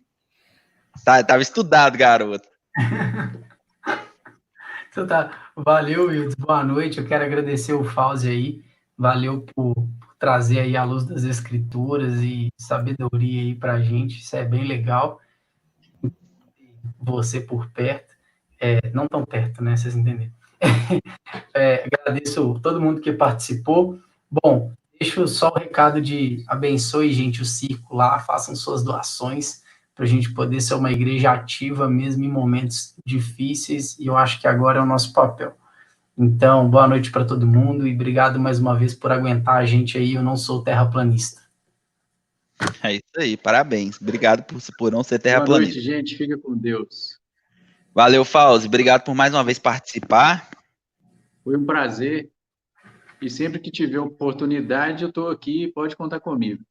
Speaker 2: Tava estudado, garoto.
Speaker 1: Então tá. Valeu, Wildes. Boa noite. Eu quero agradecer o Fauzi aí. Valeu por trazer aí a luz das escrituras e sabedoria aí pra gente. Isso é bem legal. Você por perto. Não tão perto, né? Vocês entenderam. Agradeço todo mundo que participou. Bom, deixo só o recado de abençoe, gente, o circo lá, façam suas doações para a gente poder ser uma igreja ativa mesmo em momentos difíceis, e eu acho que agora é o nosso papel. Então, boa noite para todo mundo e obrigado mais uma vez por aguentar a gente aí. Eu não sou terraplanista.
Speaker 2: É isso aí, parabéns. Obrigado por não ser terraplanista.
Speaker 5: Boa noite, gente. Fica com Deus.
Speaker 2: Valeu, Fauzi. Obrigado por mais uma vez participar.
Speaker 5: Foi um prazer. E sempre que tiver oportunidade, eu estou aqui, pode contar comigo.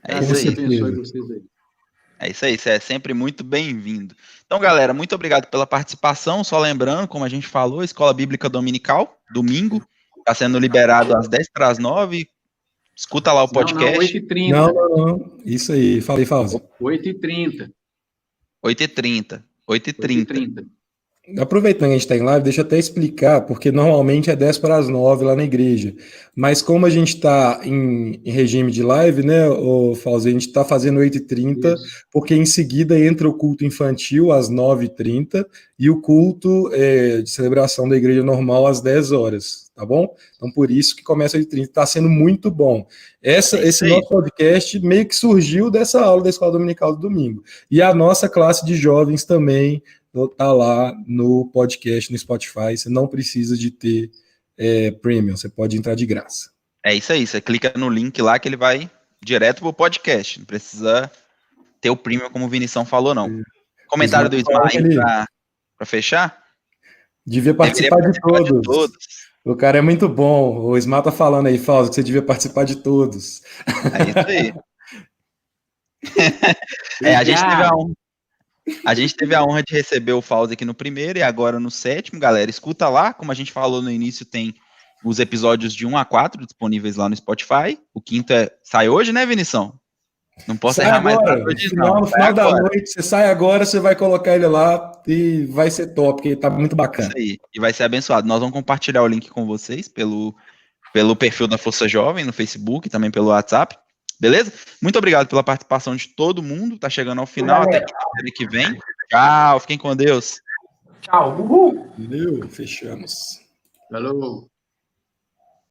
Speaker 2: É isso aí.
Speaker 5: Deus abençoe vocês aí.
Speaker 2: É isso aí, você é sempre muito bem-vindo. Então, galera, muito obrigado pela participação. Só lembrando, como a gente falou, Escola Bíblica Dominical, domingo, está sendo liberado às 10:50. Escuta lá o podcast.
Speaker 5: Não, 8h30.
Speaker 3: Não. Isso aí. Falei, Fauzi.
Speaker 5: 8h30.
Speaker 2: 8h30. 8h30.
Speaker 3: Aproveitando que a gente está em live, deixa eu até explicar, porque normalmente é 10:50 lá na igreja. Mas como a gente está em regime de live, né, Fauzi, a gente está fazendo 8h30, porque em seguida entra o culto infantil às 9h30 e o culto de celebração da igreja normal às 10 horas, tá bom? Então por isso que começa às 8h30, está sendo muito bom. Esse nosso podcast meio que surgiu dessa aula da Escola Dominical do domingo. E a nossa classe de jovens também tá lá no podcast, no Spotify. Você não precisa de ter premium, você pode entrar de graça.
Speaker 2: É isso aí, você clica no link lá que ele vai direto pro podcast. Não precisa ter o premium, como o Vinição falou, não. Comentário do Ismael para fechar?
Speaker 3: Devia participar de todos. O cara é muito bom. O Ismael tá falando aí, Fauzi, que você devia participar de todos.
Speaker 2: É isso aí. A gente teve a honra de receber o Fauzi aqui no primeiro e agora no 7º, galera. Escuta lá, como a gente falou no início, tem os episódios de 1 a 4 disponíveis lá no Spotify. O 5º sai hoje, né, Vinição? Não posso errar mais nada hoje, não.
Speaker 3: No final da noite, você sai agora, você vai colocar ele lá e vai ser top, porque tá muito bacana.
Speaker 2: Isso aí, e vai ser abençoado. Nós vamos compartilhar o link com vocês pelo perfil da Força Jovem no Facebook, também pelo WhatsApp. Beleza? Muito obrigado pela participação de todo mundo. Tá chegando ao final, até semana que vem. Tchau, fiquem com Deus.
Speaker 1: Tchau, uhul.
Speaker 3: Valeu, fechamos.
Speaker 5: Falou.